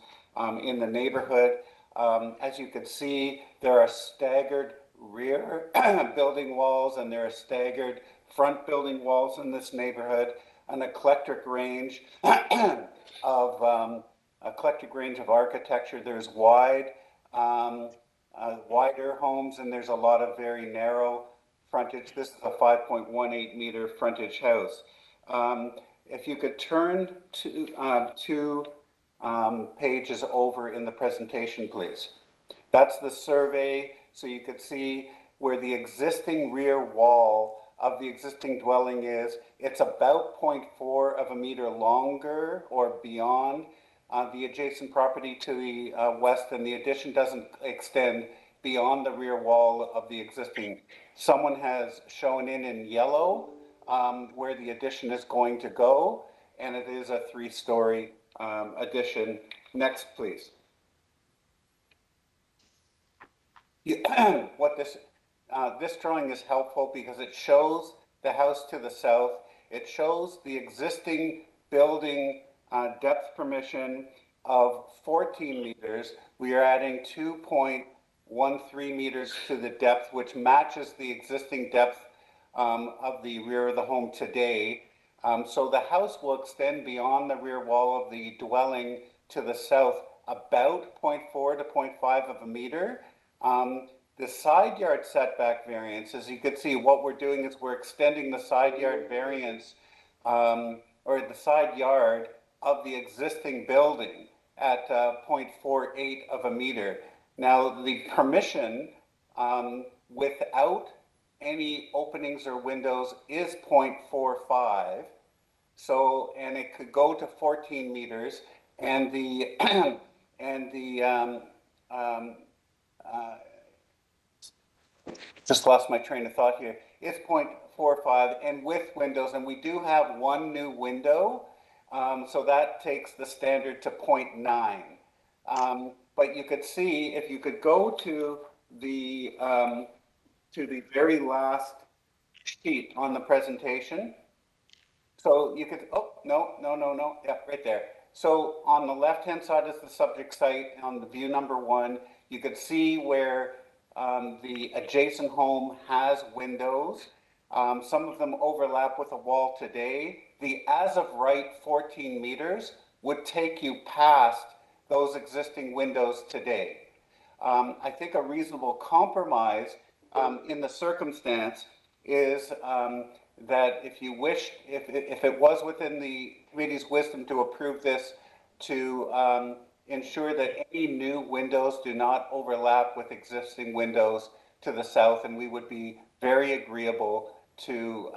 in the neighborhood. As you can see, there are staggered rear building walls and there are staggered front building walls in this neighborhood, an eclectic range of architecture. There's wider homes, and there's a lot of very narrow frontage. This is a 5.18 meter frontage house. If you could turn to 2 pages over in the presentation, please. That's the survey, so you could see where the existing rear wall of the existing dwelling is, it's about 0.4 of a meter longer or beyond the adjacent property to the west, and the addition doesn't extend beyond the rear wall of the existing. Someone has shown in yellow where the addition is going to go, and it is a 3-story addition. Next, please. What this drawing is helpful because it shows the house to the south. It shows the existing building depth permission of 14 meters. We are adding 2.13 meters to the depth, which matches the existing depth of the rear of the home today. So the house will extend beyond the rear wall of the dwelling to the south about 0.4 to 0.5 of a meter. The side yard setback variance, as you can see, what we're doing is we're extending the side yard variance or the side yard of the existing building at 0.48 of a meter. Now the permission without any openings or windows is 0.45. So, and it could go to 14 meters, and the just lost my train of thought here. It's 0.45 and with windows, and we do have one new window, so that takes the standard to 0.9. But you could see, if you could go to the very last sheet on the presentation. So you could, oh, no, yeah, right there. So on the left-hand side is the subject site on the view number 1. You could see where the adjacent home has windows. Some of them overlap with a wall today. The as of right 14 meters would take you past those existing windows today. I think a reasonable compromise in the circumstance is that if you wish, if it was within the committee's wisdom to approve this, to ensure that any new windows do not overlap with existing windows to the south, and we would be very agreeable to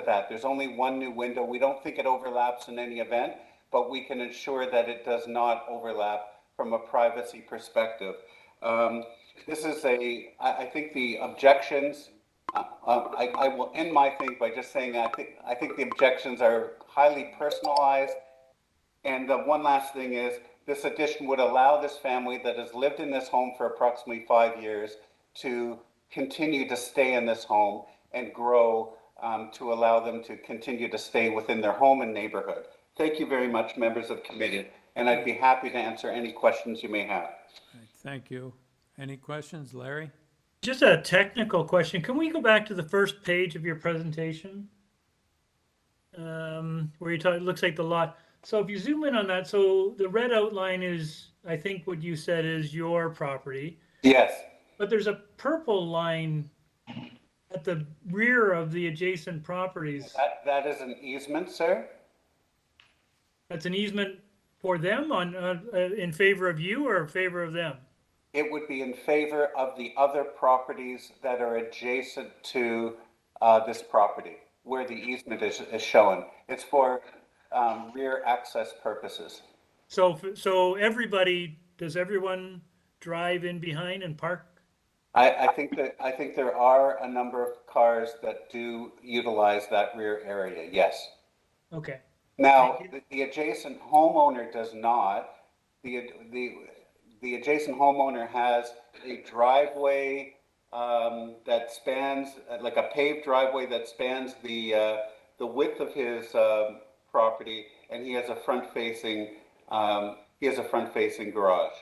that. There's only one new window. We don't think it overlaps in any event, but we can ensure that it does not overlap from a privacy perspective. This is I think the objections, I will end my thing by just saying I think the objections are highly personalized. And one last thing is, this addition would allow this family that has lived in this home for approximately 5 years to continue to stay in this home and grow to allow them to continue to stay within their home and neighborhood. Thank you very much, members of committee, and I'd be happy to answer any questions you may have. Thank you. Any questions, Larry? Just a technical question. Can we go back to the first page of your presentation? Where you talk, it looks like the lot. So if you zoom in on that, so the red outline is, I think what you said is your property. Yes. But there's a purple line at the rear of the adjacent properties. That is an easement, sir. That's an easement for them in favor of you or in favor of them? It would be in favor of the other properties that are adjacent to this property, where the easement is shown. It's for rear access purposes. So everybody, does everyone drive in behind and park? I think there are a number of cars that do utilize that rear area. Yes. Okay. Now the adjacent homeowner does not. The adjacent homeowner has a driveway that spans, like a paved driveway that spans the width of his property, and he has a front-facing garage.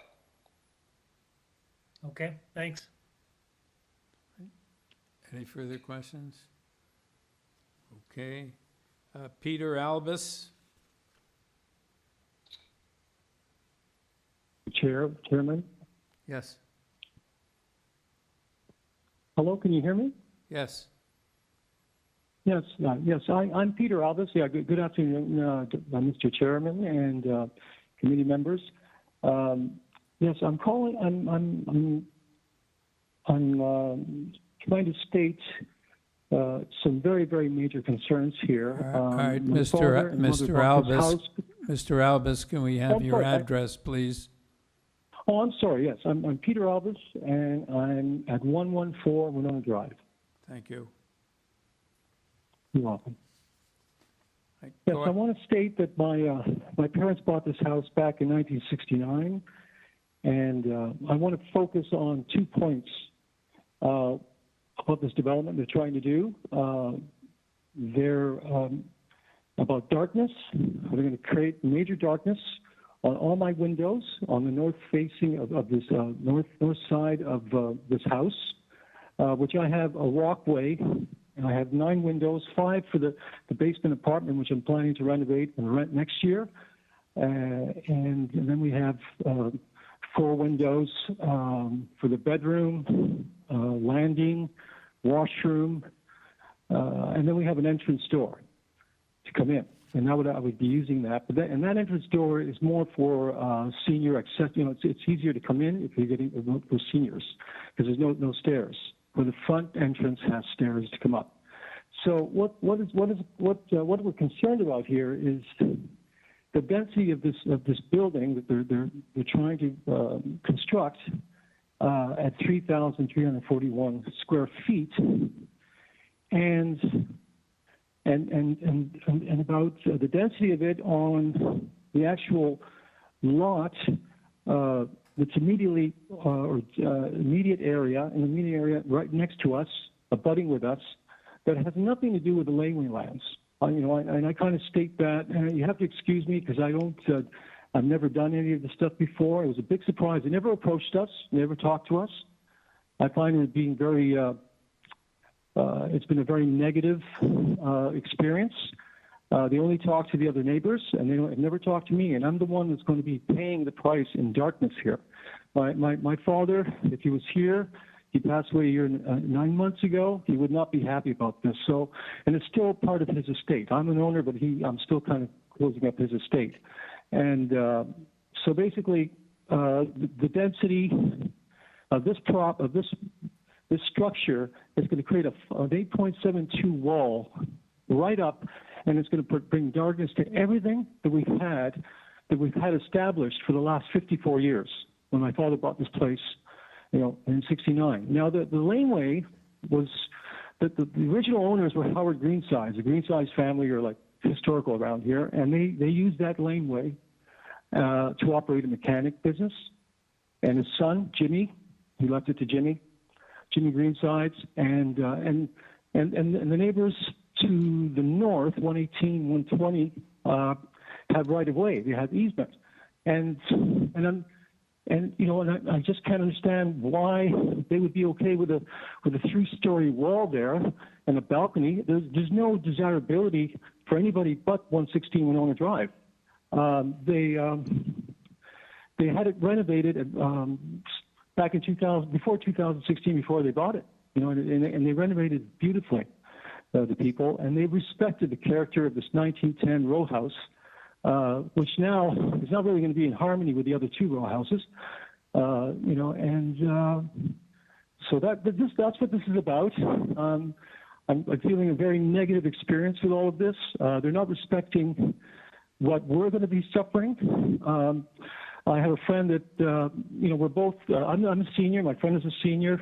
Okay, thanks. Any further questions? Okay. Peter Albus. Chairman? Yes. Hello, can you hear me? Yes. Yes, I'm Peter Albus. Yeah, good afternoon, Mr. Chairman and committee members. Yes, I'm calling. I'm trying to state some very, very major concerns here. All right, My father and mother bought this house. Mr. Albus, can we have your sorry, address, please? Oh, I'm sorry, yes. I'm Peter Albus, and I'm at 114 Winona Drive. Thank you. You're welcome. Yes, I want to state that my parents bought this house back in 1969, and I want to focus on 2 points about this development they're trying to do. They're about darkness. They're going to create major darkness on all my windows on the north facing of this north side of this house, which I have a walkway. And I have 9 windows, 5 for the basement apartment, which I'm planning to renovate and rent next year. And then we have 4 windows for the bedroom, landing, washroom, and then we have an entrance door to come in. And I would be using that. But and that entrance door is more for senior access. You know, it's easier to come in if you're getting for seniors because there's no stairs. Where the front entrance has stairs to come up. So what we're concerned about here is the density of this building that they're trying to construct at 3,341 square feet, and about the density of it on the actual lot. It's immediately immediate area right next to us, abutting with us, that has nothing to do with the laneway lands. And I kind of state that, and you have to excuse me because I've never done any of this stuff before. It was a big surprise. They never approached us, never talked to us. I find it being very, it's been a very negative experience. They only talk to the other neighbors, and they never talk to me. And I'm the one that's going to be paying the price in darkness here. My father, if he was here, he passed away 9 months ago. He would not be happy about this. So, and it's still part of his estate. I'm an owner, but I'm still kind of closing up his estate. And so basically, the density of this structure is going to create an 8.72 wall right up. And it's going to bring darkness to everything that we've had established for the last 54 years when my father bought this place, in '69. Now, the laneway was that the original owners were Howard Greensides. The Greensides family are like historical around here, and they used that laneway to operate a mechanic business. And his son, Jimmy, he left it to Jimmy Greensides, and the neighbors to the north, 118, 120, have right of way. They have easement, and I just can't understand why they would be okay with a 3-story wall there and a balcony. There's no desirability for anybody but 116 Winona Drive. They had it renovated back in 2000, before 2016, before they bought it. And they renovated beautifully. The people, and they respected the character of this 1910 row house, which now is not really going to be in harmony with the other 2 row houses, so that's what this is about. I'm feeling a very negative experience with all of this. They're not respecting what we're going to be suffering. I have a friend that, we're both, I'm a senior, my friend is a senior.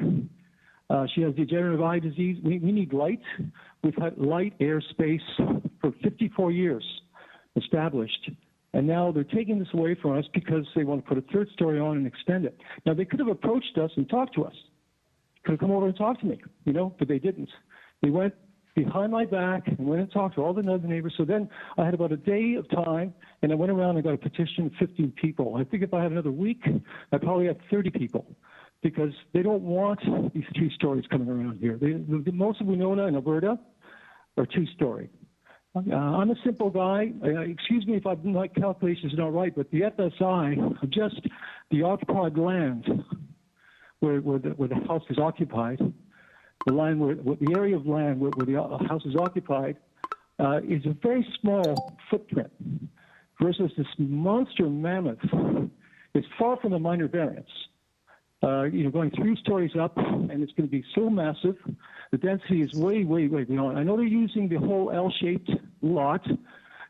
She has degenerative eye disease. We need light. We've had light, air, space for 54 years established. And now they're taking this away from us because they want to put a 3rd story on and extend it. Now, they could have approached us and talked to us. Could have come over and talked to me, but they didn't. They went behind my back and went and talked to all the other neighbors. So then I had about a day of time, and I went around and got a petition of 15 people. I think if I had another week, I'd probably have 30 people. Because they don't want these 3 stories coming around here. Most of Winona and Alberta are 2-story. I'm a simple guy. Excuse me if my calculations are not right, but the FSI of just the occupied land where the house is occupied, the land where the area of land where the house is occupied is a very small footprint versus this monster mammoth. It's far from a minor variance. going 3 stories up, and it's going to be so massive. The density is way, way, way beyond. I know they're using the whole L-shaped lot,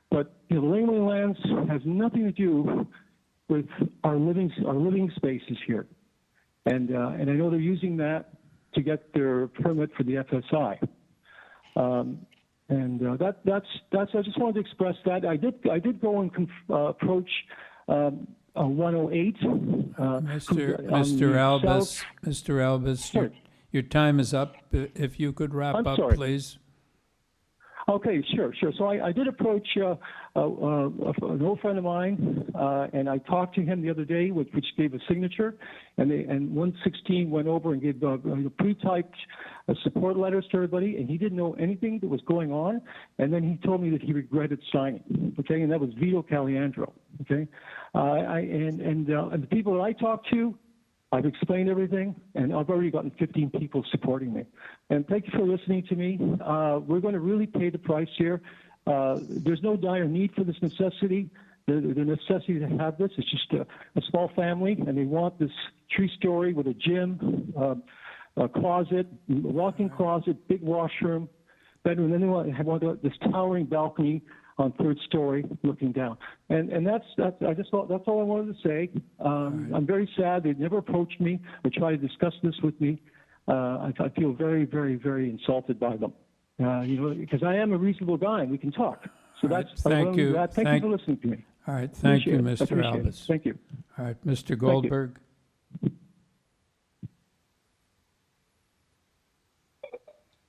but the laneway lands has nothing to do with our living spaces here. And I know they're using that to get their permit for the FSI. That's I just wanted to express that. I did go and approach 108. Mr. Albus, your time is up. If you could wrap up, please. Okay, sure. So I did approach an old friend of mine, and I talked to him the other day, which gave a signature, and 116 went over and gave pre-typed support letters to everybody, and he didn't know anything that was going on, and then he told me that he regretted signing, okay, and that was Vito Caliandro, okay, and the people that I talked to, I've explained everything, and I've already gotten 15 people supporting me. And thank you for listening to me. We're going to really pay the price here. There's no dire need for this necessity. The necessity to have this is just a small family, and they want this 3-story with a gym, a closet, a walk-in closet, big washroom, bedroom. Then they want this towering balcony on 3rd story looking down. And that's all I wanted to say. I'm very sad they never approached me or tried to discuss this with me. I feel very, very, very insulted by them. Because I am a reasonable guy and we can talk. So thank you. Thank you for listening to me. All right, thank you, Mr. Albus. Thank you. All right, Mr. Goldberg.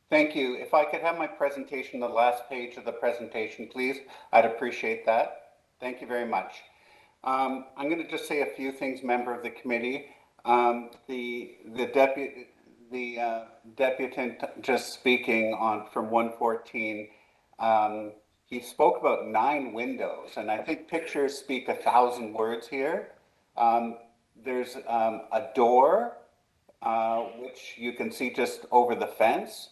Thank you. If I could have my presentation, the last page of the presentation, please, I'd appreciate that. Thank you very much. I'm going to just say a few things, member of the committee. The deputant just speaking from 114, he spoke about 9 windows, and I think pictures speak 1,000 words here. There's a door, which you can see just over the fence.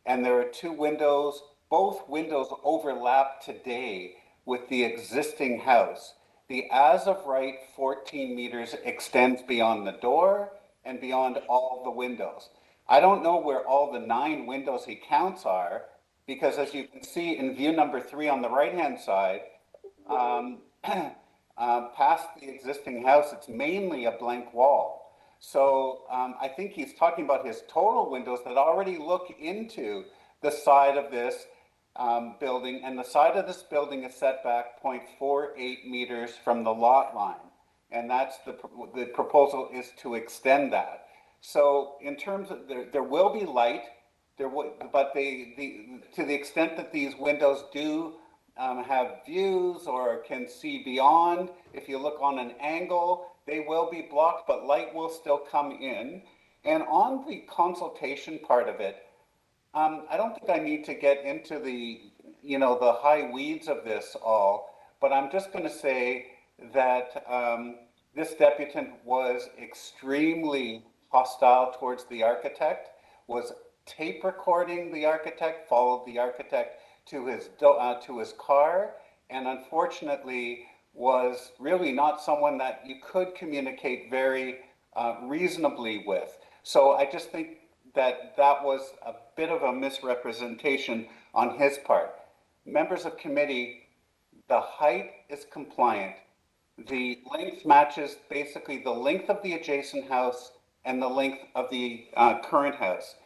And there are 2 windows. Both windows overlap today with the existing house. The as of right 14 meters extends beyond the door and beyond all the windows. I don't know where all the 9 windows he counts are, because as you can see in view number 3 on the right-hand side, past the existing house, it's mainly a blank wall. So I think he's talking about his total windows that already look into the side of this building, and the side of this building is set back 0.48 meters from the lot line. And that's the proposal is to extend that. So in terms of, there will be light, but to the extent that these windows do have views or can see beyond, if you look on an angle, they will be blocked, but light will still come in. And on the consultation part of it, I don't think I need to get into the high weeds of this all, but I'm just going to say that this deputant was extremely hostile towards the architect, was tape recording the architect, followed the architect to his car, and unfortunately was really not someone that you could communicate very reasonably with. So I just think that was a bit of a misrepresentation on his part. Members of committee, the height is compliant. The length matches basically the length of the adjacent house and the length of the current house.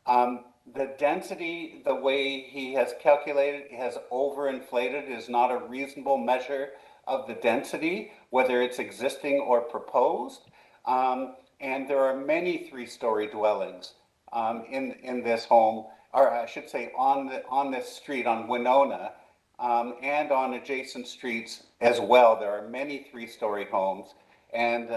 The density, the way he has calculated, has overinflated, is not a reasonable measure of the density, whether it's existing or proposed. And there are many 3-story dwellings in this home, or I should say on this street, on Winona, and on adjacent streets as well. There are many 3-story homes. And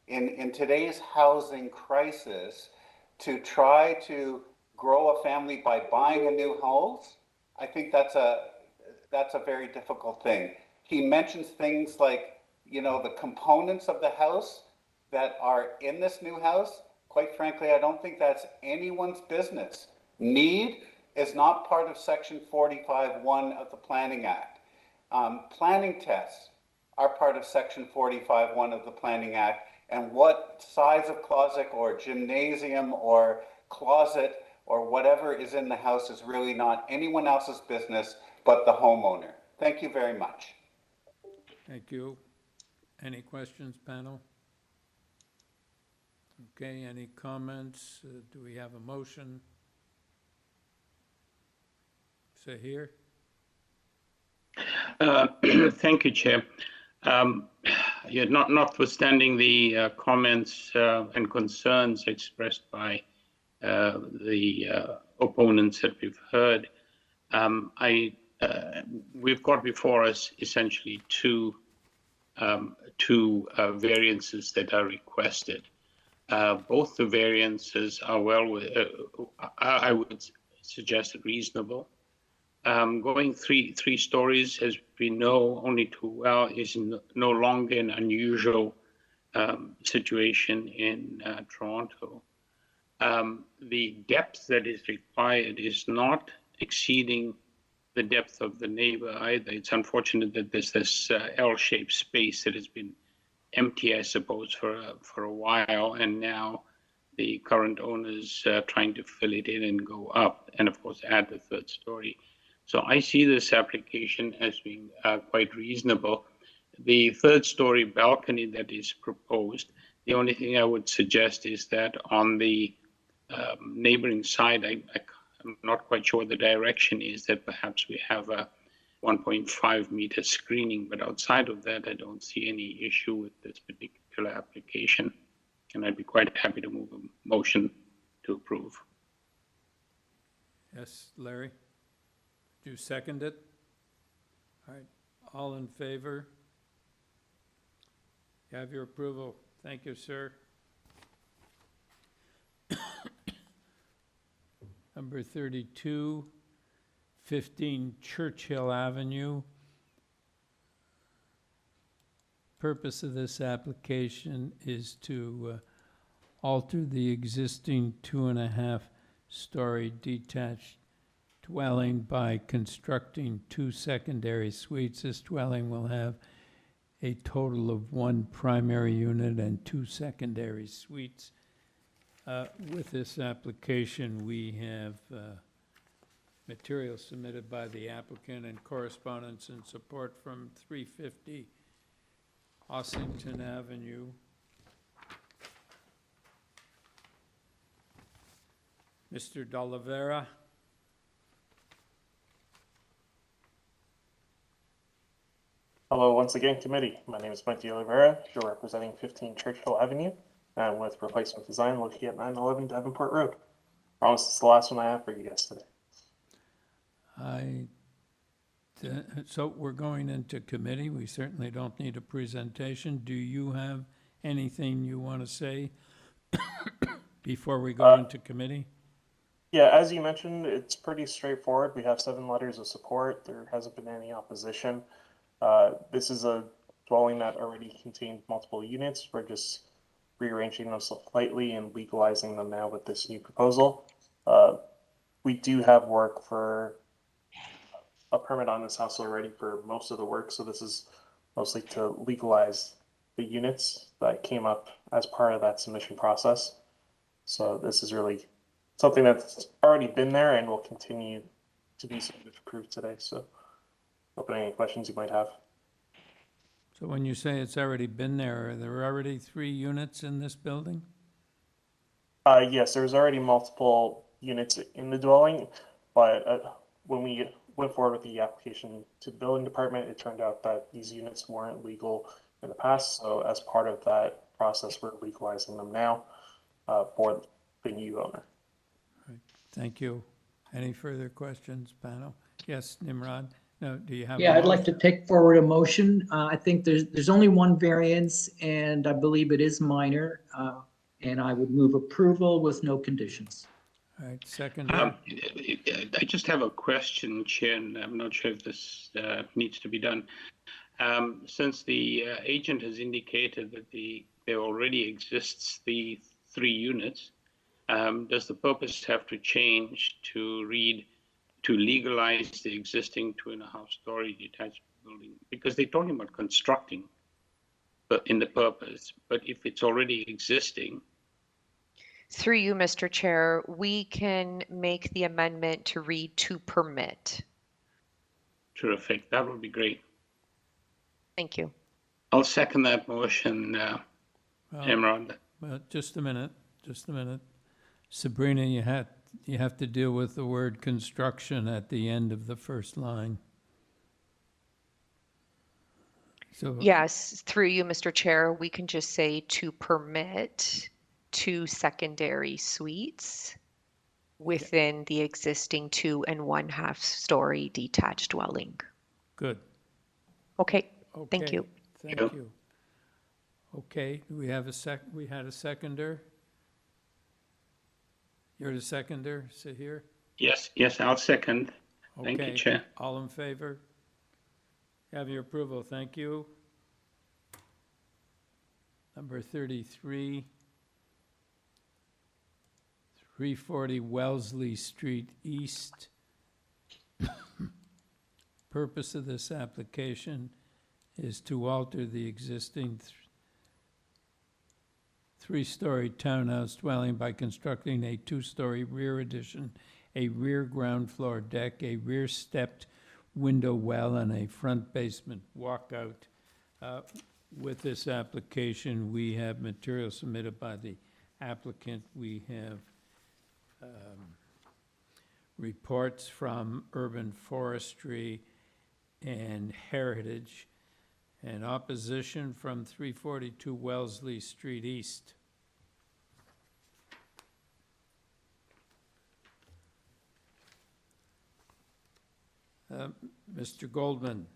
in today's housing crisis, to try to grow a family by buying a new house, I think that's a very difficult thing. He mentions things like, the components of the house that are in this new house. Quite frankly, I don't think that's anyone's business. Need is not part of Section 45(1) of the Planning Act. Planning tests are part of Section 45(1) of the Planning Act, and what size of closet or gymnasium or closet or whatever is in the house is really not anyone else's business but the homeowner. Thank you very much. Thank you. Any questions, panel? Okay, any comments? Do we have a motion? Sahir? Thank you, Chair. Yeah, notwithstanding the comments and concerns expressed by the opponents that we've heard, we've got before us essentially two variances that are requested. Both the variances are I would suggest reasonable. Going three stories, as we know only too well, is no longer an unusual situation in Toronto. The depth that is required is not exceeding the depth of the neighbor either. It's unfortunate that there's this L-shaped space that has been empty, I suppose, for a while, and now the current owners trying to fill it in and go up, and of course add the third story. So I see this application as being quite reasonable. The third story balcony that is proposed, the only thing I would suggest is that on the neighboring side, I'm not quite sure the direction is, that perhaps we have a 1.5 meter screening, but outside of that, I don't see any issue with this particular application. And I'd be quite happy to move a motion to approve. Yes, Larry? Do you second it? All right, all in favor? You have your approval. Thank you, sir. Number 32, 15 Churchill Avenue. Purpose of this application is to alter the existing 2.5-story detached dwelling by constructing 2 secondary suites. This dwelling will have a total of 1 primary unit and 2 secondary suites. With this application, we have material submitted by the applicant and correspondence and support from 350 Ossington Avenue. Mr. D'Oliveira. Hello once again, committee. My name is Mike D'Oliveira, here representing 15 Churchill Avenue, and with replacement design located at 911 Davenport Road. Promise it's the last one I have for you guys today. So we're going into committee. We certainly don't need a presentation. Do you have anything you want to say before we go into committee? Yeah, as you mentioned, it's pretty straightforward. We have 7 letters of support. There hasn't been any opposition. This is a dwelling that already contained multiple units. We're just rearranging them slightly and legalizing them now with this new proposal. We do have work for a permit on this house already for most of the work, so this is mostly to legalize the units that came up as part of that submission process. So this is really something that's already been there and will continue to be submitted approved today. So open any questions you might have. So when you say it's already been there, are there already 3 units in this building? Yes, there's already multiple units in the dwelling, but when we went forward with the application to the building department, it turned out that these units weren't legal in the past. So as part of that process, we're legalizing them now for the new owner. Right. Thank you. Any further questions, panel? Yes, Nimrod? No, do you have? Yeah, I'd like to take forward a motion. I think there's only one variance, and I believe it is minor, and I would move approval with no conditions. All right, second. I just have a question, Chair, and I'm not sure if this needs to be done. Since the agent has indicated that there already exists the 3 units, does the purpose have to change to read to legalize the existing 2.5-story detached building? Because they're talking about constructing in the purpose, but if it's already existing, Through you, Mr. Chair, we can make the amendment to read to permit. terrific. That would be great. Thank you. I'll second that motion, Imran. Well, just a minute, just a minute. Sabrina, you have to deal with the word construction at the end of the first line. So Yes, through you, Mr. Chair, we can just say to permit 2 secondary suites within the existing 2 1/2 story detached dwelling. good. Okay, Okay. thank you. Thank you. Okay, do we have we had a seconder? You're the seconder, sit here? Yes, I'll second. Thank you, Okay, Chair. all in favor? Have your approval, thank you. Number 33, 340 Wellesley Street East. Purpose of this application is to alter the existing three-story townhouse dwelling by constructing a 2-story rear addition, a rear ground floor deck, a rear stepped window well, and a front basement walkout. With this application, we have material submitted by the applicant. We have reports from Urban Forestry and Heritage, and opposition from 342 Wellesley Street East. Mr. Goldman.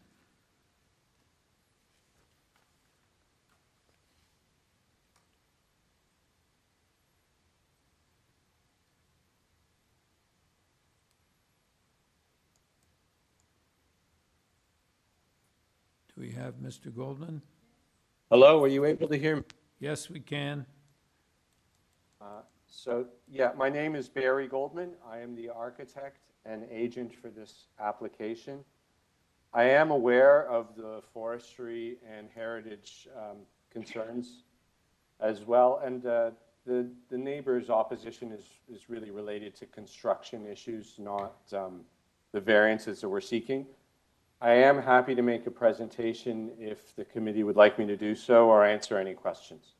Do we have Mr. Goldman? Hello, are you able to hear me? Yes, we can. My name is Barry Goldman. I am the architect and agent for this application. I am aware of the forestry and heritage concerns as well, and the neighbor's opposition is really related to construction issues, not the variances that we're seeking. I am happy to make a presentation if the committee would like me to do so, or answer any questions.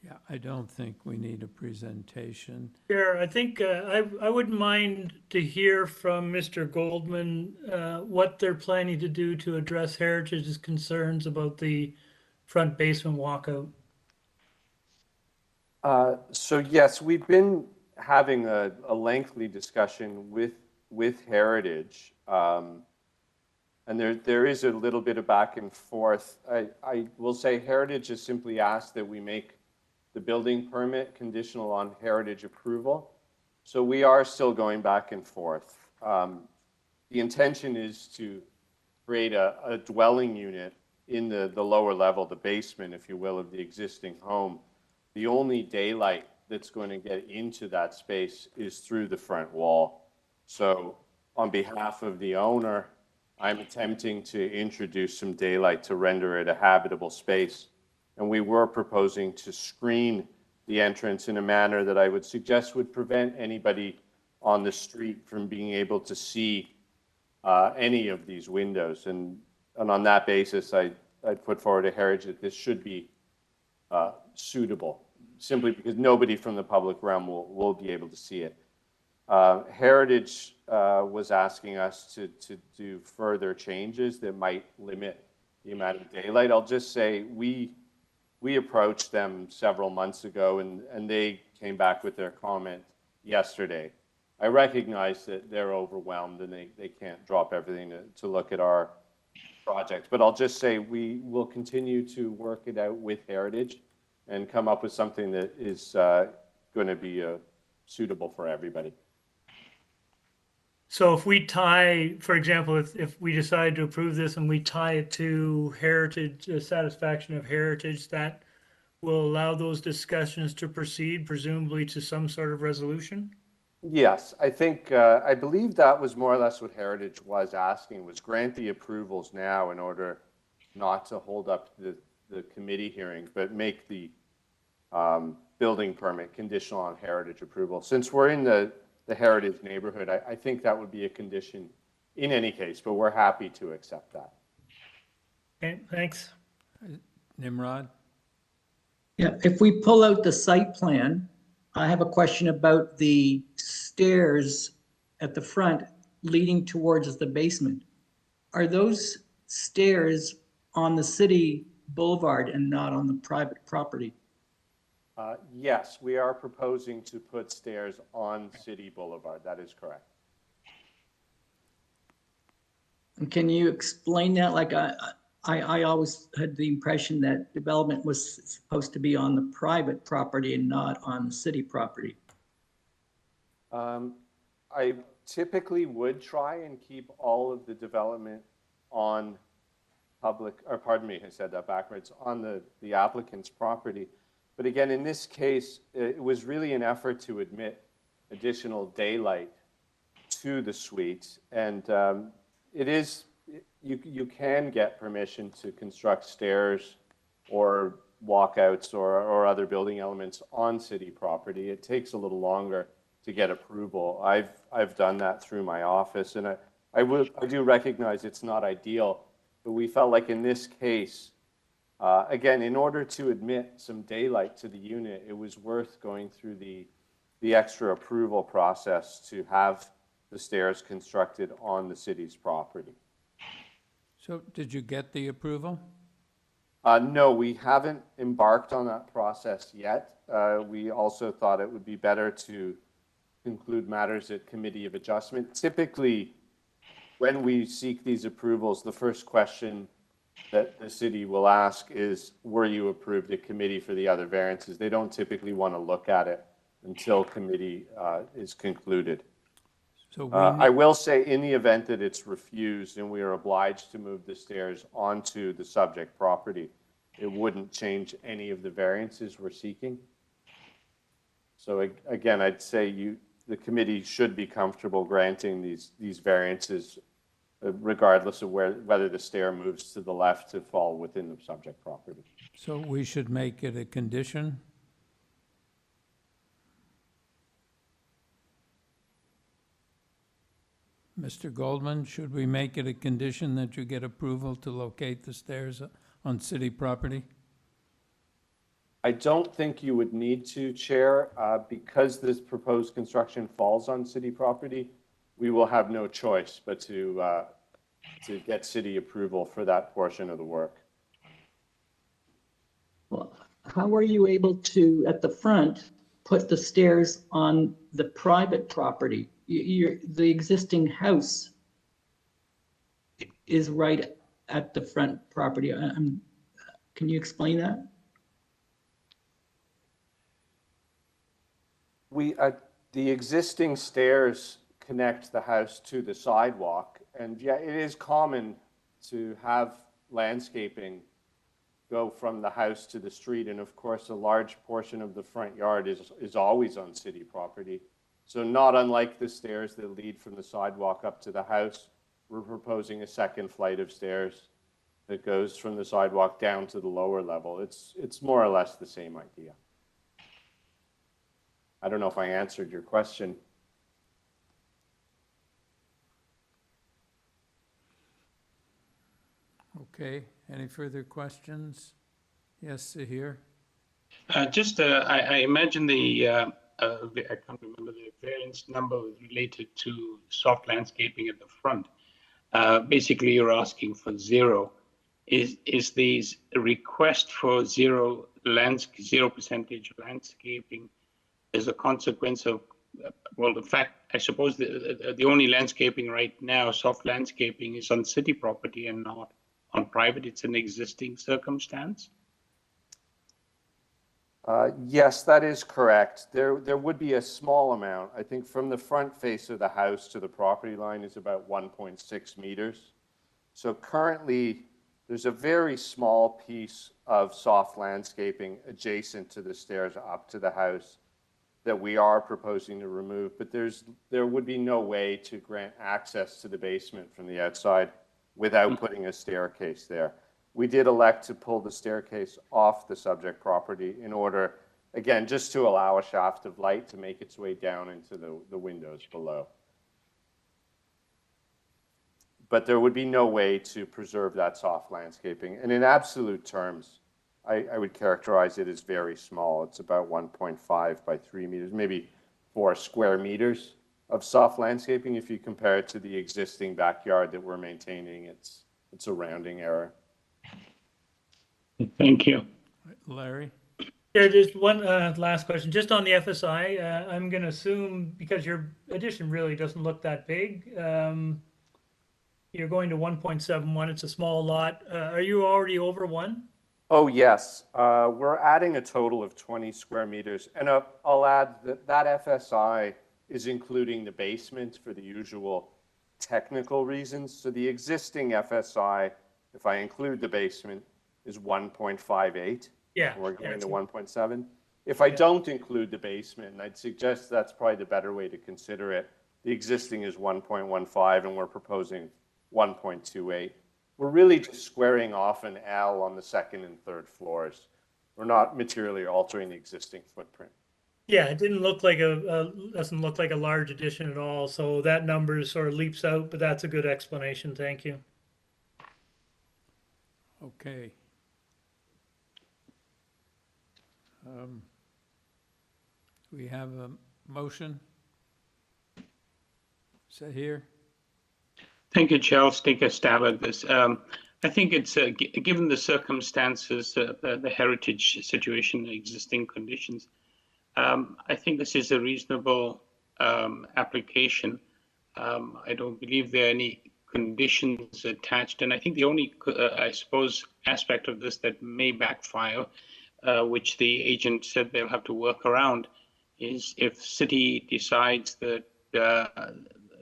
Yeah, I don't think we need a presentation. Chair, I think I wouldn't mind to hear from Mr. Goldman what they're planning to do to address Heritage's concerns about the front basement walkout. Yes, we've been having a lengthy discussion with Heritage. And there is a little bit of back and forth. I will say Heritage has simply asked that we make the building permit conditional on Heritage approval. So we are still going back and forth. The intention is to create a dwelling unit in the lower level, the basement, if you will, of the existing home. The only daylight that's going to get into that space is through the front wall. So on behalf of the owner, I'm attempting to introduce some daylight to render it a habitable space. And we were proposing to screen the entrance in a manner that I would suggest would prevent anybody on the street from being able to see any of these windows. And on that basis, I'd put forward a Heritage that this should be suitable, simply because nobody from the public realm will be able to see it. Heritage was asking us to do further changes that might limit the amount of daylight. I'll just say we approached them several months ago, and they came back with their comment yesterday. I recognize that they're overwhelmed and they can't drop everything to look at our project. But I'll just say we will continue to work it out with Heritage and come up with something that is going to be suitable for everybody. So if we tie, for example, if we decide to approve this and we tie it to Heritage, satisfaction of Heritage, that will allow those discussions to proceed, presumably to some sort of resolution? Yes, I think, I believe that was more or less what Heritage was asking, was grant the approvals now in order not to hold up the the committee hearing, but make the building permit conditional on heritage approval. Since we're in the heritage neighborhood, I think that would be a condition in any case, but we're happy to accept that. Okay, thanks. Nimrod? Yeah, if we pull out the site plan, I have a question about the stairs at the front leading towards the basement. Are those stairs on the city boulevard and not on the private property? Yes, we are proposing to put stairs on City Boulevard. That is correct. And can you explain that? Like I always had the impression that development was supposed to be on the private property and not on the city property. I typically would try and keep all of the development on public, or pardon me, I said that backwards, on the applicant's property. But again, in this case, it was really an effort to admit additional daylight to the suites. And it is, you can get permission to construct stairs or walkouts or other building elements on city property. It takes a little longer to get approval. I've done that through my office, and I do recognize it's not ideal, but we felt like in this case, again, in order to admit some daylight to the unit, it was worth going through the extra approval process to have the stairs constructed on the city's property. So did you get the approval? No, we haven't embarked on that process yet. We also thought it would be better to conclude matters at Committee of Adjustment. Typically, when we seek these approvals, the first question that the city will ask is, were you approved at committee for the other variances? They don't typically want to look at it until committee is concluded. So I will say, in the event that it's refused and we are obliged to move the stairs onto the subject property, it wouldn't change any of the variances we're seeking. So again, I'd say the committee should be comfortable granting these variances regardless of whether the stair moves to the left to fall within the subject property. So we should make it a condition? Mr. Goldman, should we make it a condition that you get approval to locate the stairs on city property? I don't think you would need to, Chair, because this proposed construction falls on city property. We will have no choice but to get city approval for that portion of the work. Well, how are you able to, at the front, put the stairs on the private property? The existing house is right at the front property. Can you explain that? The existing stairs connect the house to the sidewalk, and yeah, it is common to have landscaping go from the house to the street, and of course a large portion of the front yard is always on city property. So not unlike the stairs that lead from the sidewalk up to the house, we're proposing a second flight of stairs that goes from the sidewalk down to the lower level. It's more or less the same idea. I don't know if I answered your question. Okay, any further questions? Yes, Sahir? I imagine I can't remember the variance number related to soft landscaping at the front. Basically, you're asking for zero. Is the request for zero percentage landscaping as a consequence of, well, the fact, I suppose the only landscaping right now, soft landscaping, is on city property and not on private. It's an existing circumstance? Yes, that is correct. There would be a small amount. I think from the front face of the house to the property line is about 1.6 meters. So currently, there's a very small piece of soft landscaping adjacent to the stairs up to the house that we are proposing to remove, but there would be no way to grant access to the basement from the outside without putting a staircase there. We did elect to pull the staircase off the subject property in order, again, just to allow a shaft of light to make its way down into the windows below. But there would be no way to preserve that soft landscaping. And in absolute terms, I would characterize it as very small. It's about 1.5 by 3 meters, maybe 4 square meters of soft landscaping. If you compare it to the existing backyard that we're maintaining, it's a rounding error. Thank you. Larry? Yeah, just one last question. Just on the FSI, I'm going to assume, because your addition really doesn't look that big, you're going to 1.71. It's a small lot. Are you already over 1? Oh, yes. We're adding a total of 20 square meters. And I'll add that FSI is including the basement for the usual technical reasons. So the existing FSI, if I include the basement, is 1.58. Yeah. We're going to 1.7. If I don't include the basement, and I'd suggest that's probably the better way to consider it, the existing is 1.15 and we're proposing 1.28. We're really just squaring off an L on the second and third floors. We're not materially altering the existing footprint. Yeah, it didn't look like doesn't look like a large addition at all. So that number sort of leaps out, but that's a good explanation. Thank you. Okay. We have a motion. Is that here? Thank you, Chair. I'll take a stab at this. I think it's, given the circumstances, the heritage situation, the existing conditions, I think this is a reasonable application. I don't believe there are any conditions attached. And I think the only, I suppose, aspect of this that may backfire, which the agent said they'll have to work around, is if city decides that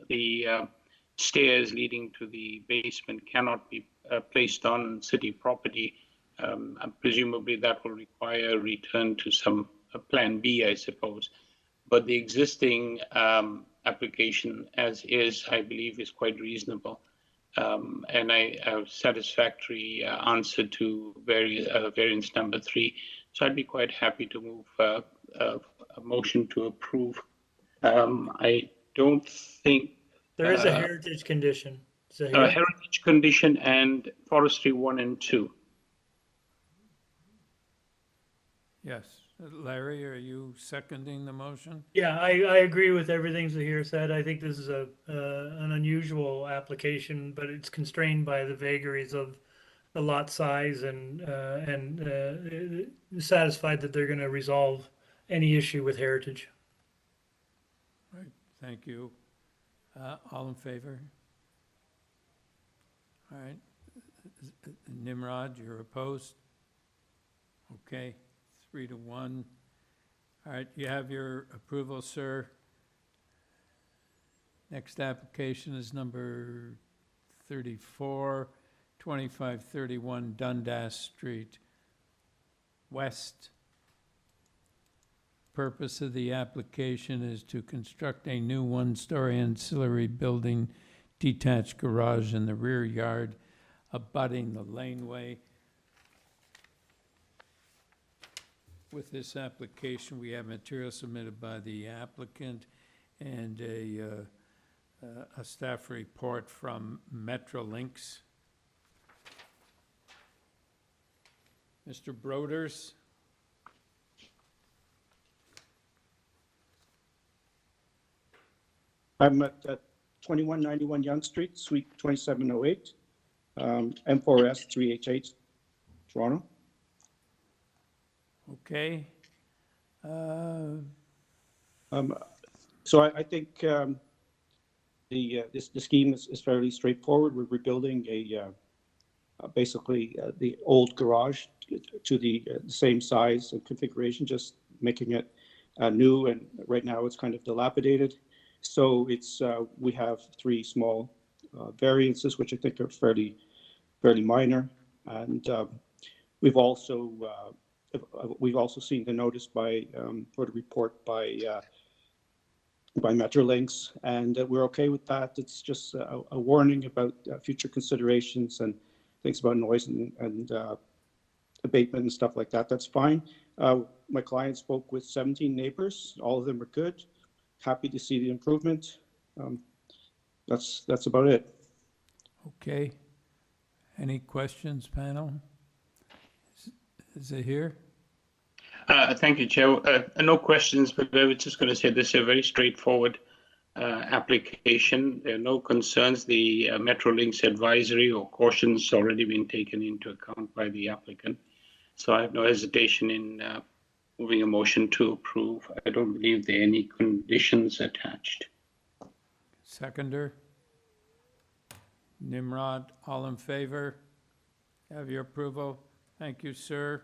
the stairs leading to the basement cannot be placed on city property, presumably that will require a return to some plan B, I suppose. But the existing application as is, I believe, is quite reasonable. And I have satisfactory answer to variance number 3. So I'd be quite happy to move a motion to approve. I don't think there is a heritage condition. Heritage condition and forestry 1 and 2. Yes. Larry, are you seconding the motion? Yeah, I agree with everything Zahir said. I think this is an unusual application, but it's constrained by the vagaries of the lot size and satisfied that they're going to resolve any issue with heritage. Right. Thank you. All in favor? All right. Nimrod, you're opposed? Okay. 3-1. All right, you have your approval, sir. Next application is number 34, 2531 Dundas Street West. Purpose of the application is to construct a new one-story ancillary building, detached garage in the rear yard, abutting the laneway. With this application, we have material submitted by the applicant and a staff report from Metrolinx. Mr. Broders. I'm at 2191 Yonge Street, Suite 2708, M4S 3H8, Toronto. Okay. So I think the scheme is fairly straightforward. We're rebuilding basically the old garage to the same size and configuration, just making it new. And right now it's kind of dilapidated. So it's we have 3 small variances, which I think are fairly minor, and we've also seen the notice by or the report by Metrolinx, and we're okay with that. It's just a warning about future considerations, and things about noise and abatement and stuff like that. That's fine. My client spoke with 17 neighbors. All of them are good. Happy to see the improvement. That's about it. Okay. Any questions, panel? Is it here? Thank you, Chair. No questions, but I was just going to say this is a very straightforward application. There are no concerns. The Metrolinx advisory or cautions already been taken into account by the applicant. So I have no hesitation in moving a motion to approve. I don't believe there are any conditions attached. Seconder? Nimrod, all in favor? Have your approval? Thank you, sir.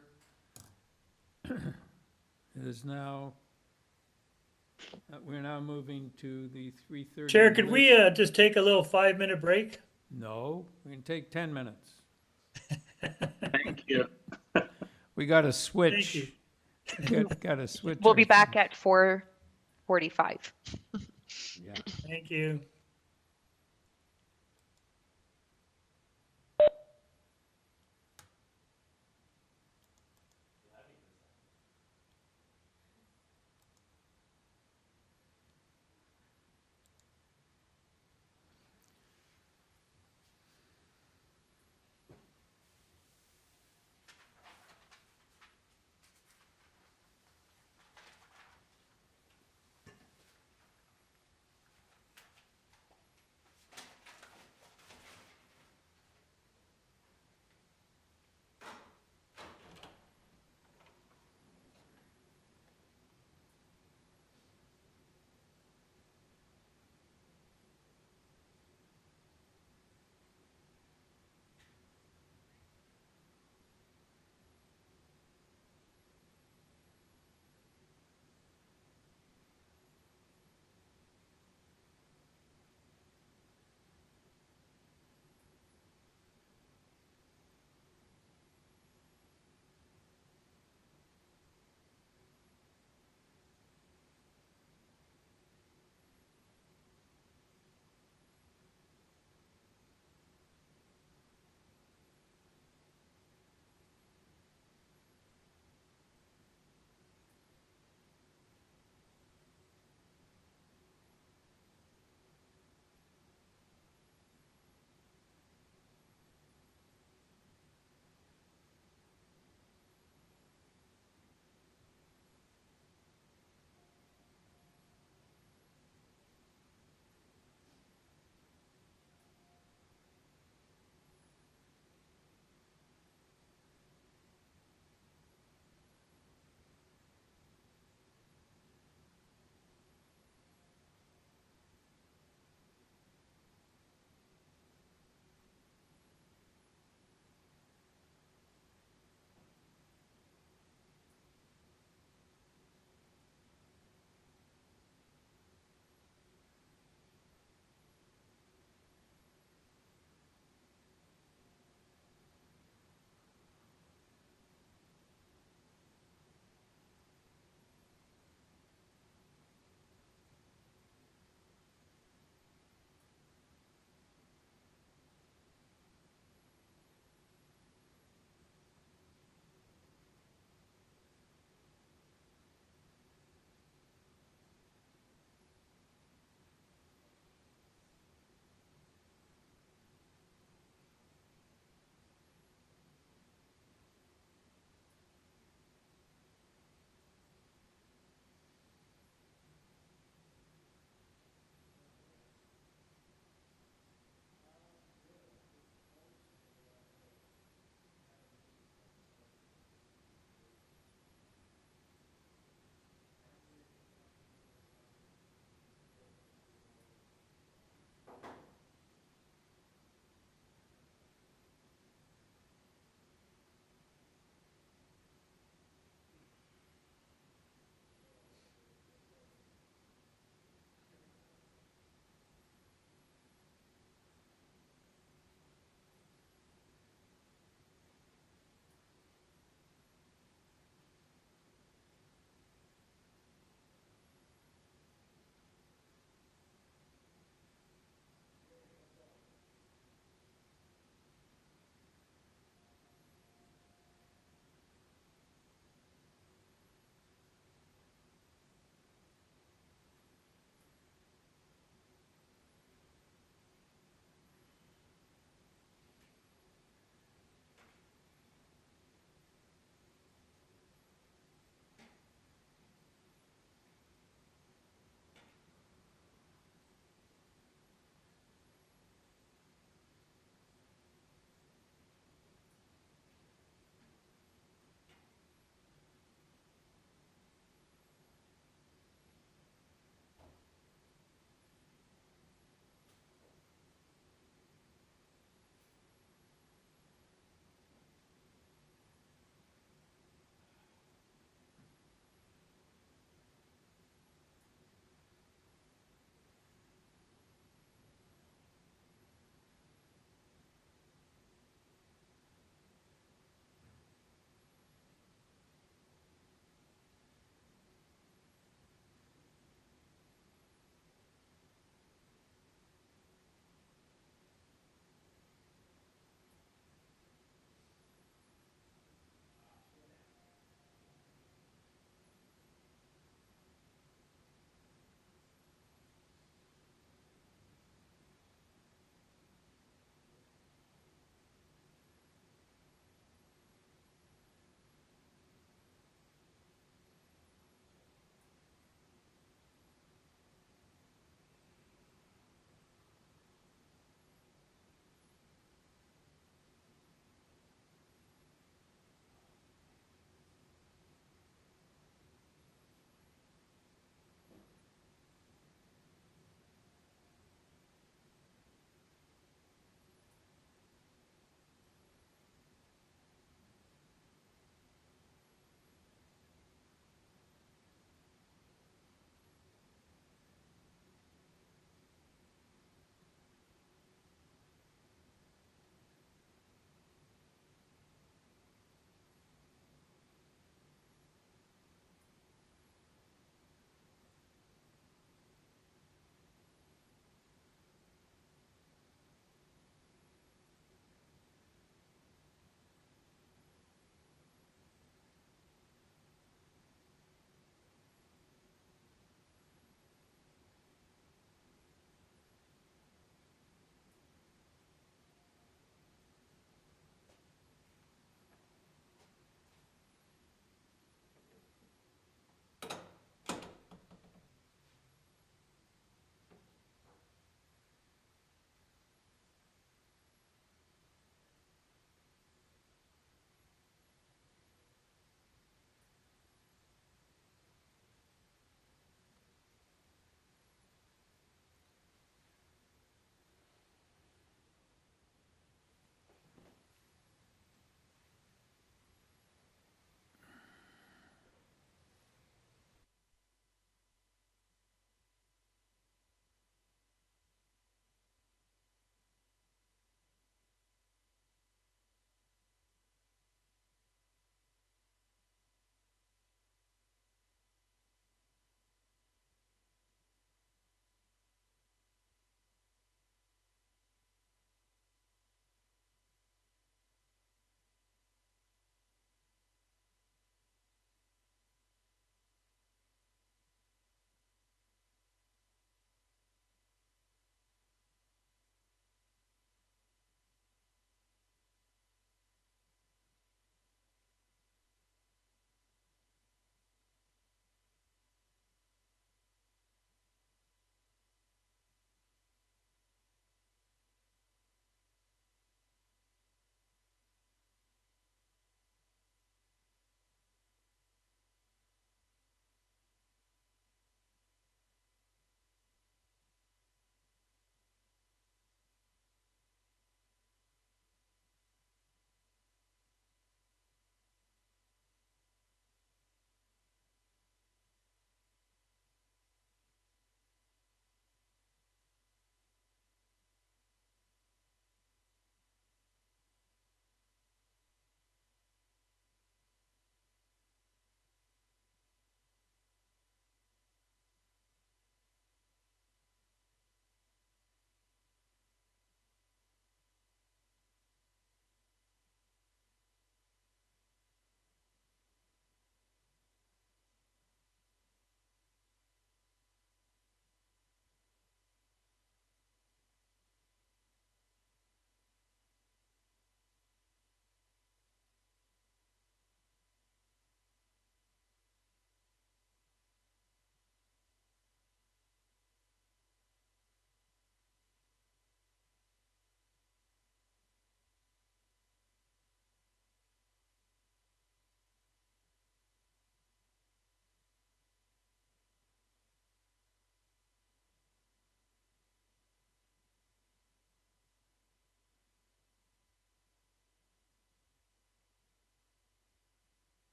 It is now, we're now moving to the 3:30. Chair, could we just take a little 5-minute break? No, we can take 10 minutes. Thank you. We got to switch. Got to switch. We'll be back at 4:45. Yeah. Thank you.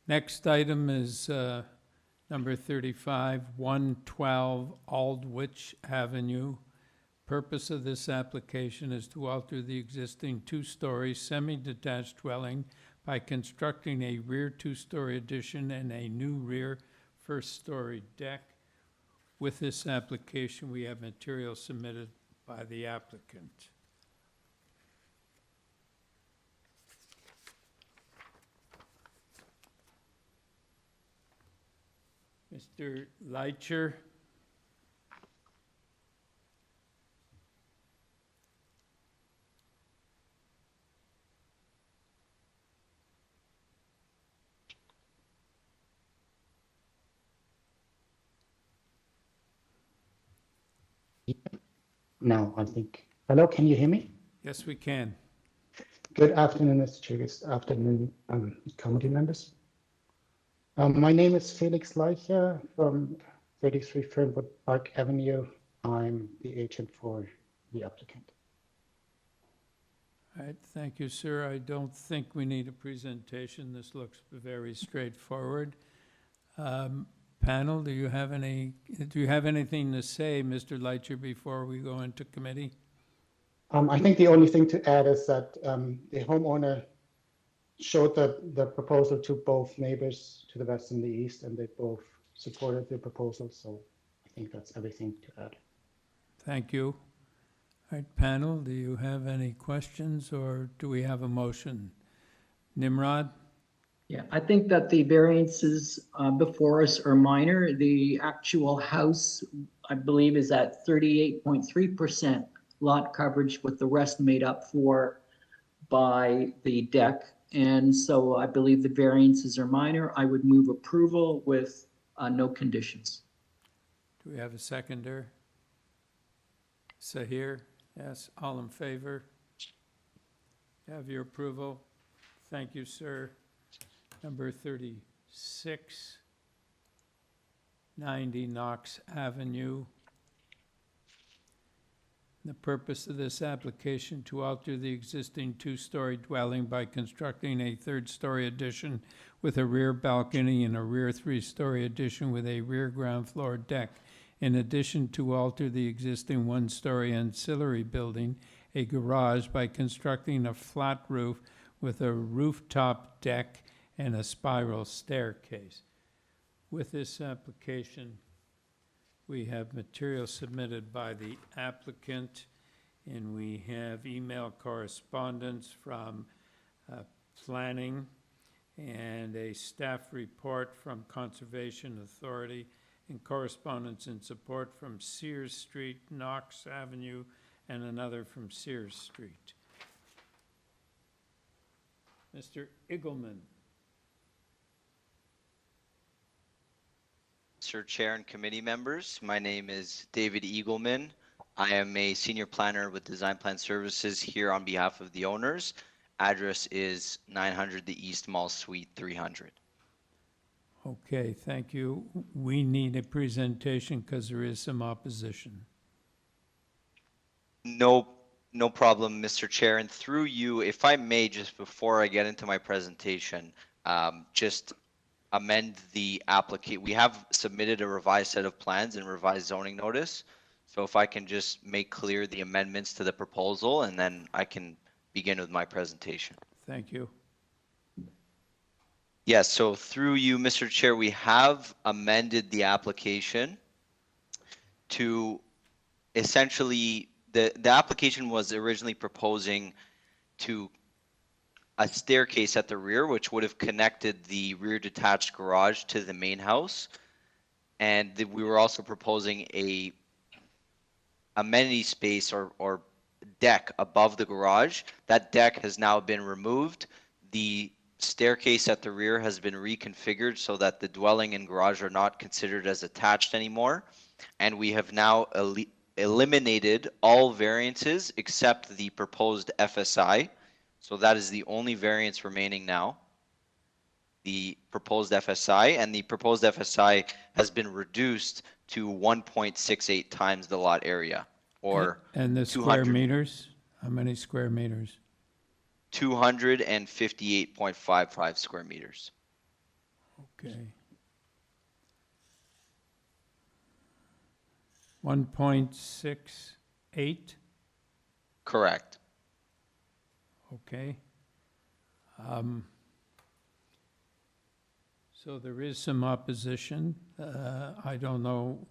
Next item is number 35, 112 ALDWYCH Avenue. Purpose of this application is to alter the existing two-story semi-detached dwelling by constructing a rear two-story addition and a new rear first-story deck. With this application, we have material submitted by the applicant. Mr. Leitcher. No, I think. Hello, can you hear me? Yes, we can. Good afternoon, Mr. Chair. Good afternoon, committee members. My name is Felix Leicher from 33 Fernwood Park Avenue. I'm the agent for the applicant. All right, thank you, sir. I don't think we need a presentation. This looks very straightforward. Panel, do you have anything to say, Mr. Leitcher, before we go into committee? I think the only thing to add is that the homeowner showed the proposal to both neighbors to the west and the east, and they both supported the proposal. So I think that's everything to add. Thank you. All right, panel, do you have any questions or do we have a motion? Nimrod? Yeah, I think that the variances before us are minor. The actual house, I believe, is at 38.3% lot coverage, with the rest made up for by the deck. And so I believe the variances are minor. I would move approval with no conditions. Do we have a seconder? Sahir? Yes, all in favor? Have your approval? Thank you, sir. Number 36, 90 Knox Avenue. The purpose of this application to alter the existing two-story dwelling by constructing a third-story addition with a rear balcony and a rear three-story addition with a rear ground floor deck. In addition, to alter the existing one-story ancillary building, a garage, by constructing a flat roof with a rooftop deck and a spiral staircase. With this application, we have material submitted by the applicant, and we have email correspondence from planning and a staff report from Conservation Authority, and correspondence in support from Sears Street, Knox Avenue, and another from Sears Street. Mr. Eagleman. Mr. Chair and committee members, my name is David Eagleman. I am a senior planner with Design Plan Services here on behalf of the owners. Address is 900 the East Mall Suite 300. Okay, thank you. We need a presentation because there is some opposition. No problem, Mr. Chair. And through you, if I may, just before I get into my presentation, just amend the application. We have submitted a revised set of plans and revised zoning notice. So if I can just make clear the amendments to the proposal, and then I can begin with my presentation. Thank you. Yes, so through you, Mr. Chair, we have amended the application to essentially, the application was originally proposing to a staircase at the rear, which would have connected the rear detached garage to the main house. And we were also proposing a amenity space or deck above the garage. That deck has now been removed. The staircase at the rear has been reconfigured so that the dwelling and garage are not considered as attached anymore. And we have now eliminated all variances except the proposed FSI. So that is the only variance remaining now, the proposed FSI, and the proposed FSI has been reduced to 1.68 times the lot area, or and the square meters? How many square meters? 258.55 square meters. Okay. 1.68, Correct. okay. So there is some opposition. I don't know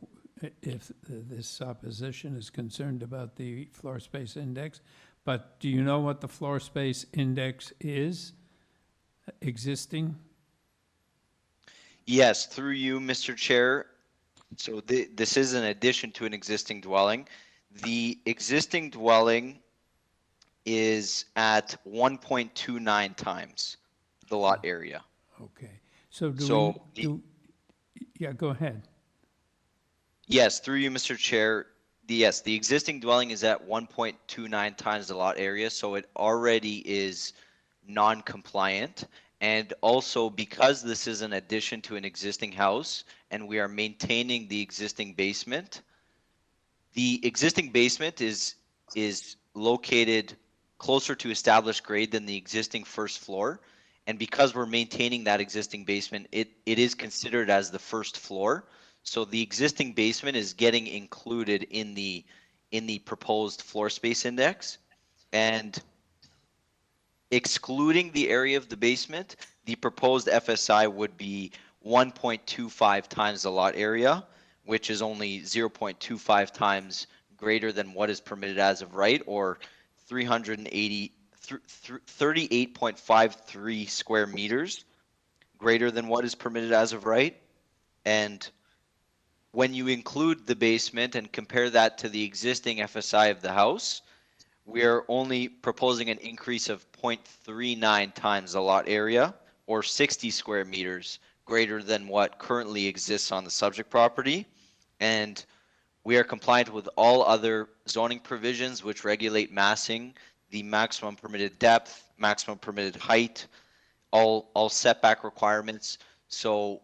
if this opposition is concerned about the floor space index, but do you know what the floor space index is existing? Yes, through you, Mr. Chair. So this is an addition to an existing dwelling. The existing dwelling is at 1.29 times the lot area. Okay. So yeah, go ahead. Yes, through you, Mr. Chair. Yes, the existing dwelling is at 1.29 times the lot area, so it already is non-compliant. And also, because this is an addition to an existing house and we are maintaining the existing basement, the existing basement is located closer to established grade than the existing first floor. And because we're maintaining that existing basement, it is considered as the first floor. So the existing basement is getting included in the proposed floor space index. And excluding the area of the basement, the proposed FSI would be 1.25 times the lot area, which is only 0.25 times greater than what is permitted as of right, or 38.53 square meters greater than what is permitted as of right. And when you include the basement and compare that to the existing FSI of the house, we are only proposing an increase of 0.39 times the lot area, or 60 square meters greater than what currently exists on the subject property. And we are compliant with all other zoning provisions which regulate massing, the maximum permitted depth, maximum permitted height, all setback requirements. So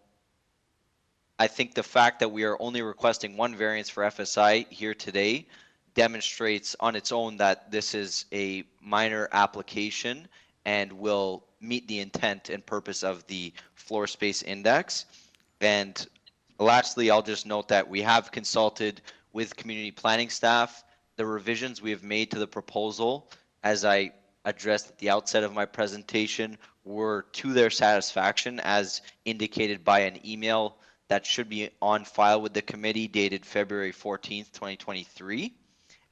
I think the fact that we are only requesting one variance for FSI here today demonstrates on its own that this is a minor application and will meet the intent and purpose of the floor space index. And lastly, I'll just note that we have consulted with community planning staff. The revisions we have made to the proposal, as I addressed at the outset of my presentation, were to their satisfaction, as indicated by an email that should be on file with the committee dated February 14th, 2023.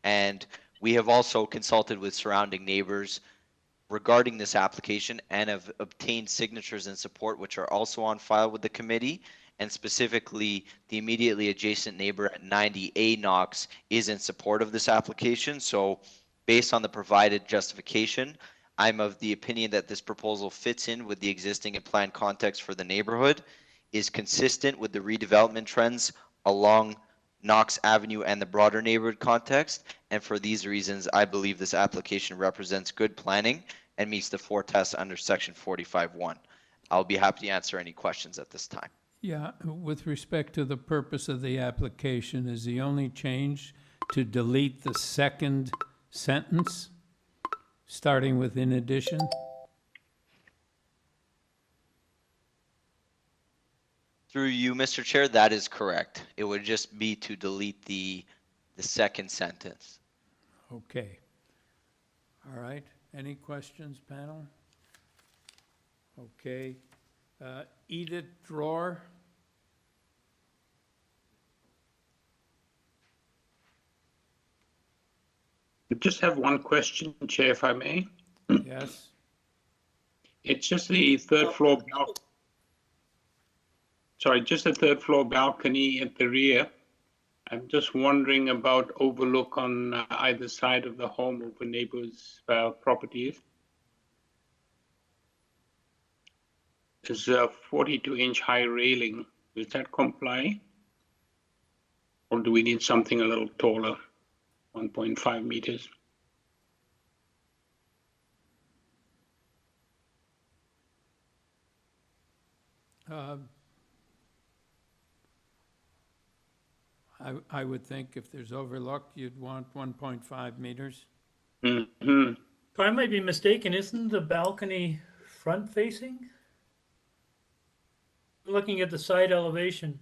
And we have also consulted with surrounding neighbors regarding this application and have obtained signatures and support, which are also on file with the committee. And specifically, the immediately adjacent neighbor at 90A KNOX is in support of this application. So based on the provided justification, I'm of the opinion that this proposal fits in with the existing and planned context for the neighborhood, is consistent with the redevelopment trends along Knox Avenue and the broader neighborhood context. And for these reasons, I believe this application represents good planning and meets the 4 tests under section 45.1. I'll be happy to answer any questions at this time. Yeah, with respect to the purpose of the application, is the only change to delete the second sentence, starting with in addition? Through you, Mr. Chair, that is correct. It would just be to delete the second sentence. Okay. All right. Any questions, panel? Okay. Edith Drawer. I just have one question, Chair, if I may. Yes. It's just the third floor just the third floor balcony at the rear. I'm just wondering about overlook on either side of the home over neighbors' properties. There's a 42-inch high railing. Does that comply? Or do we need something a little taller, 1.5 meters? I would think if there's overlook, you'd want 1.5 meters. Mm-hmm. If I might be mistaken, isn't the balcony front facing? Looking at the side elevation.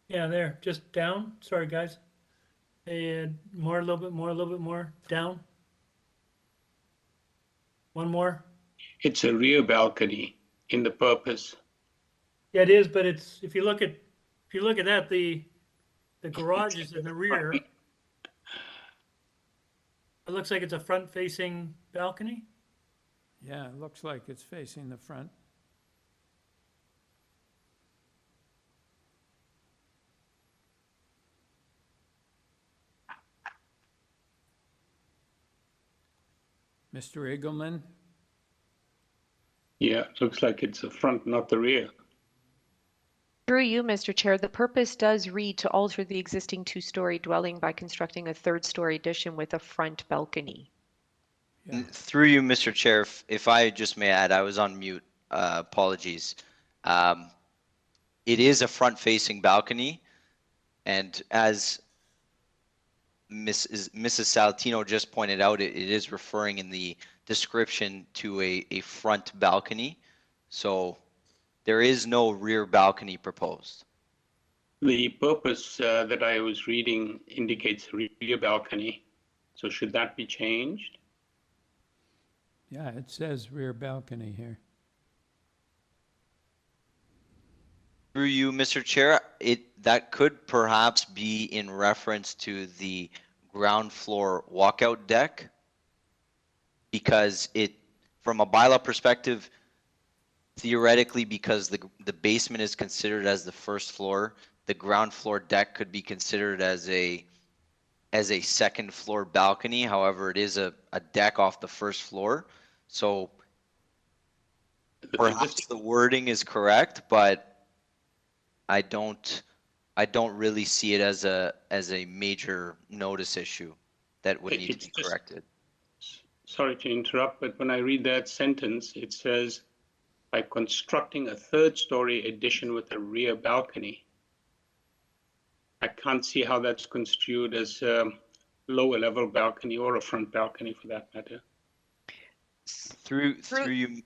Yeah, there, just down. Sorry, guys. And more, a little bit more, a little bit more. Down. One more. It's a rear balcony in the purpose. Yeah, it is, but it's, if you look at that, the garage is in the rear. It looks like it's a front-facing balcony. Yeah, it looks like it's facing the front. Mr. Eagleman? Yeah, looks like it's the front, not the rear. Through you, Mr. Chair, the purpose does read to alter the existing two-story dwelling by constructing a third-story addition with a front balcony. Yeah. Through you, Mr. Chair, if I just may add, I was on mute. Apologies. It is a front-facing balcony, and as Mrs. Saltino just pointed out, it is referring in the description to a front balcony. So there is no rear balcony proposed. The purpose that I was reading indicates rear balcony. So should that be changed? Yeah, it says rear balcony here. Through you, Mr. Chair, that could perhaps be in reference to the ground floor walkout deck, because from a bylaw perspective, theoretically, because the basement is considered as the first floor, the ground floor deck could be considered as a second floor balcony. However, it is a deck off the first floor. So perhaps the wording is correct, but I don't really see it as a major notice issue that would need to be corrected. Sorry to interrupt, but when I read that sentence, it says, by constructing a third-story addition with a rear balcony. I can't see how that's construed as a lower level balcony or a front balcony for that matter. Through you.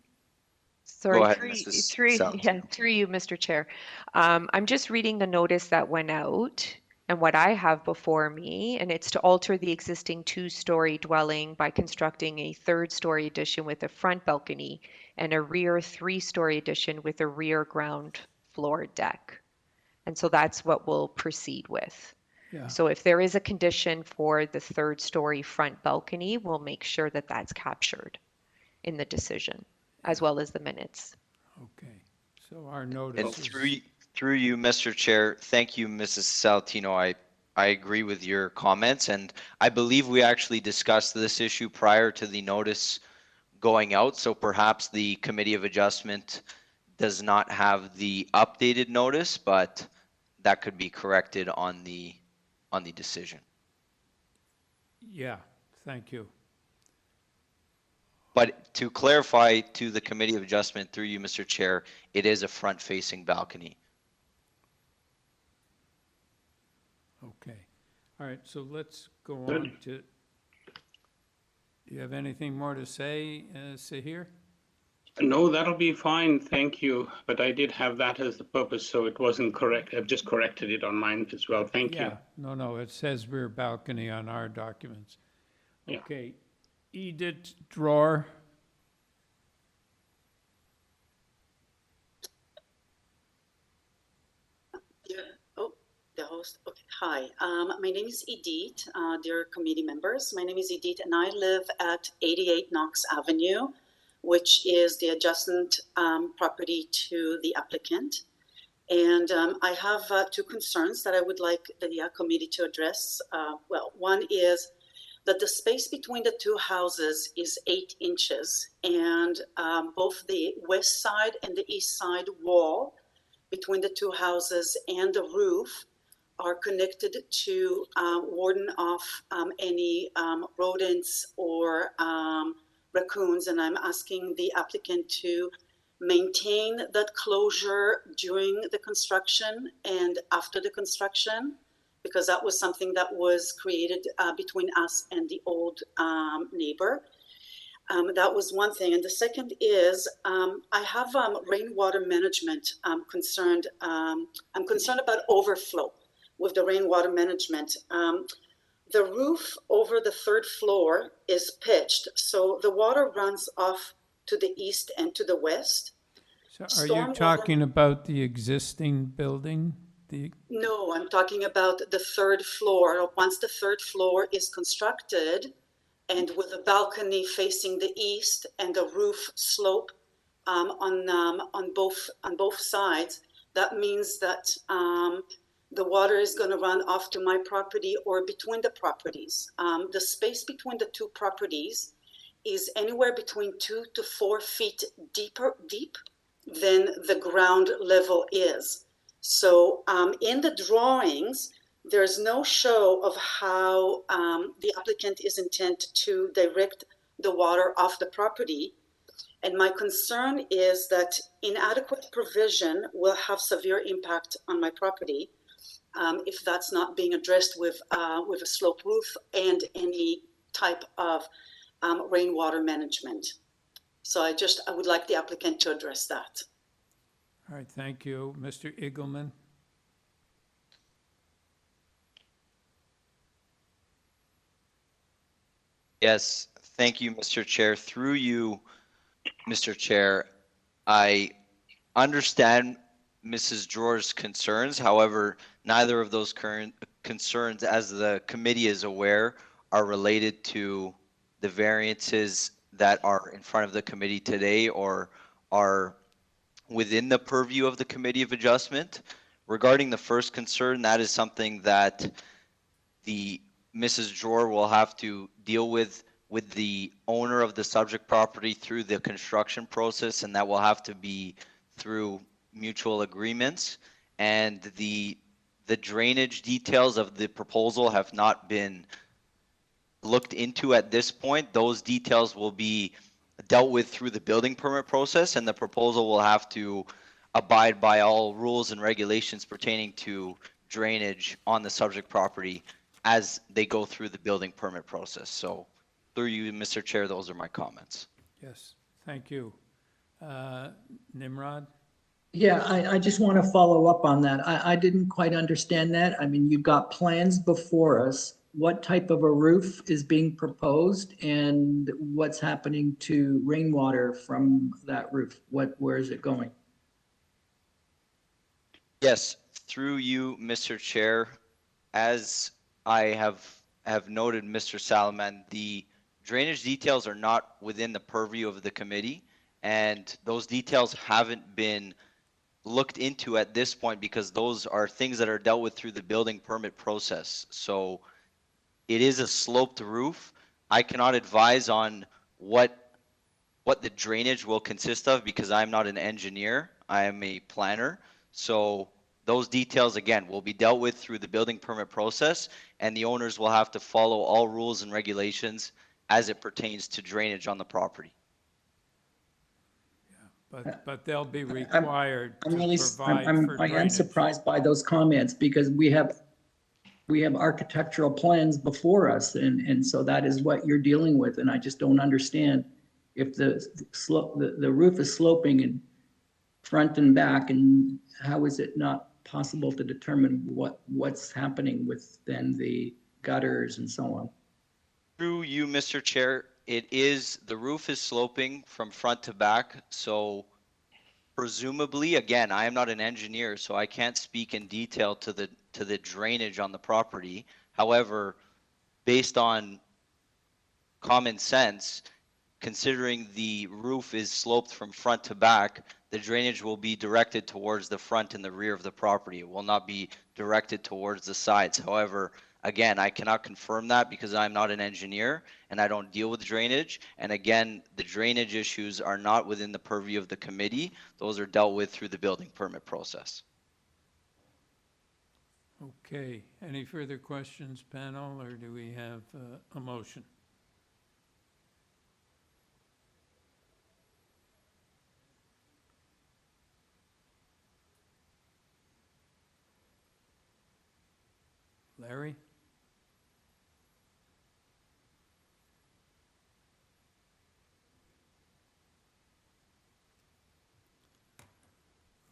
Sorry, Go ahead, through Mrs. you, Mr. Chair. I'm just reading the notice that went out and what I have before me, and it's to alter the existing two-story dwelling by constructing a third-story addition with a front balcony and a rear three-story addition with a rear ground floor deck. And so that's what we'll proceed with. Yeah. So if there is a condition for the third-story front balcony, we'll make sure that that's captured in the decision, as well as the minutes. Okay, so our notice And is... through you, Mr. Chair, thank you, Mrs. Saltino. I agree with your comments, and I believe we actually discussed this issue prior to the notice going out, so perhaps the Committee of Adjustment does not have the updated notice, but that could be corrected on the decision. Yeah, thank you. But to clarify to the Committee of Adjustment, through you, Mr. Chair, it is a front-facing balcony. Okay, all right, so let's go on to, do you have anything more to say, Sahir? No, that'll be fine, thank you. But I did have that as the purpose, so it wasn't correct. I've just corrected it on mine as well. Thank you. No, it says rear balcony on our documents. Yeah. Okay, Edith Drawer. The host. Okay. Hi, my name is Edith. Dear committee members, my name is Edith, and I live at 88 KNOX Avenue, which is the adjacent property to the applicant. And I have two concerns that I would like the committee to address. Well, one is that the space between the two houses is 8 inches, and both the west side and the east side wall between the two houses and the roof are connected to warden off any rodents or raccoons, and I'm asking the applicant to maintain that closure during the construction and after the construction, because that was something that was created between us and the old neighbor. That was one thing. And the second is I have rainwater management concerned. I'm concerned about overflow with the rainwater management. The roof over the third floor is pitched, so the water runs off to the east and to the west. So are you talking about the existing building? No, I'm talking about the third floor. Once the third floor is constructed and with a balcony facing the east and a roof slope on both sides, that means that the water is going to run off to my property or between the properties. The space between the two properties is anywhere between 2 to 4 feet deep than the ground level is. So in the drawings, there's no show of how the applicant is intent to direct the water off the property. And my concern is that inadequate provision will have severe impact on my property if that's not being addressed with a slope roof and any type of rainwater management. So I would like the applicant to address that. All right, thank you. Mr. Eagleman? Yes, thank you, Mr. Chair. Through you, Mr. Chair, I understand Mrs. Drawer's concerns. However, neither of those current concerns, as the committee is aware, are related to the variances that are in front of the committee today or are within the purview of the Committee of Adjustment. Regarding the first concern, that is something that the Mrs. Drawer will have to deal with the owner of the subject property through the construction process, and that will have to be through mutual agreements. And the drainage details of the proposal have not been looked into at this point. Those details will be dealt with through the building permit process, and the proposal will have to abide by all rules and regulations pertaining to drainage on the subject property as they go through the building permit process. So through you, Mr. Chair, those are my comments. Yes, thank you. Nimrod? Yeah, I just want to follow up on that. I didn't quite understand that. I mean, you've got plans before us. What type of a roof is being proposed and what's happening to rainwater from that roof? Where is it going? Yes, through you, Mr. Chair, as I have noted, Mr. Salaman, the drainage details are not within the purview of the committee, and those details haven't been looked into at this point because those are things that are dealt with through the building permit process. So it is a sloped roof. I cannot advise on what the drainage will consist of because I'm not an engineer. I am a planner. So those details, again, will be dealt with through the building permit process, and the owners will have to follow all rules and regulations as it pertains to drainage on the property. But they'll be required to provide for I am drainage. surprised by those comments because we have architectural plans before us, and so that is what you're dealing with, and I just don't understand if the roof is sloping in front and back, and how is it not possible to determine what's happening with then the gutters and so on? Through you, Mr. Chair, the roof is sloping from front to back, so presumably, again, I am not an engineer, so I can't speak in detail to the drainage on the property. However, based on common sense, considering the roof is sloped from front to back, the drainage will be directed towards the front and the rear of the property. It will not be directed towards the sides. However, again, I cannot confirm that because I'm not an engineer and I don't deal with drainage. And again, the drainage issues are not within the purview of the committee. Those are dealt with through the building permit process. Okay, any further questions, panel, or do we have a motion? Larry?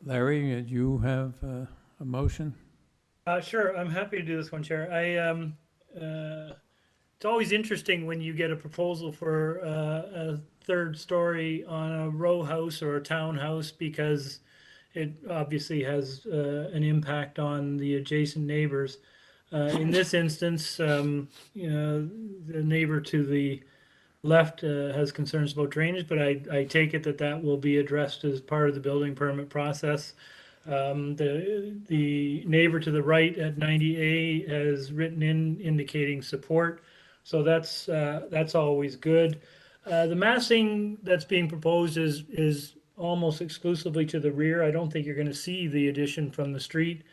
Larry, do you have a motion? Sure, I'm happy to do this one, Chair. It's always interesting when you get a proposal for a third story on a row house or a townhouse because it obviously has an impact on the adjacent neighbors. In this instance, you know, the neighbor to the left has concerns about drainage, but I take it that that will be addressed as part of the building permit process. The neighbor to the right at 90A has written in indicating support, so that's always good. The massing that's being proposed is almost exclusively to the rear. I don't think you're going to see the addition from the street.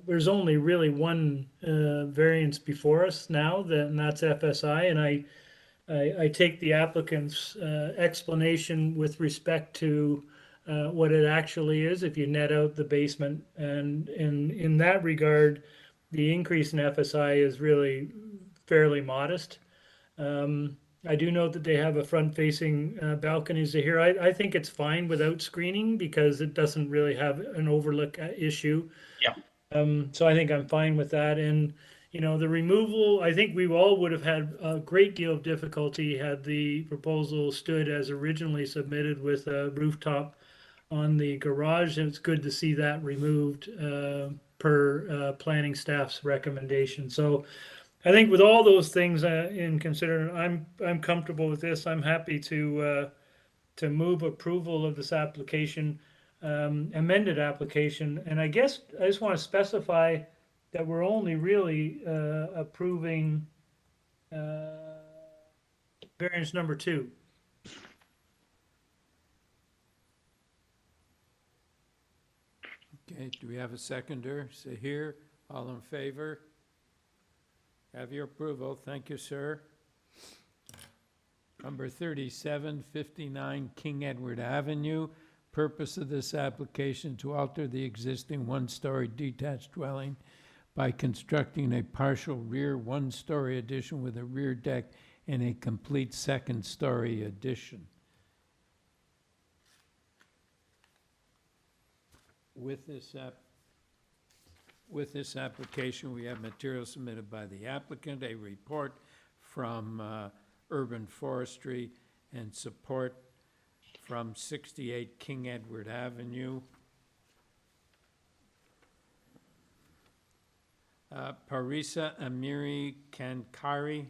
There's only really one variance before us now, and that's FSI, and I take the applicant's explanation with respect to what it actually is if you net out the basement. And in that regard, the increase in FSI is really fairly modest. I do note that they have a front-facing balconies here. I think it's fine without screening because it doesn't really have an overlook issue. Yeah. So I think I'm fine with that. And, you know, the removal, I think we all would have had a great deal of difficulty had the proposal stood as originally submitted with a rooftop on the garage. And it's good to see that removed per planning staff's recommendation. So I think with all those things in consideration, I'm comfortable with this. I'm happy to move approval of this application, amended application. And I guess I just want to specify that we're only really approving variance number 2. Okay, do we have a seconder? Say here, all in favor? Have your approval. Thank you, sir. Number 3759 King Edward Avenue. Purpose of this application to alter the existing one-story detached dwelling by constructing a partial rear one-story addition with a rear deck and a complete second-story addition. With this application, we have material submitted by the applicant, a report from Urban Forestry, and support from 68 King Edward Avenue. Parisa Amiri Kankari.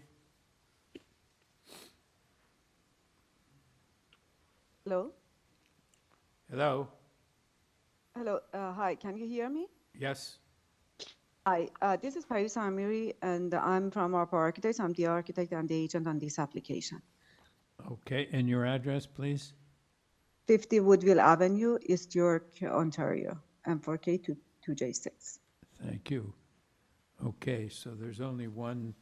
Hello? Hello? Hello, hi, can you hear me? Yes. Hi, this is Parisa Amiri, and I'm from ARPA Architects. I'm the architect and the agent on this application. Okay, and your address, please? 50 Woodville Avenue, East York, Ontario, M4K 2J6. Thank you. Okay, so there's only one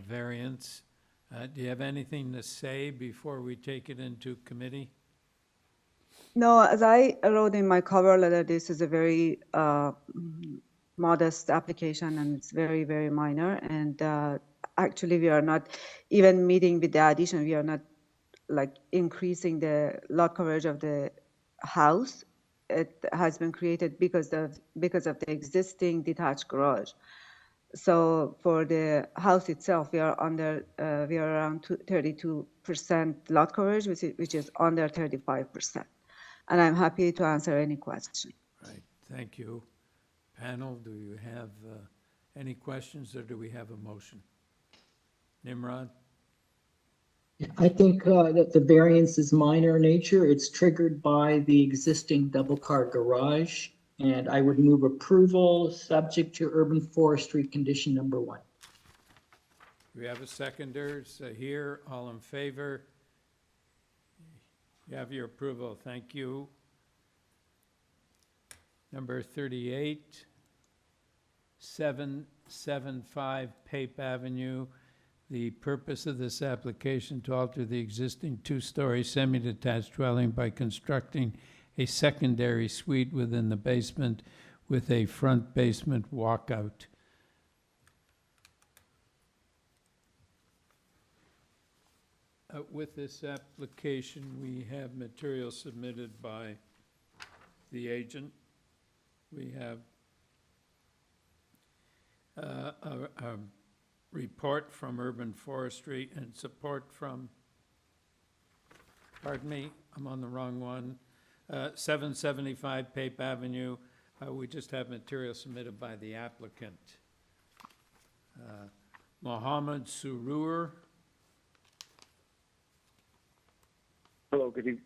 variance. Do you have anything to say before we take it into committee? No, as I wrote in my cover letter, this is a very modest application and it's very, very minor. And actually, we are not even meeting with the addition. We are not like increasing the lot coverage of the house. It has been created because of the existing detached garage. So for the house itself, we are around 32% lot coverage, which is under 35%. And I'm happy to answer any question. Right, thank you. Panel, do you have any questions or do we have a motion? Nimrod? I think that the variance is minor in nature. It's triggered by the existing double-car garage, and I would move approval subject to urban forestry condition number 1. Do we have a seconder? So here, all in favor? You have your approval. Thank you. Number 38, 775 Pape Avenue. The purpose of this application to alter the existing two-story semi-detached dwelling by constructing a secondary suite within the basement with a front basement walkout. With this application, we have material submitted by the agent. We have a report from Urban Forestry and support from, pardon me, I'm on the wrong one, 775 Pape Avenue. We just have material submitted by the applicant. Mohammed Surur. Hello, good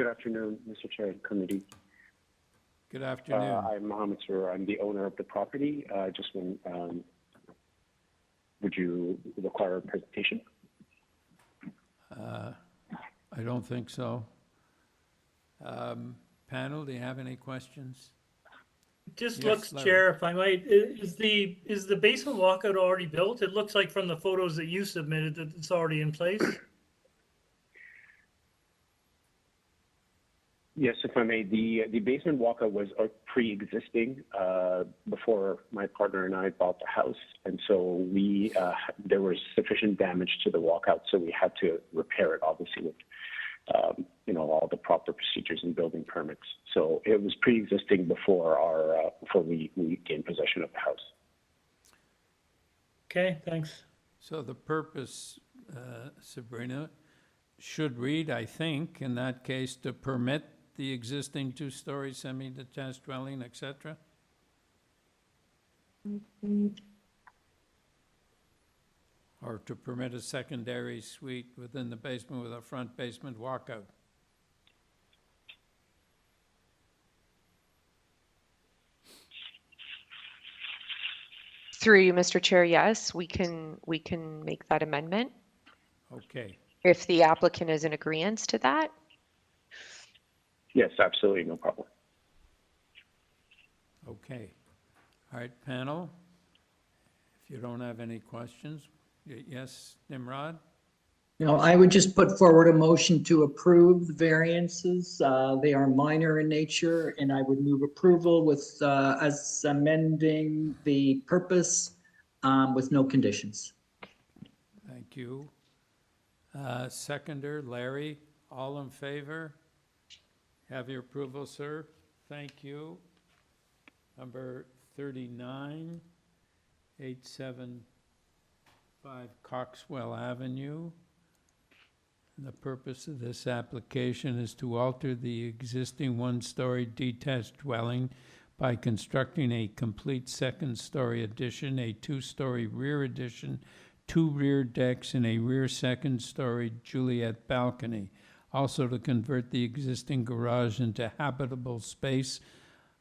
afternoon, Mr. Chair and committee. Good afternoon. I'm Mohammed Surur. I'm the owner of the property. Just when, would you require a presentation? I don't think so. Panel, do you have any questions? Just Yes, looks, Larry. Chair, if I might, is the basement walkout already built? It looks like from the photos that you submitted that it's already in place. Yes, if I may. The basement walkout was pre-existing before my partner and I bought the house, and so there was sufficient damage to the walkout, so we had to repair it, obviously with all the proper procedures and building permits. So it was pre-existing before we gained possession of the house. Okay, thanks. So the purpose, Sabrina, should read, I think, in that case, to permit the existing two-story semi-detached dwelling, etc. Or to permit a secondary suite within the basement with a front basement walkout. Through you, Mr. Chair, yes, we can make that amendment Okay. if the applicant is in agreement to that. Yes, absolutely, no problem. Okay. All right, panel. If you don't have any questions, yes, Nimrod? No, I would just put forward a motion to approve the variances. They are minor in nature, and I would move approval with, as amending the purpose with no conditions. Thank you. Seconder, Larry, all in favor? Have your approval, sir. Thank you. Number 39, 875 Coxwell Avenue. And the purpose of this application is to alter the existing one-story detached dwelling by constructing a complete second-story addition, a two-story rear addition, two rear decks, and a rear second-story Juliet balcony. Also to convert the existing garage into habitable space,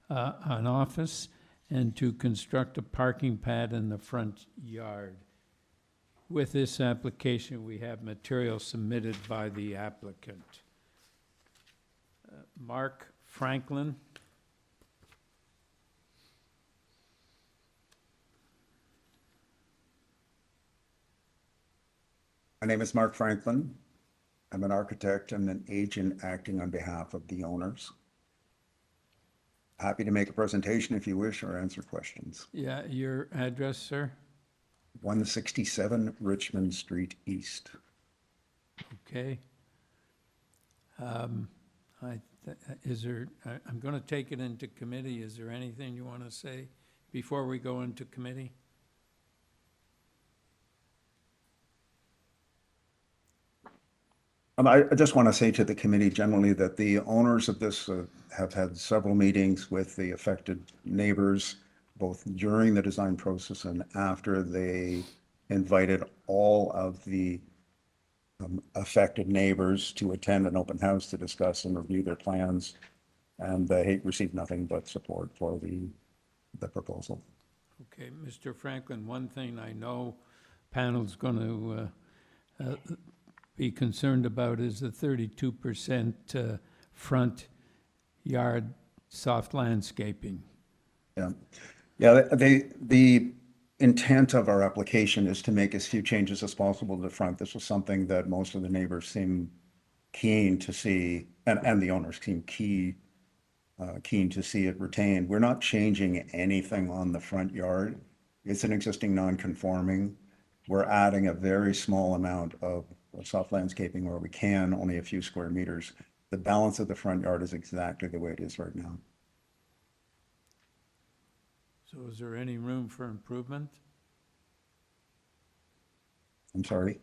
an office, and to construct a parking pad in the front yard. With this application, we have material submitted by the applicant. Mark Franklin. My name is Mark Franklin. I'm an architect and an agent acting on behalf of the owners. Happy to make a presentation if you wish or answer questions. Yeah, your address, sir? 167 Richmond Street East. Okay. I'm going to take it into committee. Is there anything you want to say before we go into committee? I just want to say to the committee generally that the owners of this have had several meetings with the affected neighbors, both during the design process and after. They invited all of the affected neighbors to attend an open house to discuss and review their plans, and they received nothing but support for the proposal. Okay, Mr. Franklin, one thing I know panel's going to be concerned about is the 32% front yard soft landscaping. Yeah, the intent of our application is to make as few changes as possible to the front. This was something that most of the neighbors seem keen to see, and the owners seem keen to see it retained. We're not changing anything on the front yard. It's an existing non-conforming. We're adding a very small amount of soft landscaping where we can, only a few square meters. the balance of the front yard is exactly the way it is right now. So is there any room for improvement? I'm sorry?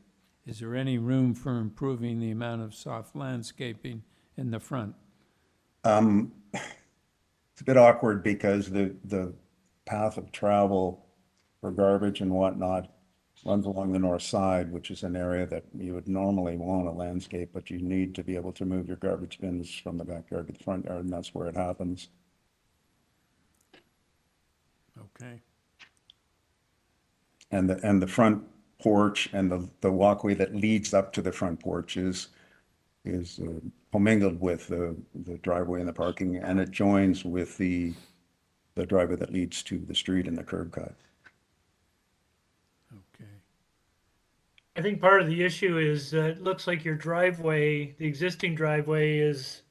Is there any room for improving the amount of soft landscaping in the front? It's a bit awkward because the path of travel for garbage and whatnot runs along the north side, which is an area that you would normally want a landscape, but you need to be able to move your garbage bins from the backyard to the front yard, and that's where it happens. Okay. And the front porch and the walkway that leads up to the front porch is commingled with the driveway and the parking, and it joins with the driveway that leads to the street and the curb cut. Okay. I think part of the issue is it looks like your driveway, the existing driveway is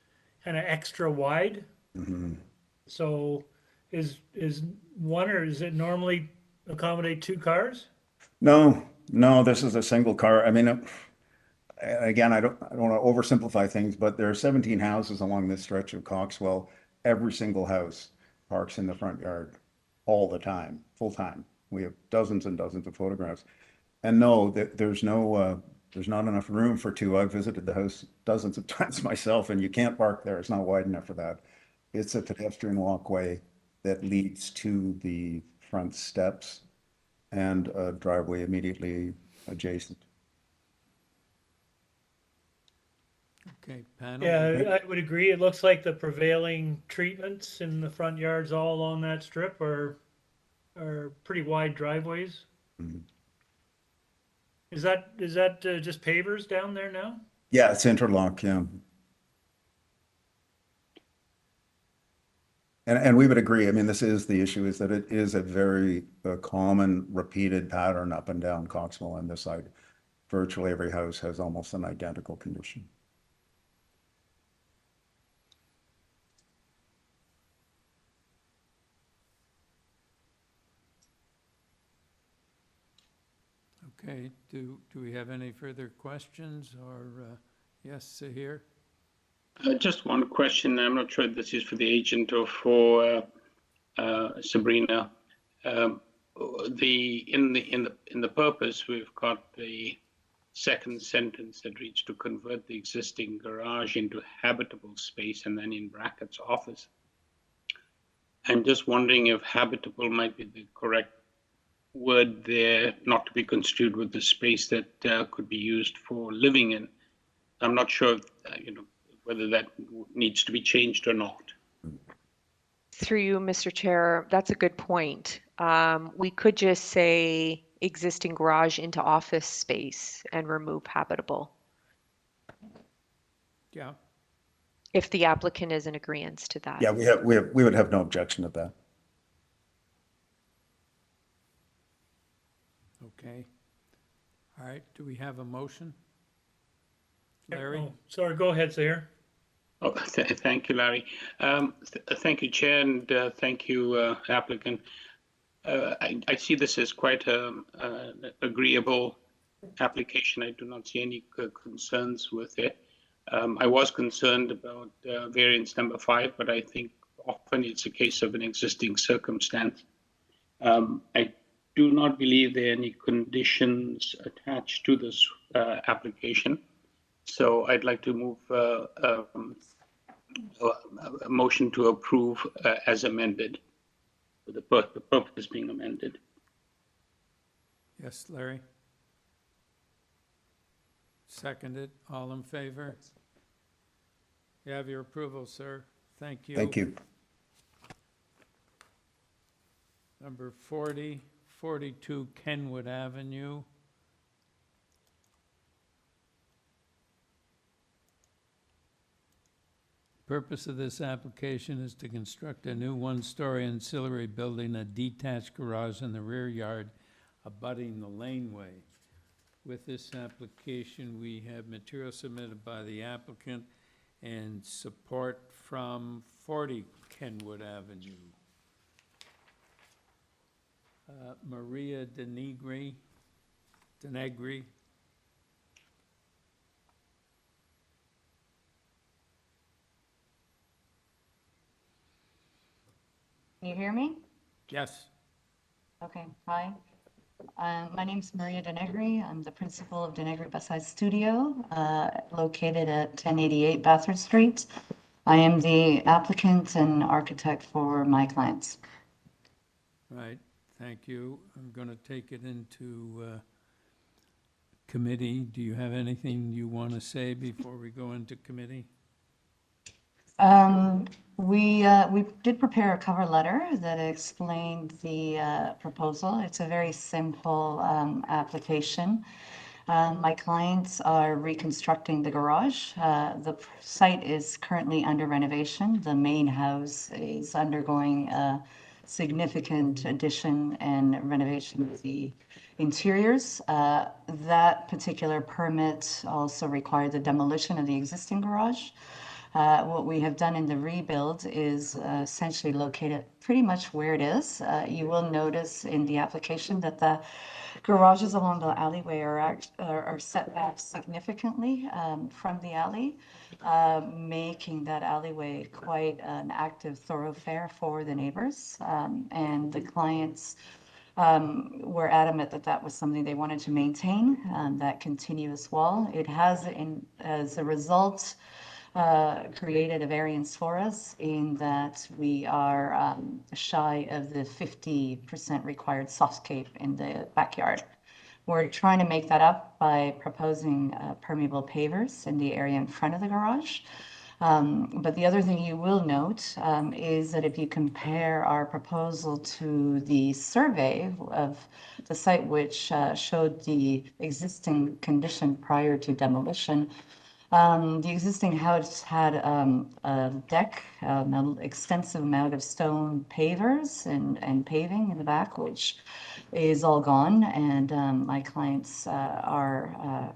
kind of extra wide. Mm-hmm. So is one, or is it normally accommodate 2 cars? No, this is a single car. I mean, again, I don't want to oversimplify things, but there are 17 houses along this stretch of COXWELL. Every single house parks in the front yard all the time, full time. We have dozens and dozens of photographs. And no, there's not enough room for 2. I've visited the house dozens of times myself, and you can't park there. It's not wide enough for that. It's a pedestrian walkway that leads to the front steps and a driveway immediately adjacent. Okay, panel? Yeah, I would agree. It looks like the prevailing treatments in the front yards all along that strip are pretty wide driveways. Mm-hmm. Is that just pavers down there now? Yeah, it's interlock, yeah. And we would agree. I mean, this is the issue, is that it is a very common repeated pattern up and down COXWELL on this side. Virtually every house has almost an identical condition. Okay, do we have any further questions or, yes, Sahir? Just one question. I'm not sure if this is for the agent or for Sabrina. In the purpose, we've got the second sentence that reads to convert the existing garage into habitable space, and then in brackets office. I'm just wondering if habitable might be the correct word there, not to be construed with the space that could be used for living in. I'm not sure, whether that needs to be changed or not. Through you, Mr. Chair, that's a good point. We could just say existing garage into office space and remove habitable, Yeah. if the applicant is in agreement to that. Yeah, we would have no objection to that. Okay. All right, do we have a motion? Larry? Oh, sorry, go ahead, Sahir. Oh, thank you, Larry. Thank you, Chair, and thank you, applicant. I see this as quite an agreeable application. I do not see any concerns with it. I was concerned about variance number 5, but I think often it's a case of an existing circumstance. I do not believe there are any conditions attached to this application. So I'd like to move a motion to approve as amended, with the purpose being amended. Yes, Larry? Seconded, all in favor? You have your approval, sir. Thank you. Thank you. Number 40, 42 Kenwood Avenue. Purpose of this application is to construct a new one-story ancillary building, a detached garage in the rear yard abutting the laneway. With this application, we have material submitted by the applicant and support from 40 Kenwood Avenue. Maria Denegri. Can you hear me? Yes. Okay, hi. My name's Maria Denegri. I'm the principal of Denegri Bayside Studio, located at 1088 Bathurst Street. I am the applicant and architect for my clients. Right, thank you. I'm going to take it into committee. Do you have anything you want to say before we go into committee? We did prepare a cover letter that explained the proposal. It's a very simple application. My clients are reconstructing the garage. The site is currently under renovation. The main house is undergoing a significant addition and renovation of the interiors. That particular permit also required the demolition of the existing garage. What we have done in the rebuild is essentially located pretty much where it is. You will notice in the application that the garages along the alleyway are set back significantly from the alley, making that alleyway quite an active thoroughfare for the neighbors. And the clients were adamant that that was something they wanted to maintain, that continuous wall. It has, as a result, created a variance for us in that we are shy of the 50% required softscape in the backyard. We're trying to make that up by proposing permeable pavers in the area in front of the garage. But the other thing you will note is that if you compare our proposal to the survey of the site, which showed the existing condition prior to demolition, the existing house had a deck, an extensive amount of stone pavers and paving in the back, which is all gone. And my clients are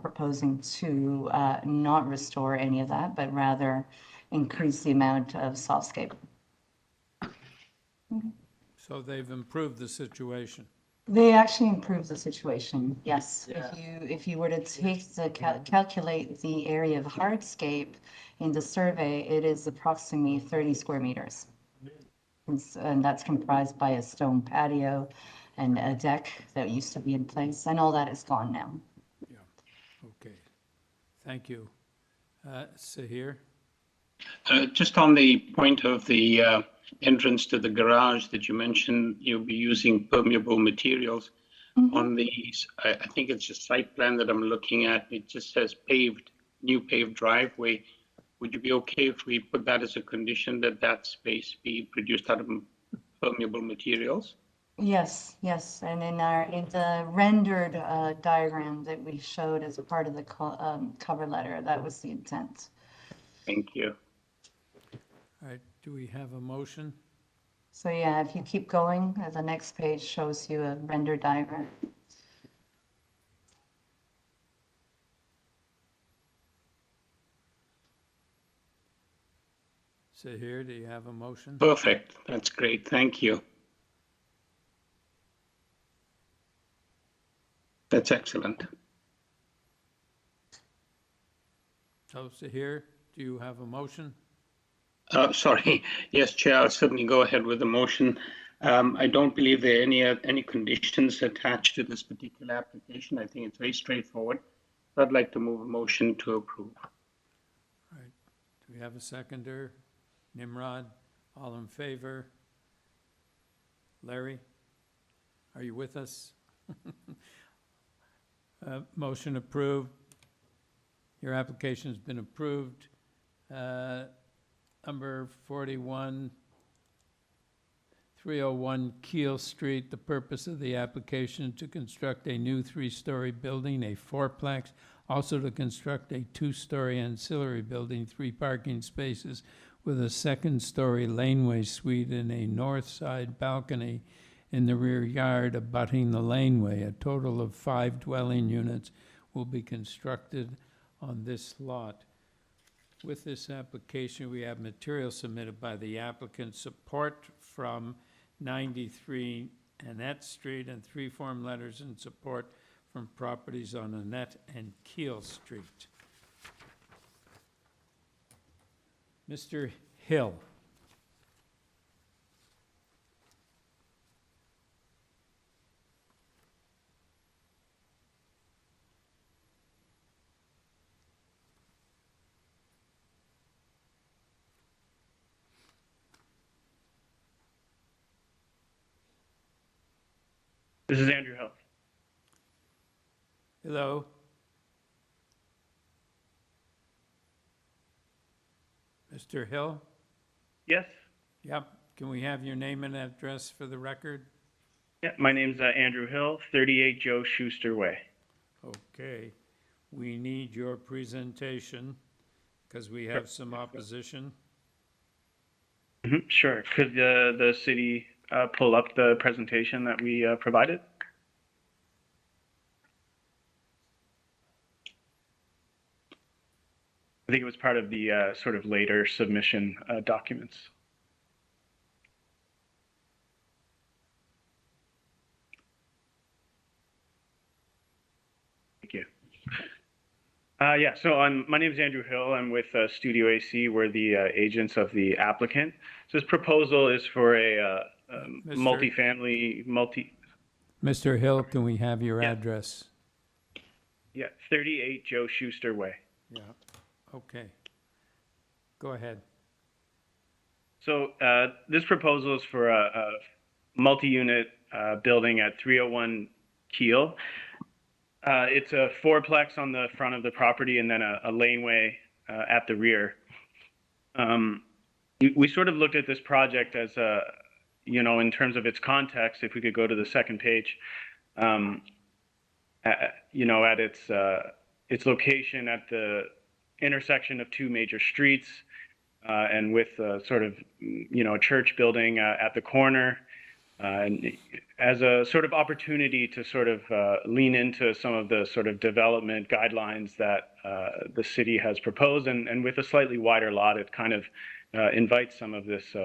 proposing to not restore any of that, but rather increase the amount of softscape. So they've improved the situation. They actually improve the situation, yes. If you were to take the calculate the area of hardscape in the survey, it is approximately 30 square meters. And that's comprised by a stone patio and a deck that used to be in place, and all that is gone now. Yeah, okay. Thank you. Sahir? Just on the point of the entrance to the garage that you mentioned, you'll be using permeable materials. On these, I think it's a site plan that I'm looking at. It just says new paved driveway. Would you be okay if we put that as a condition that that space be produced out of permeable materials? Yes, yes, and in the rendered diagram that we showed as a part of the cover letter, that was the intent. Thank you. All right, do we have a motion? So yeah, if you keep going, the next page shows you a render diagram. Sahir, do you have a motion? Perfect. That's great. Thank you. That's excellent. So Sahir, do you have a motion? Sorry. Yes, Chair, I'll certainly go ahead with the motion. I don't believe there are any conditions attached to this particular application. I think it's very straightforward. I'd like to move a motion to approve. All right. Do we have a seconder? Nimrod, all in favor? Larry, are you with us? Motion approved. Your application's been approved. Number 41, 301 Keele Street. The purpose of the application to construct a new 3-story building, a fourplex, also to construct a 2-story ancillary building, 3 parking spaces with a 2nd-story laneway suite and a north side balcony in the rear yard abutting the laneway. A total of 5 dwelling units will be constructed on this lot. With this application, we have material submitted by the applicant, support from 93 Annette Street, and 3 form letters in support from properties on Annette and Keele Street. Mr. Hill. This is Andrew Hill. Hello? Mr. Hill? Yes. Yep. Can we have your name and address for the record? Yeah, my name's Andrew Hill, 38 Joe Schuster Way. Okay. We need your presentation because we have some opposition. Sure. Could the city pull up the presentation that we provided? I think it was part of the sort of later submission documents. Thank you. Yeah, so my name is Andrew Hill. I'm with Studio AC. We're the agents of the applicant. So this proposal is for a multifamily, Mr. Hill, can we have your address? Yeah, 38 Joe Schuster Way. Yeah, okay. Go ahead. So this proposal is for a multi-unit building at 301 Keele. It's a fourplex on the front of the property and then a laneway at the rear. We sort of looked at this project as a, you know, in terms of its context, if we could go to the second page, you know, at its location at the intersection of two major streets and with sort of, you know, a church building at the corner. And as a sort of opportunity to sort of lean into some of the sort of development guidelines that the city has proposed, and with a slightly wider lot, it kind of invites some of this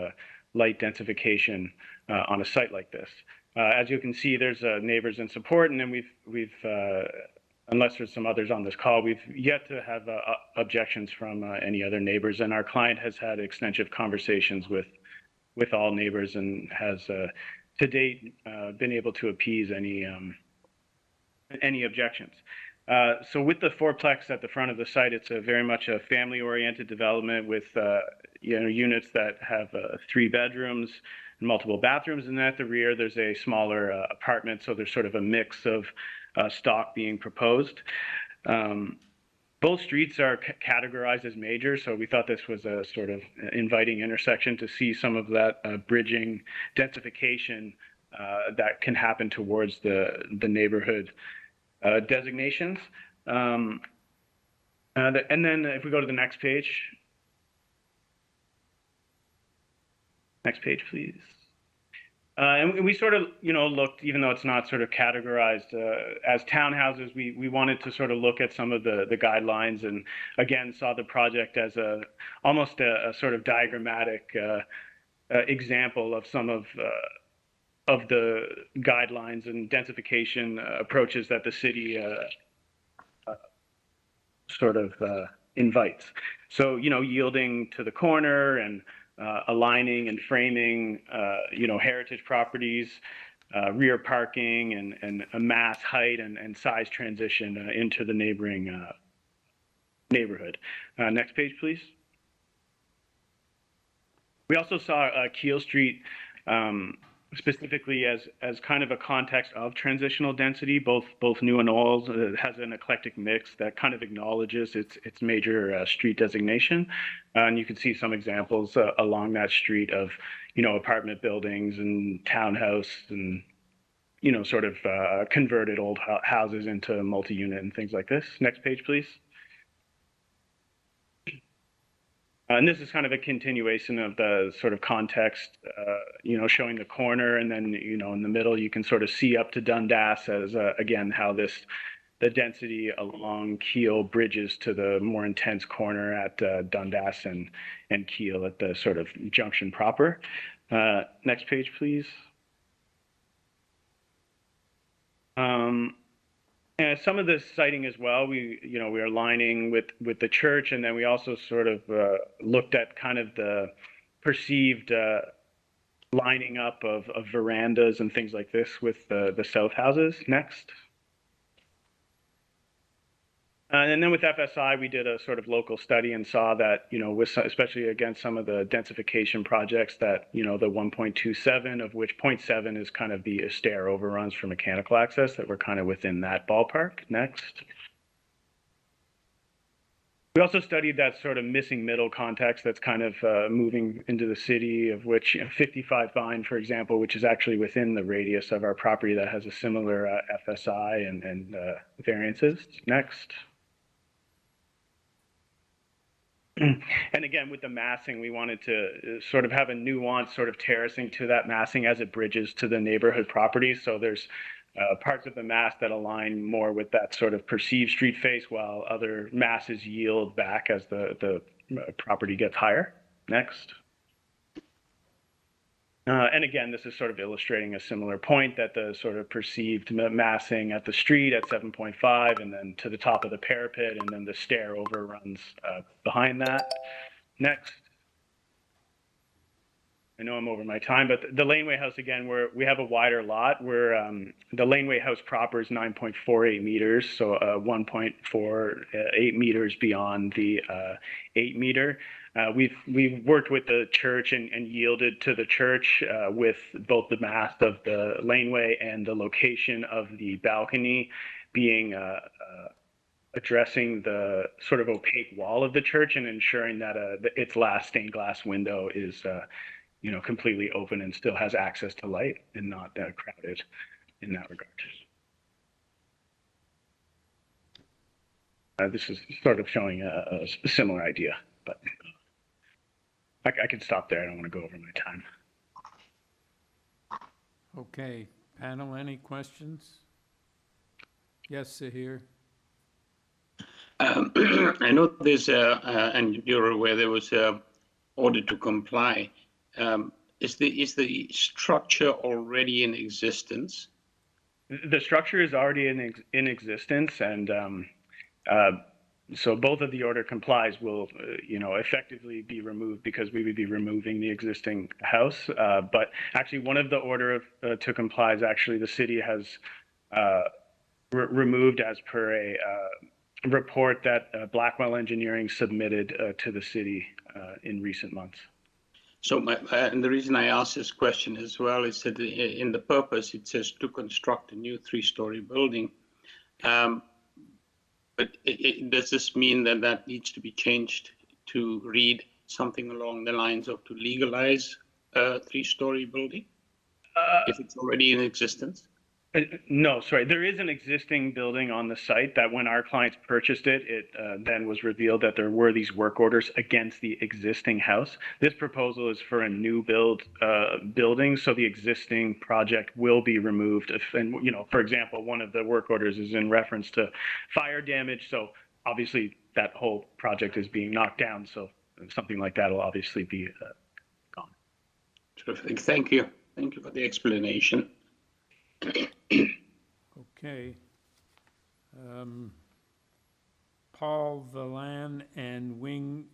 light densification on a site like this. As you can see, there's neighbors in support, and then we've unless there's some others on this call, we've yet to have objections from any other neighbors, and our client has had extensive conversations with all neighbors and has to date been able to appease any objections. So with the fourplex at the front of the site, it's very much a family-oriented development with you know, units that have 3 bedrooms and multiple bathrooms, and at the rear there's a smaller apartment. So there's sort of a mix of stock being proposed. Both streets are categorized as major, so we thought this was a sort of inviting intersection to see some of that bridging densification that can happen towards the neighborhood designations. And then if we go to the next page. Next page, please. And we sort of, you know, looked, even though it's not sort of categorized as townhouses, we wanted to sort of look at some of the guidelines, and again saw the project as almost a sort of diagrammatic example of some of the guidelines and densification approaches that the city sort of invites. So, you know, yielding to the corner and aligning and framing, you know, heritage properties, rear parking, and a mass height and size transition into the neighboring neighborhood. Next page, please. We also saw Keele Street specifically as kind of a context of transitional density, both new and old. It has an eclectic mix that kind of acknowledges its major street designation. And you can see some examples along that street of, you know, apartment buildings and townhouse and, you know, sort of converted old houses into multi-unit and things like this. Next page, please. And this is kind of a continuation of the sort of context, you know, showing the corner, and then, you know, in the middle, you can sort of see up to Dundas as, again, how the density along Keele bridges to the more intense corner at Dundas and Keele at the sort of junction proper. Next page, please. And some of this siting as well, we are aligning with the church, and then we also sort of looked at kind of the perceived lining up of verandas and things like this with the south houses. Next. And then with FSI, we did a sort of local study and saw that, with especially against some of the densification projects that, the 1.27, of which 0.7 is kind of the stair overruns for mechanical access, that we're kind of within that ballpark. Next. We also studied that sort of missing middle context that's kind of moving into the city, of which 55 Vine, for example, which is actually within the radius of our property that has a similar FSI and variances. Next. And again, with the massing, we wanted to sort of have a nuanced sort of terracing to that massing as it bridges to the neighborhood properties. So there's parts of the mass that align more with that sort of perceived street face, while other masses yield back as the property gets higher. Next. And again, this is sort of illustrating a similar point, that the sort of perceived massing at the street at 7.5, and then to the top of the parapet, and then the stair overruns behind that. Next. I know I'm over my time, but the laneway house, again, we have a wider lot. The laneway house proper is 9.48 meters, so 1.48 meters beyond the 8 meter. We've worked with the church and yielded to the church with both the mast of the laneway and the location of the balcony being addressing the sort of opaque wall of the church and ensuring that its last stained glass window is completely open and still has access to light and not crowded in that regard. This is sort of showing a similar idea, but I can stop there. I don't want to go over my time. Okay, panel, any questions? Yes, Sahir. I know there's and you're aware there was a order to comply. Is the structure already in existence? The structure is already in existence, and so both of the order complies will, effectively be removed because we would be removing the existing house. But actually, one of the order to comply is actually the city has removed as per a report that Blackwell Engineering submitted to the city in recent months. So and the reason I asked this question as well is that in the purpose, it says to construct a new 3-story building. But does this mean that that needs to be changed to read something along the lines of to legalize a 3-story building if it's already in existence? No, sorry. There is an existing building on the site that when our clients purchased it, it then was revealed that there were these work orders against the existing house. This proposal is for a new build building, so the existing project will be removed. And for example, one of the work orders is in reference to fire damage, so obviously that whole project is being knocked down. So something like that will obviously be gone. Terrific. Thank you. Thank you for the explanation. Okay. Paul Villan and Wing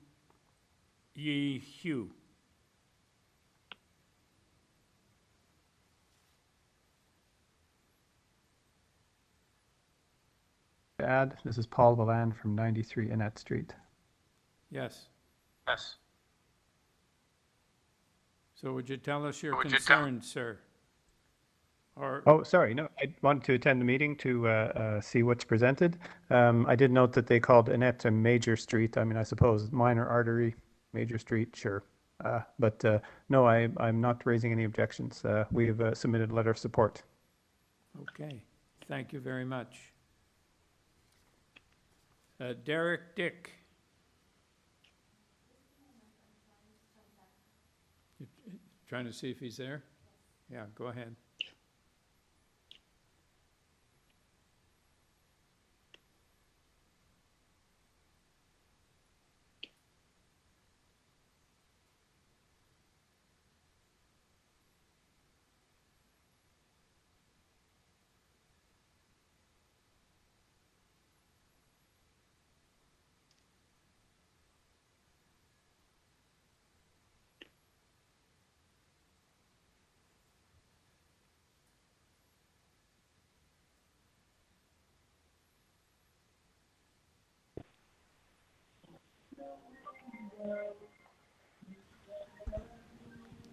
Yi Hugh. This is Paul Villan from 93 Annette Street. Yes. Yes. So would you tell us your concerns, sir? Or Oh, sorry. No, I wanted to attend the meeting to see what's presented. I did note that they called Annette a major street. I mean, I suppose minor artery, major street, sure. But no, I'm not raising any objections. We've submitted a letter of support. Okay, thank you very much. Derek Dick. You're trying to see if he's there? Yeah, go ahead.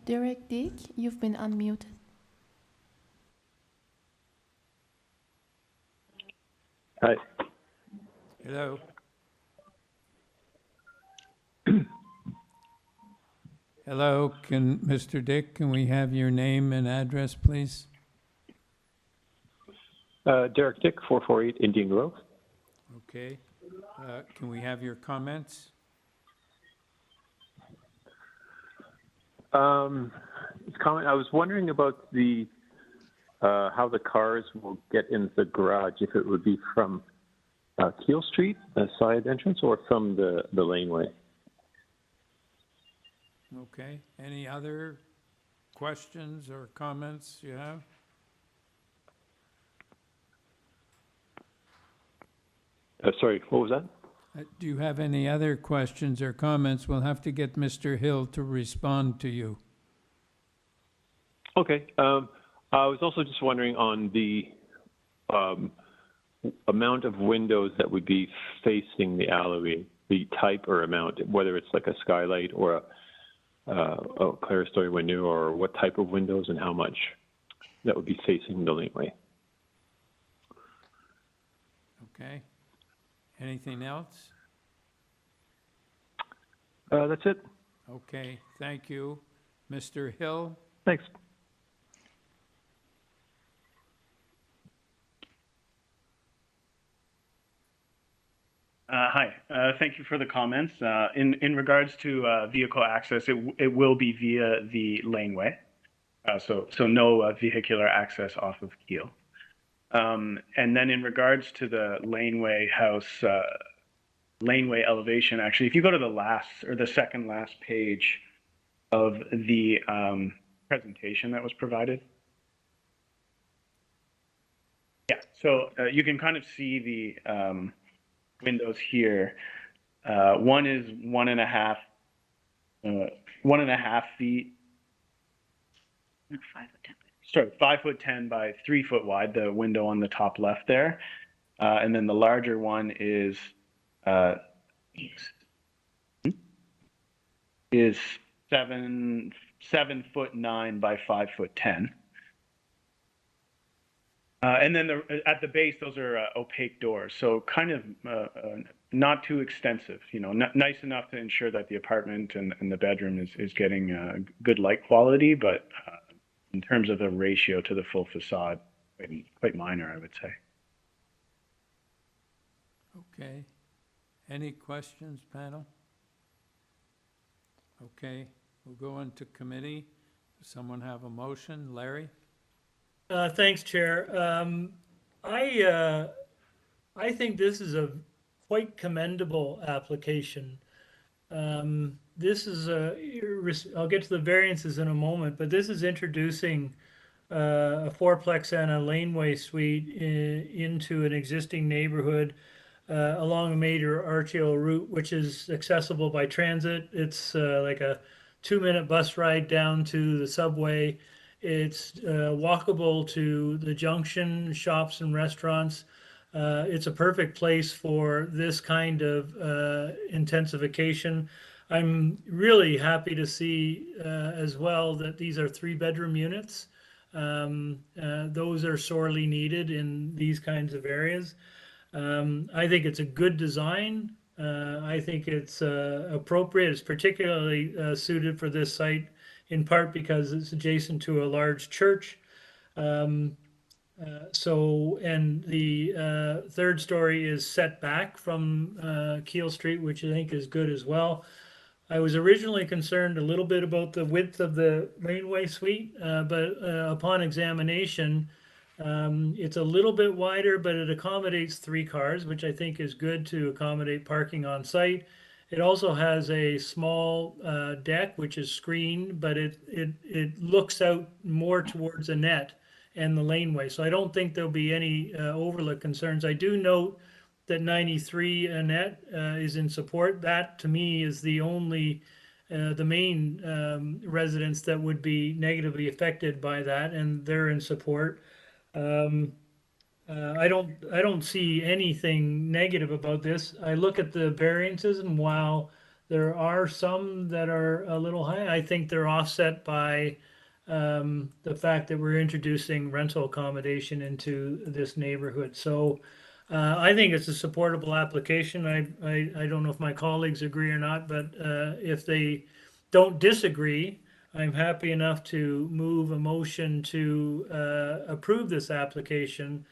Derek Dick, you've been unmuted. Hi. Hello. Hello, Mr. Dick, can we have your name and address, please? Derek Dick, 448 Indian Grove. Okay. Can we have your comments? I was wondering about the how the cars will get into the garage, if it would be from Keele Street, the side entrance, or from the laneway. Okay. Any other questions or comments you have? Sorry, what was that? Do you have any other questions or comments? We'll have to get Mr. Hill to respond to you. Okay. I was also just wondering on the amount of windows that would be facing the alleyway, the type or amount, whether it's like a skylight or a clerestory window, or what type of windows and how much that would be facing the laneway. Okay. Anything else? That's it. Okay, thank you. Mr. Hill? Thanks. Hi, thank you for the comments. In regards to vehicle access, it will be via the laneway, so no vehicular access off of Keele. And then in regards to the laneway elevation, actually, if you go to the last or the second last page of the presentation that was provided. Yeah, so you can kind of see the windows here. One is 1.5 feet. 5'10". Sorry, 5'10" by 3 foot wide, the window on the top left there. And then the larger one is 7'9" by 5'10". And then at the base, those are opaque doors, so kind of not too extensive. You know, nice enough to ensure that the apartment and the bedroom is getting good light quality, but in terms of the ratio to the full facade, quite minor, I would say. Okay. Any questions, panel? Okay, we'll go into committee. Does someone have a motion? Larry? Thanks, Chair. I think this is a quite commendable application. This is I'll get to the variances in a moment, but this is introducing a fourplex and a laneway suite into an existing neighborhood along a major arterial route, which is accessible by transit. It's like a 2-minute bus ride down to the subway. It's walkable to the junction, shops and restaurants. It's a perfect place for this kind of intensification. I'm really happy to see as well that these are 3-bedroom units. Those are sorely needed in these kinds of areas. I think it's a good design. I think it's appropriate. It's particularly suited for this site, in part because it's adjacent to a large church. And the third story is set back from Keele Street, which I think is good as well. I was originally concerned a little bit about the width of the laneway suite, but upon examination, it's a little bit wider, but it accommodates 3 cars, which I think is good to accommodate parking on site. It also has a small deck, which is screened, but it looks out more towards a net and the laneway. So I don't think there'll be any overlook concerns. I do note that 93 Annette is in support. That to me is the only, the main residents that would be negatively affected by that, and they're in support. I don't see anything negative about this. I look at the variances, and while There are some that are a little high. I think they're offset by the fact that we're introducing rental accommodation into this neighborhood. So I think it's a supportable application. I don't know if my colleagues agree or not, but if they don't disagree, I'm happy enough to move a motion to approve this application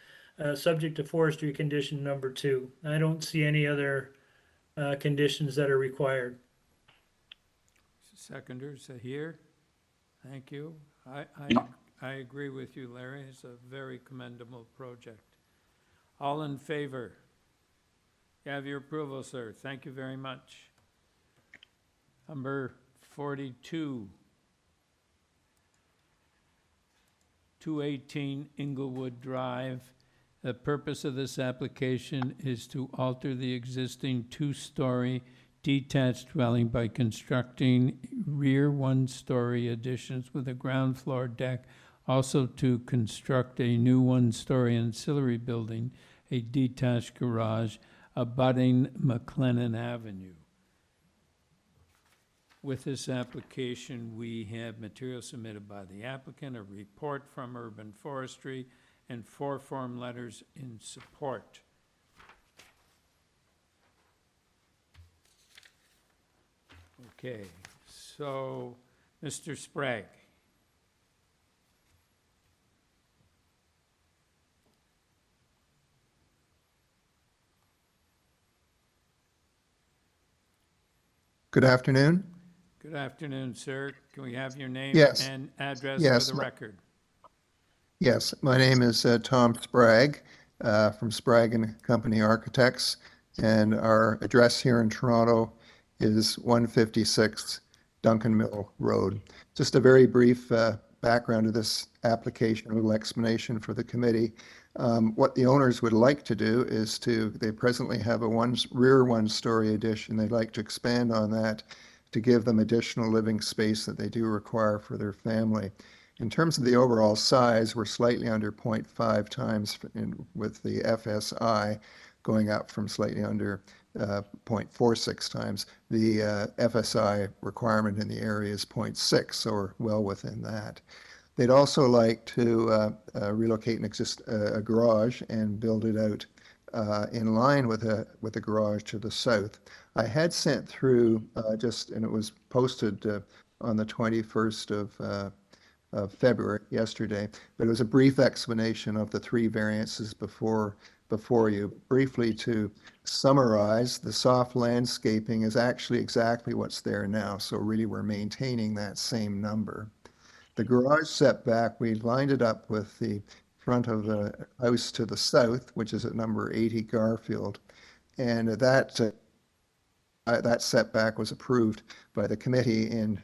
subject to forestry condition number 2. I don't see any other conditions that are required. Seconders are here. Thank you. I agree with you, Larry. It's a very commendable project. All in favor? You have your approval, sir. Thank you very much. Number 42. 218 Inglewood Drive. The purpose of this application is to alter the existing 2-story detached dwelling by constructing rear 1-story additions with a ground floor deck, also to construct a new 1-story ancillary building, a detached garage, abutting McLennan Avenue. With this application, we have material submitted by the applicant, a report from Urban Forestry, and 4 form letters in support. Okay, so Mr. Sprague. Good afternoon. Good afternoon, sir. Can we have your name Yes. and address Yes. for the record? Yes, my name is Tom Sprague from Sprague and Company Architects, and our address here in Toronto is 156 Duncan Mill Road. Just a very brief background of this application, a little explanation for the committee. What the owners would like to do is they presently have a rear 1-story addition. They'd like to expand on that to give them additional living space that they do require for their family. In terms of the overall size, we're slightly under 0.5 times with the FSI, going up from slightly under 0.46 times. The FSI requirement in the area is 0.6, so we're well within that. They'd also like to relocate a garage and build it out in line with a garage to the south. I had sent through and it was posted on the 21st of February, yesterday, but it was a brief explanation of the 3 variances before you. Briefly to summarize, the soft landscaping is actually exactly what's there now, so really we're maintaining that same number. The garage setback, we lined it up with the front of the house to the south, which is at number 80 Garfield, and that setback was approved by the committee in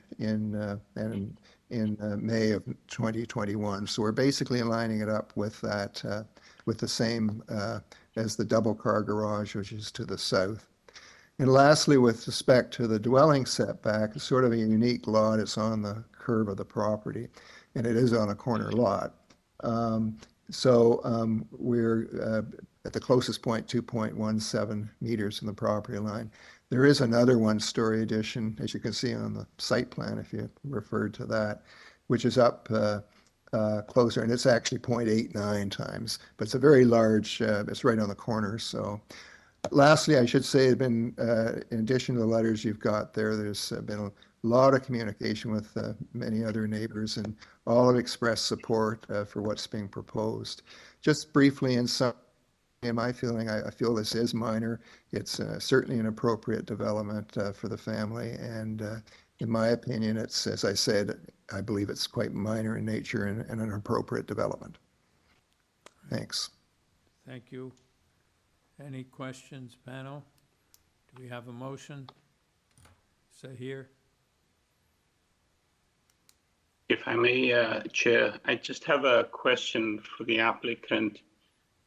May of 2021. So we're basically lining it up with that, with the same as the double car garage, which is to the south. And lastly, with respect to the dwelling setback, it's sort of a unique lot. It's on the curve of the property, and it is on a corner lot. We're at the closest point, 2.17 meters from the property line. There is another 1-story addition, as you can see on the site plan, if you referred to that, which is up closer, and it's actually 0.89 times, but it's a very large, it's right on the corner. So lastly, I should say, in addition to the letters you've got there, there's been a lot of communication with many other neighbors, and all have expressed support for what's being proposed. Just briefly, in my feeling, I feel this is minor. It's certainly an appropriate development for the family, and in my opinion, it's, as I said, I believe it's quite minor in nature and an appropriate development. Thanks. Thank you. Any questions, panel? Do we have a motion? Say here. If I may, Chair, I just have a question for the applicant.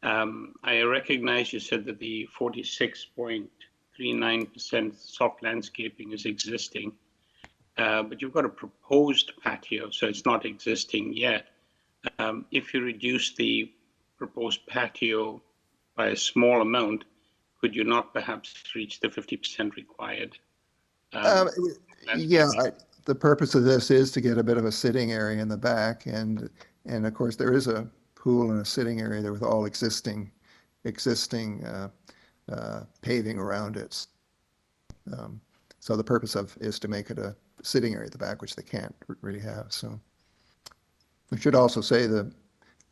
I recognize you said that the 46.39% soft landscaping is existing, but you've got a proposed patio, so it's not existing yet. If you reduce the proposed patio by a small amount, could you not perhaps reach the 50% required Yeah, the purpose of this is to get a bit of a sitting area in the back, and of course there is a pool and a sitting area there with all existing paving around it. So the purpose is to make it a sitting area at the back, which they can't really have. So we should also say the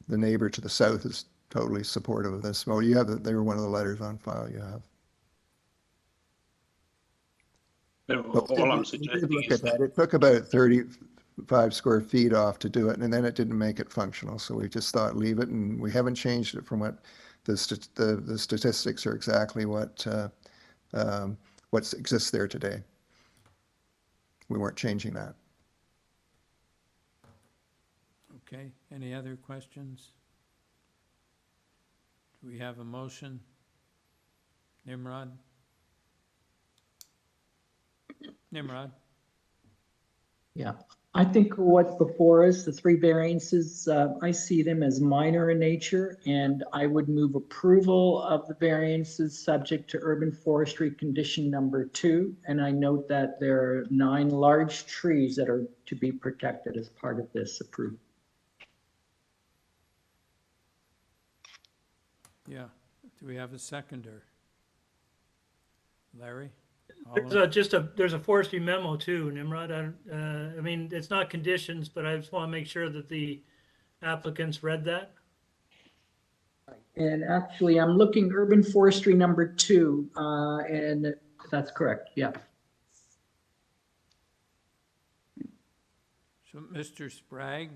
neighbor to the south is totally supportive of this. Well, you have they were one of the letters on file you have. All I'm suggesting Look is at that. It took about 35 square feet off to do it, and then it didn't make it functional. So we just thought leave it, and we haven't changed it from what the statistics are exactly what exists there today. We weren't changing that. Okay, any other questions? Do we have a motion? Nimrod? Nimrod? Yeah, I think what's before us, the three variances, I see them as minor in nature, and I would move approval of the variances subject to urban forestry condition number 2. And I note that there are 9 large trees that are to be protected as part of this approval. Yeah, do we have a seconder? Larry? There's a forestry memo too, Nimrod. I mean, it's not conditions, but I just want to make sure that the applicants read that. And actually, I'm looking urban forestry number 2, and that's correct, yeah. So, Mr. Sprague,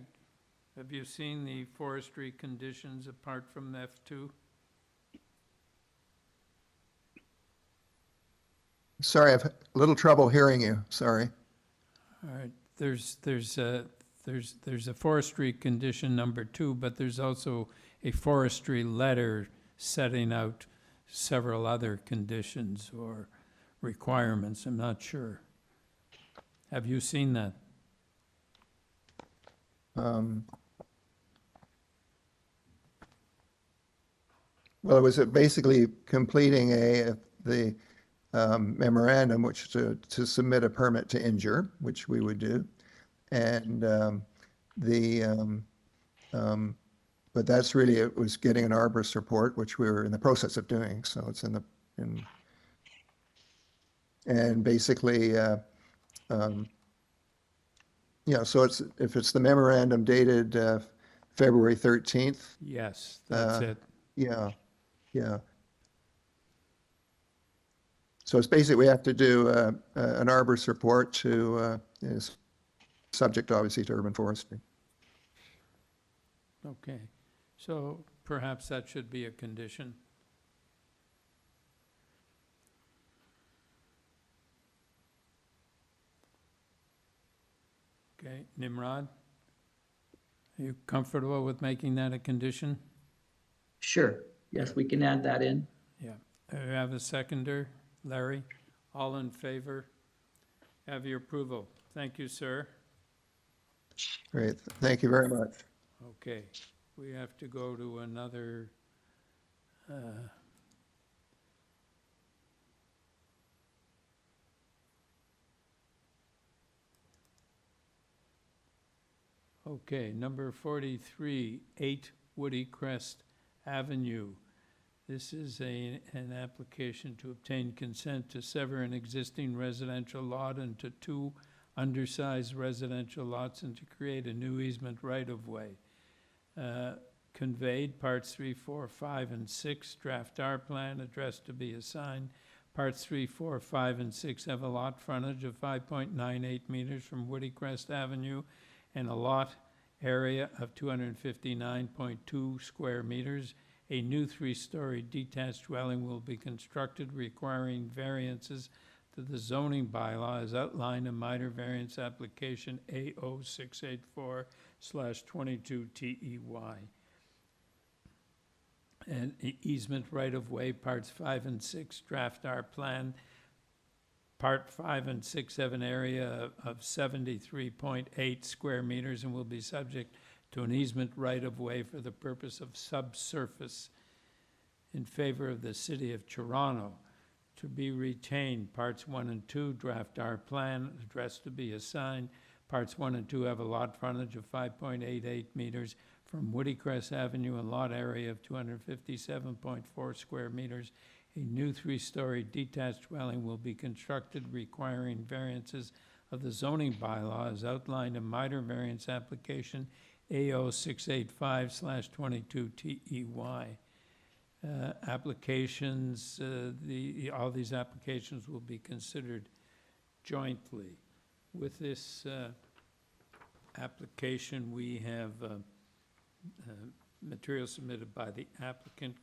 have you seen the forestry conditions apart from F2? Sorry, I've a little trouble hearing you. Sorry. All right, there's a forestry condition number 2, but there's also a forestry letter setting out several other conditions or requirements. I'm not sure. Have you seen that? Well, it was basically completing the memorandum, which to submit a permit to injure, which we would do, and but that's really, it was getting an arborist report, which we were in the process of doing. So it's and basically, so if it's the memorandum dated February 13th. Yes, that's it. Yeah. So it's basically, we have to do an arborist report is subject obviously to urban forestry. Okay, so perhaps that should be a condition. Okay, Nimrod, are you comfortable with making that a condition? Sure, yes, we can add that in. Yeah, do you have a seconder? Larry, all in favor? Have your approval. Thank you, sir. Great, thank you very much. Okay, we have to go to another okay, number 43, 8 WOODYCREST Avenue. This is an application to obtain consent to sever an existing residential lot into 2 undersized residential lots and to create a new easement right-of-way. Conveyed, parts 3, 4, 5, and 6, draft R plan, address to be assigned. Parts 3, 4, 5, and 6 have a lot frontage of 5.98 meters from WOODYCREST Avenue and a lot area of 259.2 square meters. A new 3-story detached dwelling will be constructed requiring variances to the zoning bylaw as outlined in minor variance application A0684/22TEY. And easement right-of-way, parts 5 and 6, draft R plan. Part 5 and 6 have an area of 73.8 square meters and will be subject to an easement right-of-way for the purpose of subsurface in favor of the City of Toronto. to be retained. Parts 1 and 2, draft R plan, address to be assigned. Parts 1 and 2 have a lot frontage of 5.88 meters from WOODYCREST Avenue, a lot area of 257.4 square meters. A new 3-story detached dwelling will be constructed requiring variances of the zoning bylaw as outlined in minor variance application AO 685/22 TEY. Applications, all these applications will be considered jointly. With this application, we have material submitted by the applicant,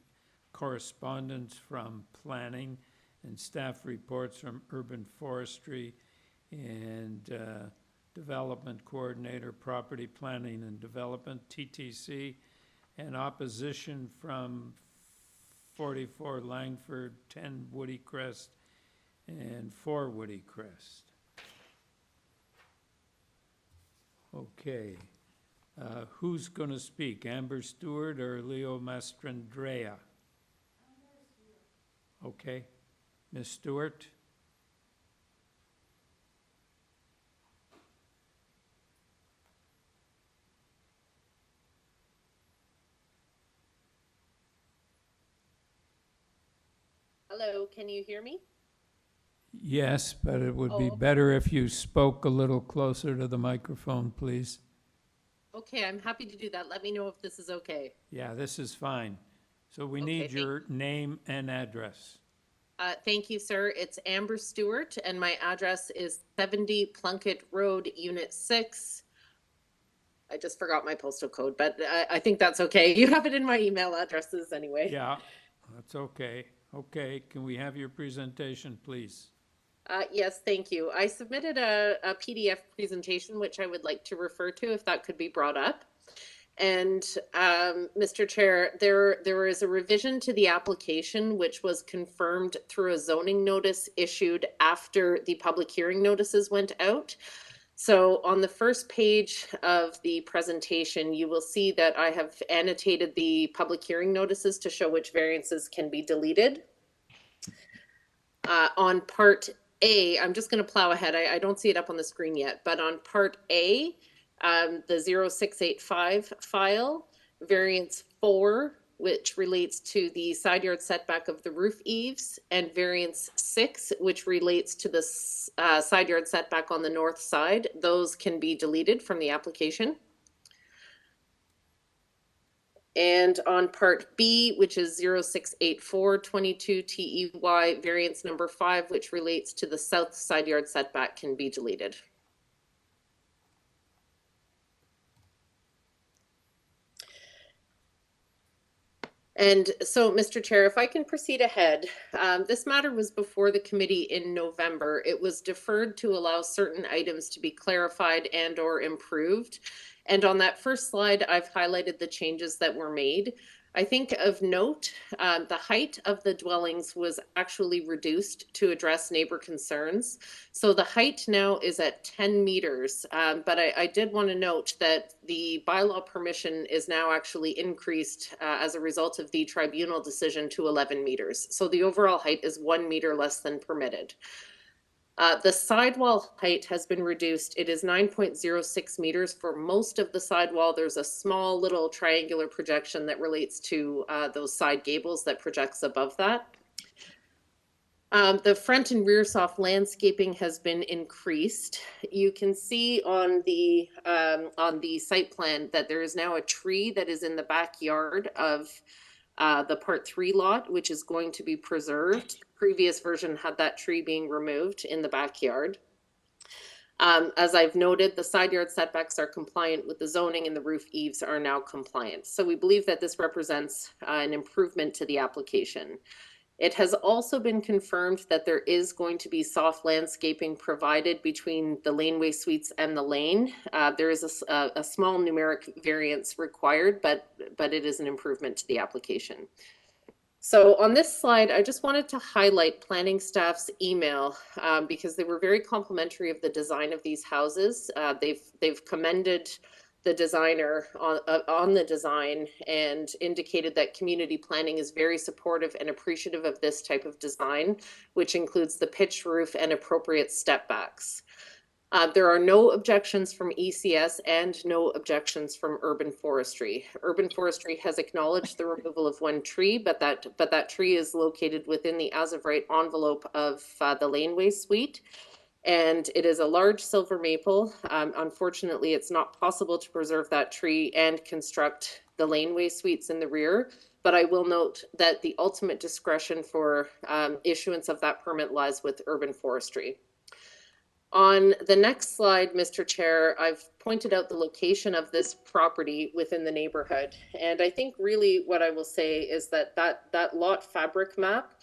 correspondence from planning, and staff reports from urban forestry and development coordinator, property planning and development, TTC, and opposition from 44 Langford, 10 WOODYCREST, and 4 WOODYCREST. Okay. Who's going to speak, Amber Stewart or Leo Mastrandrea? Okay. Ms. Stewart? Hello, can you hear me? Yes, but it would be Oh. better if you spoke a little closer to the microphone, please. Okay, I'm happy to do that. Let me know if this is okay. Yeah, this is fine. So we need your name and address. Thank you, sir. It's Amber Stewart, and my address is 70 Plunkett Road, Unit 6. I just forgot my postal code, but I think that's okay. You have it in my email addresses anyway. Yeah, that's okay. Okay, can we have your presentation, please? Yes, thank you. I submitted a PDF presentation, which I would like to refer to if that could be brought up. And Mr. Chair, there is a revision to the application, which was confirmed through a zoning notice issued after the public hearing notices went out. So on the first page of the presentation, you will see that I have annotated the public hearing notices to show which variances can be deleted. On part A, I'm just going to plow ahead. I don't see it up on the screen yet, but on part A, the 0685 file, variance 4, which relates to the side yard setback of the roof eaves, and variance 6, which relates to the side yard setback on the north side. Those can be deleted from the application. And on part B, which is 068422 TEY, variance number 5, which relates to the south side yard setback, can be deleted. And so, Mr. Chair, if I can proceed ahead, this matter was before the committee in November. It was deferred to allow certain items to be clarified and or improved. And on that first slide, I've highlighted the changes that were made. I think of note, the height of the dwellings was actually reduced to address neighbor concerns. So the height now is at 10 meters, but I did want to note that the bylaw permission is now actually increased as a result of the tribunal decision to 11 meters. So the overall height is 1 meter less than permitted. The sidewall height has been reduced. It is 9.06 meters for most of the sidewall. There's a small little triangular projection that relates to those side gables that projects above that. The front and rear soft landscaping has been increased. You can see on the site plan that there is now a tree that is in the backyard of the part 3 lot, which is going to be preserved. Previous version had that tree being removed in the backyard. As I've noted, the side yard setbacks are compliant with the zoning and the roof eaves are now compliant. So we believe that this represents an improvement to the application. It has also been confirmed that there is going to be soft landscaping provided between the laneway suites and the lane. There is a small numeric variance required, but it is an improvement to the application. So on this slide, I just wanted to highlight planning staff's email because they were very complimentary of the design of these houses. They've commended the designer on the design and indicated that community planning is very supportive and appreciative of this type of design, which includes the pitched roof and appropriate step backs. There are no objections from ECS and no objections from urban forestry. Urban forestry has acknowledged the removal of one tree, but that tree is located within the as of right envelope of the laneway suite. And it is a large silver maple. Unfortunately, it's not possible to preserve that tree and construct the laneway suites in the rear. But I will note that the ultimate discretion for issuance of that permit lies with urban forestry. On the next slide, Mr. Chair, I've pointed out the location of this property within the neighborhood. And I think really what I will say is that that lot fabric map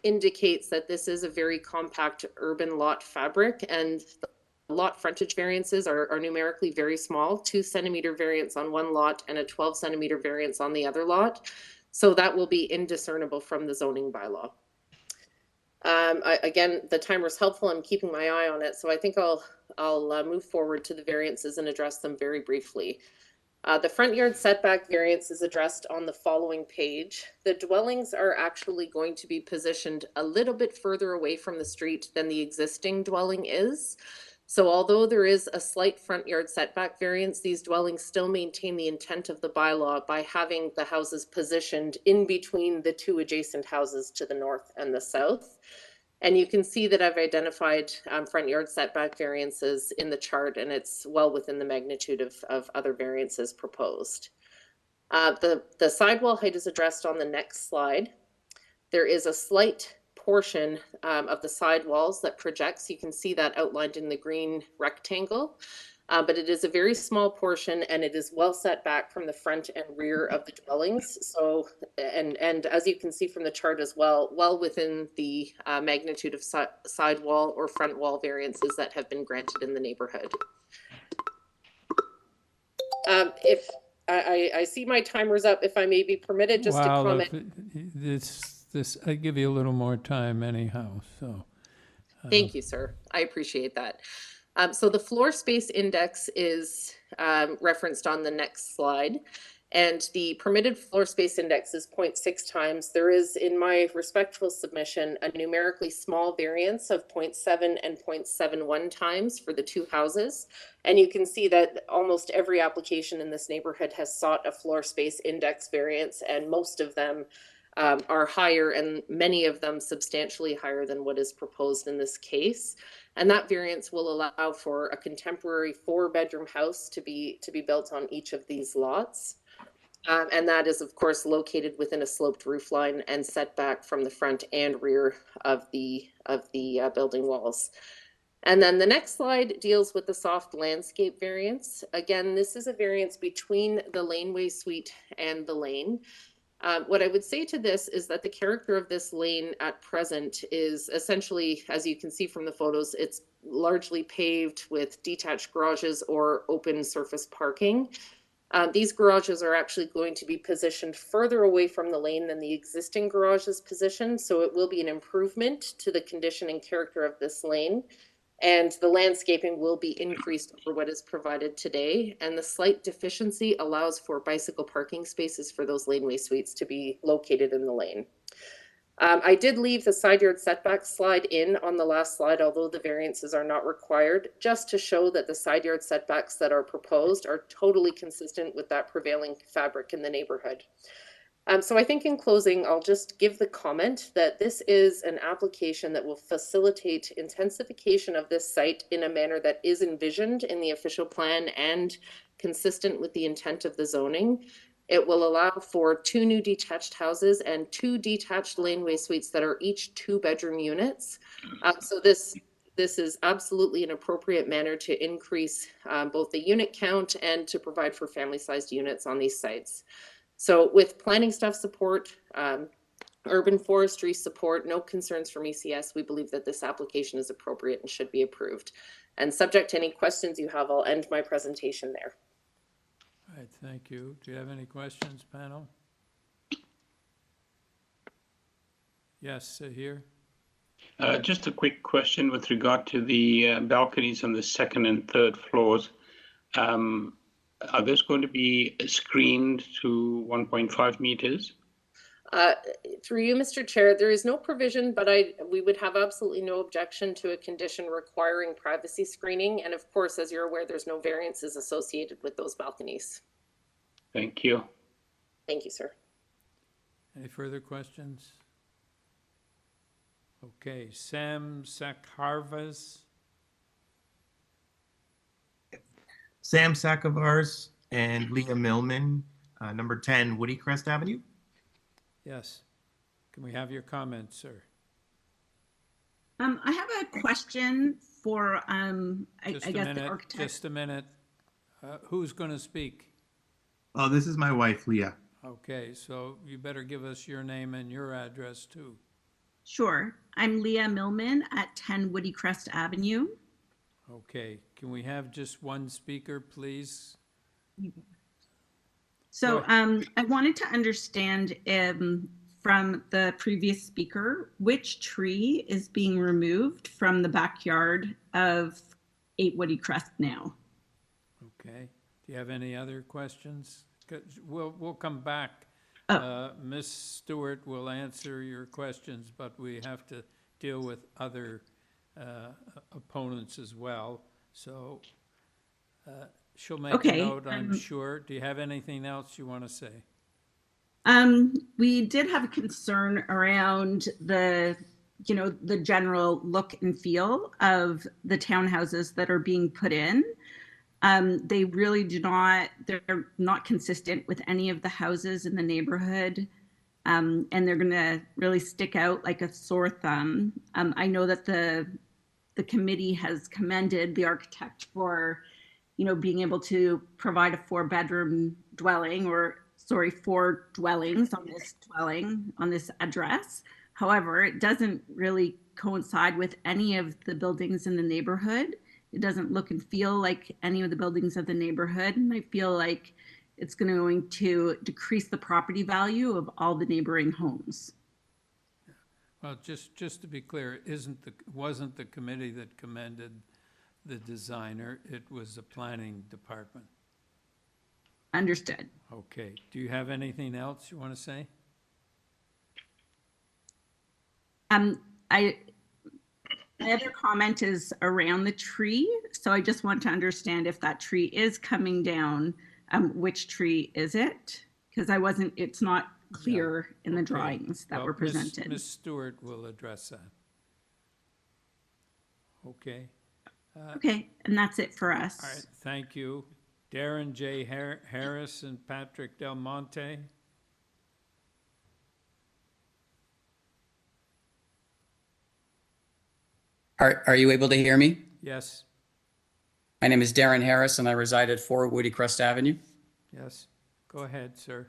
indicates that this is a very compact urban lot fabric, and the lot frontage variances are numerically very small, 2 centimeter variance on one lot and a 12 centimeter variance on the other lot. So that will be indiscernible from the zoning bylaw. Again, the timer's helpful. I'm keeping my eye on it. So I think I'll move forward to the variances and address them very briefly. The front yard setback variance is addressed on the following page. The dwellings are actually going to be positioned a little bit further away from the street than the existing dwelling is. So although there is a slight front yard setback variance, these dwellings still maintain the intent of the bylaw by having the houses positioned in between the 2 adjacent houses to the north and the south. And you can see that I've identified front yard setback variances in the chart, and it's well within the magnitude of other variances proposed. The sidewall height is addressed on the next slide. There is a slight portion of the side walls that projects. You can see that outlined in the green rectangle, but it is a very small portion, and it is well set back from the front and rear of the dwellings. So, and as you can see from the chart as well, well within the magnitude of side wall or front wall variances that have been granted in the neighborhood. If I see my timer's up, if I may be permitted just to comment. This I give you a little more time anyhow, so. Thank you, sir. I appreciate that. So the floor space index is referenced on the next slide, and the permitted floor space index is 0.6 times. There is, in my respectful submission, a numerically small variance of 0.7 and 0.71 times for the 2 houses. And you can see that almost every application in this neighborhood has sought a floor space index variance, and most of them are higher, and many of them substantially higher than what is proposed in this case. And that variance will allow for a contemporary 4-bedroom house to be built on each of these lots. And that is, of course, located within a sloped roof line and set back from the front and rear of the building walls. And then the next slide deals with the soft landscape variance. Again, this is a variance between the laneway suite and the lane. What I would say to this is that the character of this lane at present is essentially, as you can see from the photos, it's largely paved with detached garages or open surface parking. These garages are actually going to be positioned further away from the lane than the existing garage is positioned, so it will be an improvement to the condition and character of this lane. And the landscaping will be increased over what is provided today. And the slight deficiency allows for bicycle parking spaces for those laneway suites to be located in the lane. I did leave the side yard setback slide in on the last slide, although the variances are not required, just to show that the side yard setbacks that are proposed are totally consistent with that prevailing fabric in the neighborhood. So I think in closing, I'll just give the comment that this is an application that will facilitate intensification of this site in a manner that is envisioned in the official plan and consistent with the intent of the zoning. It will allow for 2 new detached houses and 2 detached laneway suites that are each 2-bedroom units. So this is absolutely an appropriate manner to increase both the unit count and to provide for family-sized units on these sites. So with planning staff support, urban forestry support, no concerns from ECS, we believe that this application is appropriate and should be approved. And subject to any questions you have, I'll end my presentation there. All right, thank you. Do you have any questions, panel? Yes, here. Just a quick question with regard to the balconies on the 2nd and 3rd floors. are those going to be screened to 1.5 meters? Through you, Mr. Chair, there is no provision, but we would have absolutely no objection to a condition requiring privacy screening. And of course, as you're aware, there's no variances associated with those balconies. Thank you. Thank you, sir. Any further questions? Okay, Sam Sakharvas. Sam Sakavars and Leah Millman, number 10 WOODYCREST Avenue. Yes. Can we have your comments, sir? I have a question for, I guess, the architect. Just a minute. Who's going to speak? Oh, this is my wife, Leah. Okay, so you better give us your name and your address too. Sure. I'm Leah Millman at 10 WOODYCREST Avenue. Okay, can we have just one speaker, please? So I wanted to understand from the previous speaker, which tree is being removed from the backyard of 8 WOODYCREST now? Okay, do you have any other questions? We'll come back. Ms. Stewart will answer your questions, but we have to deal with other opponents as well. So she'll make a note, I'm sure. Do you have anything else you want to say? We did have a concern around the general look and feel of the townhouses that are being put in. They really they're not consistent with any of the houses in the neighborhood. And they're gonna really stick out like a sore thumb. I know that the committee has commended the architect for, being able to provide a 4-bedroom dwelling, or 4 dwellings on this address. However, it doesn't really coincide with any of the buildings in the neighborhood. It doesn't look and feel like any of the buildings of the neighborhood. And I feel like it's going to decrease the property value of all the neighboring homes. Well, just to be clear, wasn't the committee that commended the designer, it was the planning department. Understood. Okay, do you have anything else you want to say? My other comment is around the tree. So I just want to understand if that tree is coming down, which tree is it? Because it's not clear in the drawings that were presented. Ms. Stewart will address that. Okay. Okay, and that's it for us. All right, thank you. Darren J. Harris and Patrick Del Monte. Are you able to hear me? Yes. My name is Darren Harris and I reside at 4 WOODYCREST Avenue. Yes, go ahead, sir.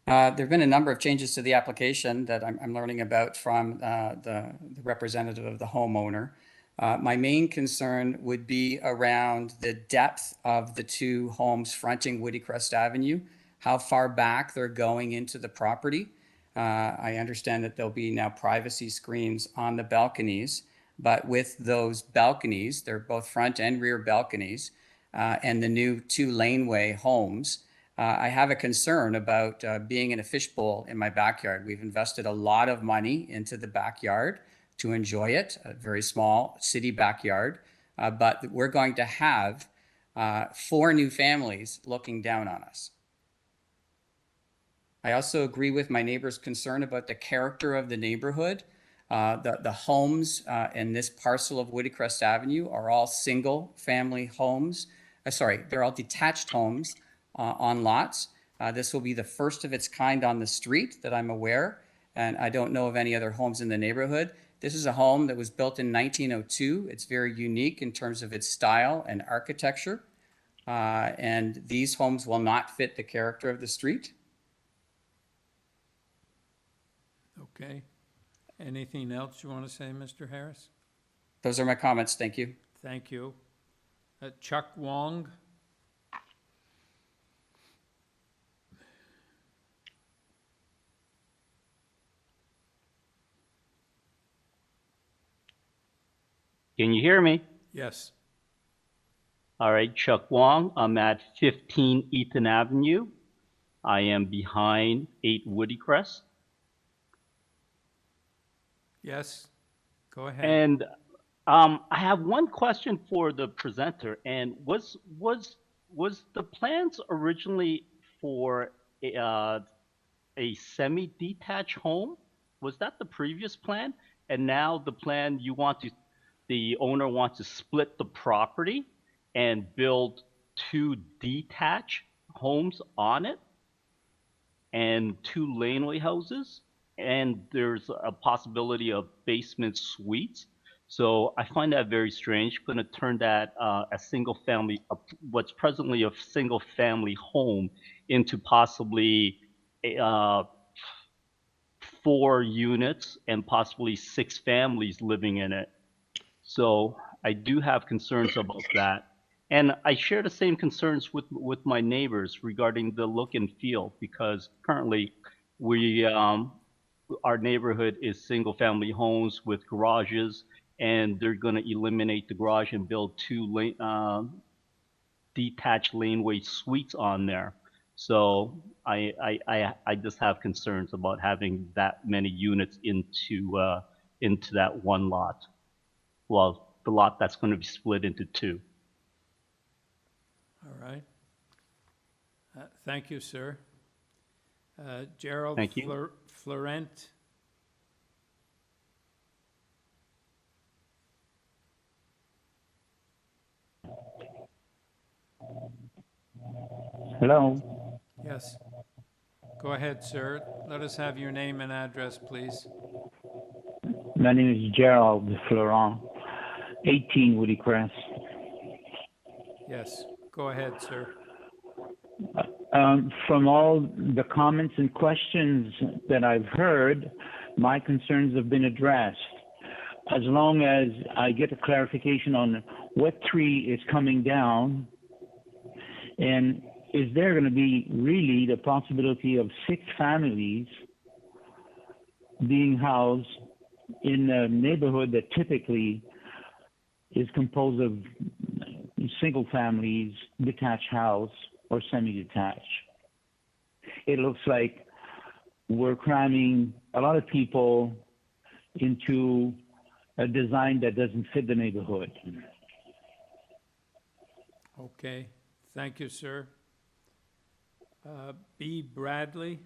There have been a number of changes to the application that I'm learning about from the representative of the homeowner. My main concern would be around the depth of the 2 homes fronting WOODYCREST Avenue, how far back they're going into the property. I understand that there'll be now privacy screens on the balconies, but with those balconies, they're both front and rear balconies, and the new 2 laneway homes, I have a concern about being in a fishbowl in my backyard. We've invested a lot of money into the backyard to enjoy it, a very small city backyard, but we're going to have 4 new families looking down on us. I also agree with my neighbor's concern about the character of the neighborhood. The homes in this parcel of WOODYCREST Avenue are all single family homes. They're all detached homes on lots. This will be the first of its kind on the street that I'm aware, and I don't know of any other homes in the neighborhood. This is a home that was built in 1902. It's very unique in terms of its style and architecture, and these homes will not fit the character of the street. Okay. Anything else you want to say, Mr. Harris? Those are my comments. Thank you. Thank you. Chuck Wong. Can you hear me? Yes. All right, Chuck Wong. I'm at 15 Ethan Avenue. I am behind 8 WOODYCREST. Yes, go ahead. And I have one question for the presenter. And was the plans originally for a semi-detached home? Was that the previous plan? And now the plan the owner wants to split the property and build 2 detached homes on it and 2 laneway houses, and there's a possibility of basement suites. So I find that very strange. Going to turn that a single family, what's presently a single family home, into possibly 4 units and possibly 6 families living in it. So I do have concerns about that. And I share the same concerns with my neighbors regarding the look and feel, because currently our neighborhood is single family homes with garages, and they're going to eliminate the garage and build 2 detached laneway suites on there. So I just have concerns about having that many units into that one lot. Well, the lot that's going to be split into 2. All right. Thank you, sir. Gerald Thank you. Florent. Hello. Yes. Go ahead, sir. Let us have your name and address, please. My name is Gerald Florent, 18 WOODYCREST. Yes. Go ahead, sir. From all the comments and questions that I've heard, my concerns have been addressed. As long as I get a clarification on what tree is coming down, and is there going to be really the possibility of 6 families being housed in a neighborhood that typically is composed of single families, detached house, or semi-detached? It looks like we're cramming a lot of people into a design that doesn't fit the neighborhood. Okay. Thank you, sir. B. Bradley.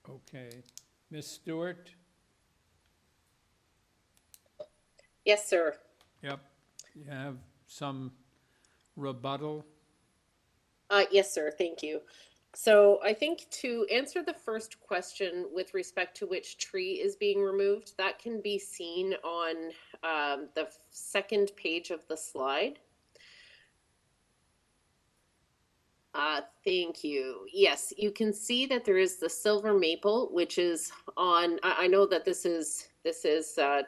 Okay. Ms. Stewart? Yes, sir. Yep. You have some rebuttal? Yes, sir. Thank you. So I think to answer the first question with respect to which tree is being removed, that can be seen on the second page of the slide. Thank you. Yes, you can see that there is the silver maple, which is on, I know that this is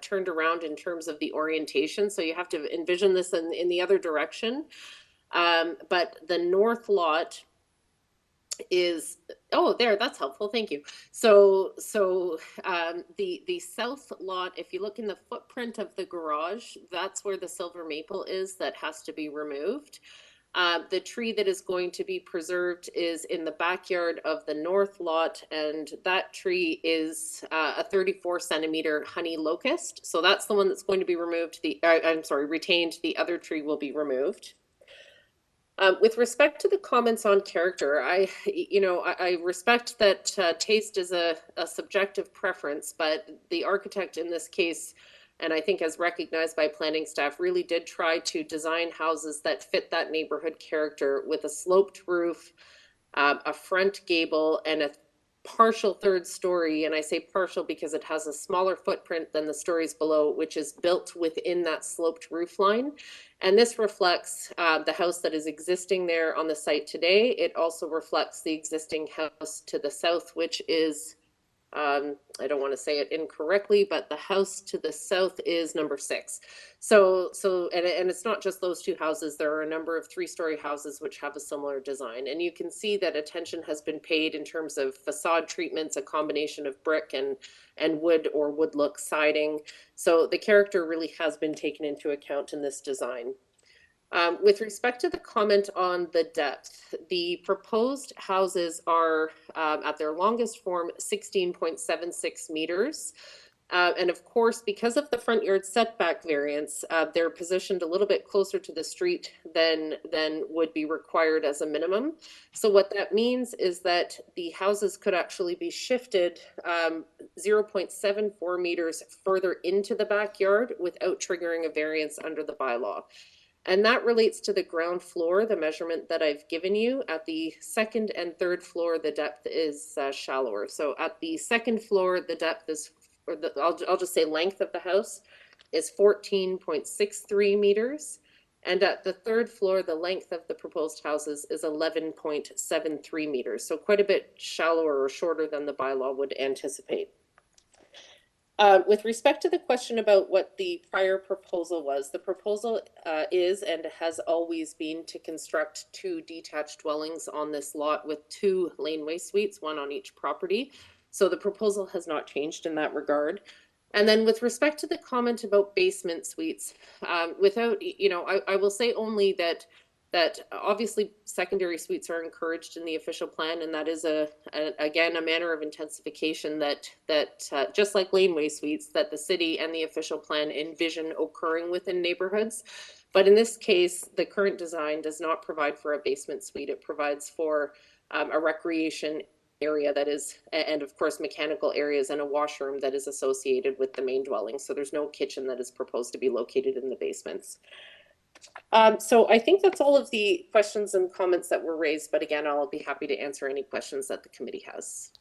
turned around in terms of the orientation, so you have to envision this in the other direction. But the north lot is, oh, there, that's helpful. Thank you. So the south lot, if you look in the footprint of the garage, that's where the silver maple is that has to be removed. The tree that is going to be preserved is in the backyard of the north lot, and that tree is a 34 centimeter honey locust. So that's the one that's going to be removed. I'm sorry, retained. The other tree will be removed. With respect to the comments on character, I respect that taste is a subjective preference, but the architect in this case, and I think as recognized by planning staff, really did try to design houses that fit that neighborhood character with a sloped roof, a front gable, and partial third story, and I say partial because it has a smaller footprint than the stories below, which is built within that sloped roof line. And this reflects the house that is existing there on the site today. It also reflects the existing house to the south, which is, I don't want to say it incorrectly, but the house to the south is number 6. So and it's not just those two houses. There are a number of 3-story houses which have a similar design. And you can see that attention has been paid in terms of facade treatments, a combination of brick and wood or wood look siding. So the character really has been taken into account in this design. With respect to the comment on the depth, the proposed houses are at their longest form 16.76 meters. And of course, because of the front yard setback variance, they're positioned a little bit closer to the street than would be required as a minimum. So what that means is that the houses could actually be shifted 0.74 meters further into the backyard without triggering a variance under the bylaw. And that relates to the ground floor, the measurement that I've given you. At the second and third floor, the depth is shallower. So at the second floor, the depth is, or I'll just say length of the house is 14.63 meters. And at the third floor, the length of the proposed houses is 11.73 meters. So quite a bit shallower or shorter than the bylaw would anticipate. With respect to the question about what the prior proposal was, the proposal is and has always been to construct 2 detached dwellings on this lot with 2 laneway suites, 1 on each property. So the proposal has not changed in that regard. And then with respect to the comment about basement suites, without, you know, I will say only that obviously secondary suites are encouraged in the official plan, and that is again a manner of intensification that just like laneway suites, that the city and the official plan envision occurring within neighborhoods. But in this case, the current design does not provide for a basement suite. It provides for a recreation area that is, and of course mechanical areas and a washroom that is associated with the main dwelling. So there's no kitchen that is proposed to be located in the basements. So I think that's all of the questions and comments that were raised, but again, I'll be happy to answer any questions that the committee has.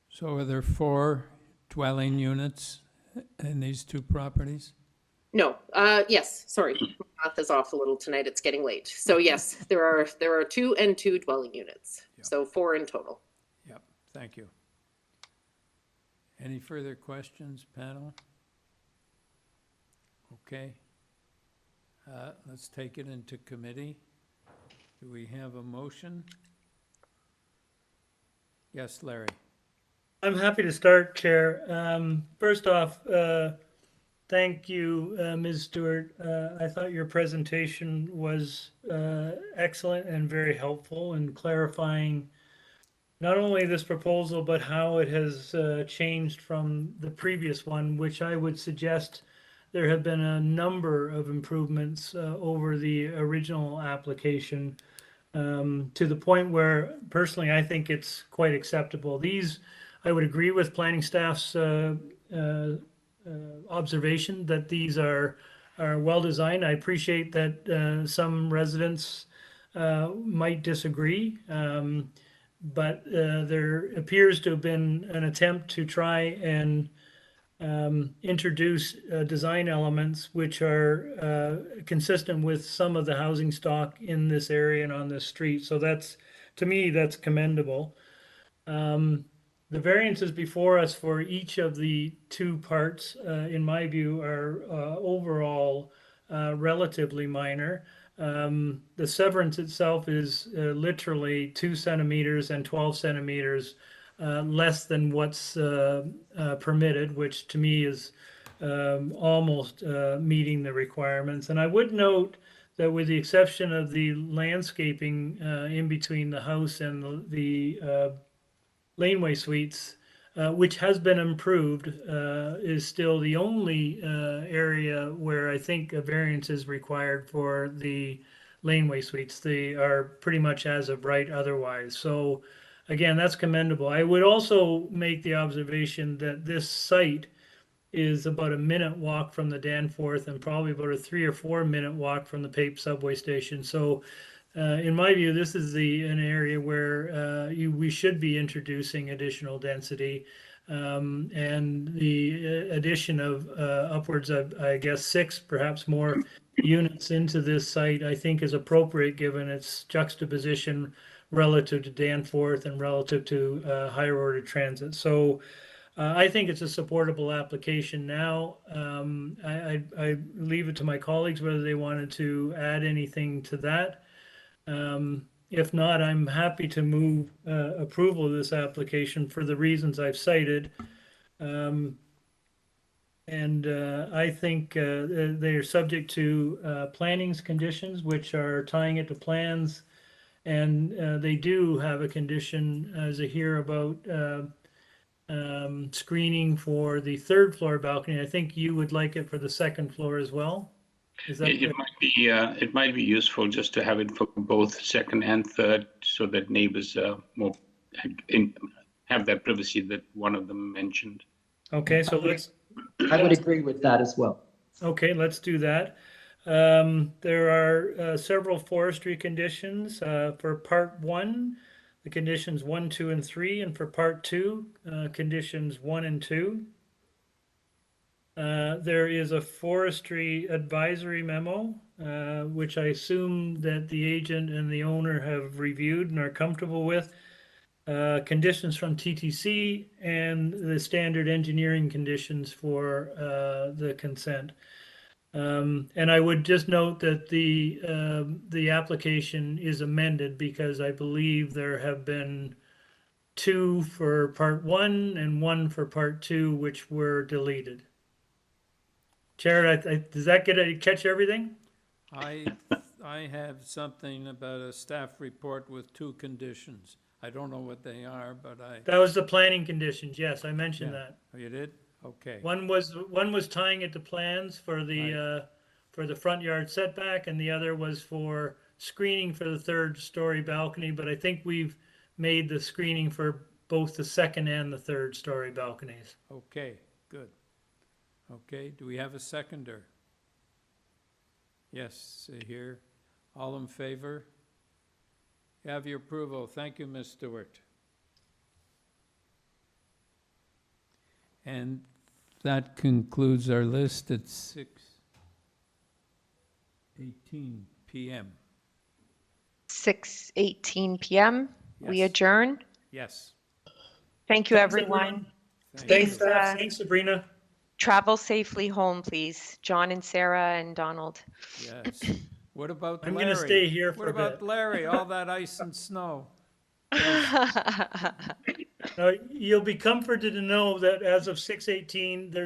So are there 4 dwelling units in these 2 properties? No, yes, sorry, math is off a little tonight, it's getting late. So yes, there are 2 and 2 dwelling units, Yep. so 4 in total. Yep, thank you. Any further questions, panel? Okay. Let's take it into committee. Do we have a motion? Yes, Larry. I'm happy to start, Chair. First off, thank you, Ms. Stewart. I thought your presentation was excellent and very helpful in clarifying not only this proposal, but how it has changed from the previous one, which I would suggest there have been a number of improvements over the original application, to the point where personally I think it's quite acceptable. These, I would agree with planning staff's observation that these are well designed. I appreciate that some residents might disagree, but there appears to have been an attempt to try and introduce design elements which are consistent with some of the housing stock in this area and on this street. So that's, to me, that's commendable. The variances before us for each of the 2 parts, in my view, are overall relatively minor. The severance itself is literally 2 centimeters and 12 centimeters less than what's permitted, which to me is almost meeting the requirements. And I would note that with the exception of the landscaping in between the house and the laneway suites, which has been improved, is still the only area where I think a variance is required for the laneway suites. They are pretty much as of right otherwise. So again, that's commendable. I would also make the observation that this site is about a minute walk from the Danforth and probably about a 3 or 4 minute walk from the PAPE subway station. So in my view, this is an area where we should be introducing additional density. And the addition of upwards of, I guess, 6, perhaps more units into this site, I think is appropriate given its juxtaposition relative to Danforth and relative to higher order transit. So I think it's a supportable application now. I leave it to my colleagues whether they wanted to add anything to that. If not, I'm happy to move approval of this application for the reasons I've cited. And I think they are subject to planning's conditions, which are tying it to plans. And they do have a condition, as I hear, about screening for the 3rd floor balcony. I think you would like it for the 2nd floor as well. Is that it might be useful just to have it for both 2nd and 3rd, so that neighbors have that privacy that one of them mentioned. Okay, so let's. I would agree with that as well. Okay, let's do that. There are several forestry conditions for part 1, the conditions 1, 2, and 3, and for part 2, conditions 1 and 2. There is a forestry advisory memo, which I assume that the agent and the owner have reviewed and are comfortable with. Conditions from TTC and the standard engineering conditions for the consent. And I would just note that the application is amended because I believe there have been 2 for part 1 and 1 for part 2, which were deleted. Chair, does that catch everything? I have something about a staff report with 2 conditions. I don't know what they are, but That was the planning conditions. Yes, I mentioned that. Oh, you did? Okay. One was tying it to plans for the front yard setback, and the other was for screening for the 3rd story balcony. But I think we've made the screening for both the 2nd and the 3rd story balconies. Okay, good. Okay, do we have a seconder? Yes, here. All in favor? You have your approval. Thank you, Ms. Stewart. And that concludes our list at 6:18 p.m. 6:18 p.m. We Yes. adjourn. Yes. Thank you, Thanks, everyone. Thanks, thanks, Sabrina. Travel safely home, please. John and Sarah and Donald. Yes. What about I'm Larry? gonna stay here for What a about bit. Larry? All that ice and snow. You'll be comforted to know that as of 6:18, there's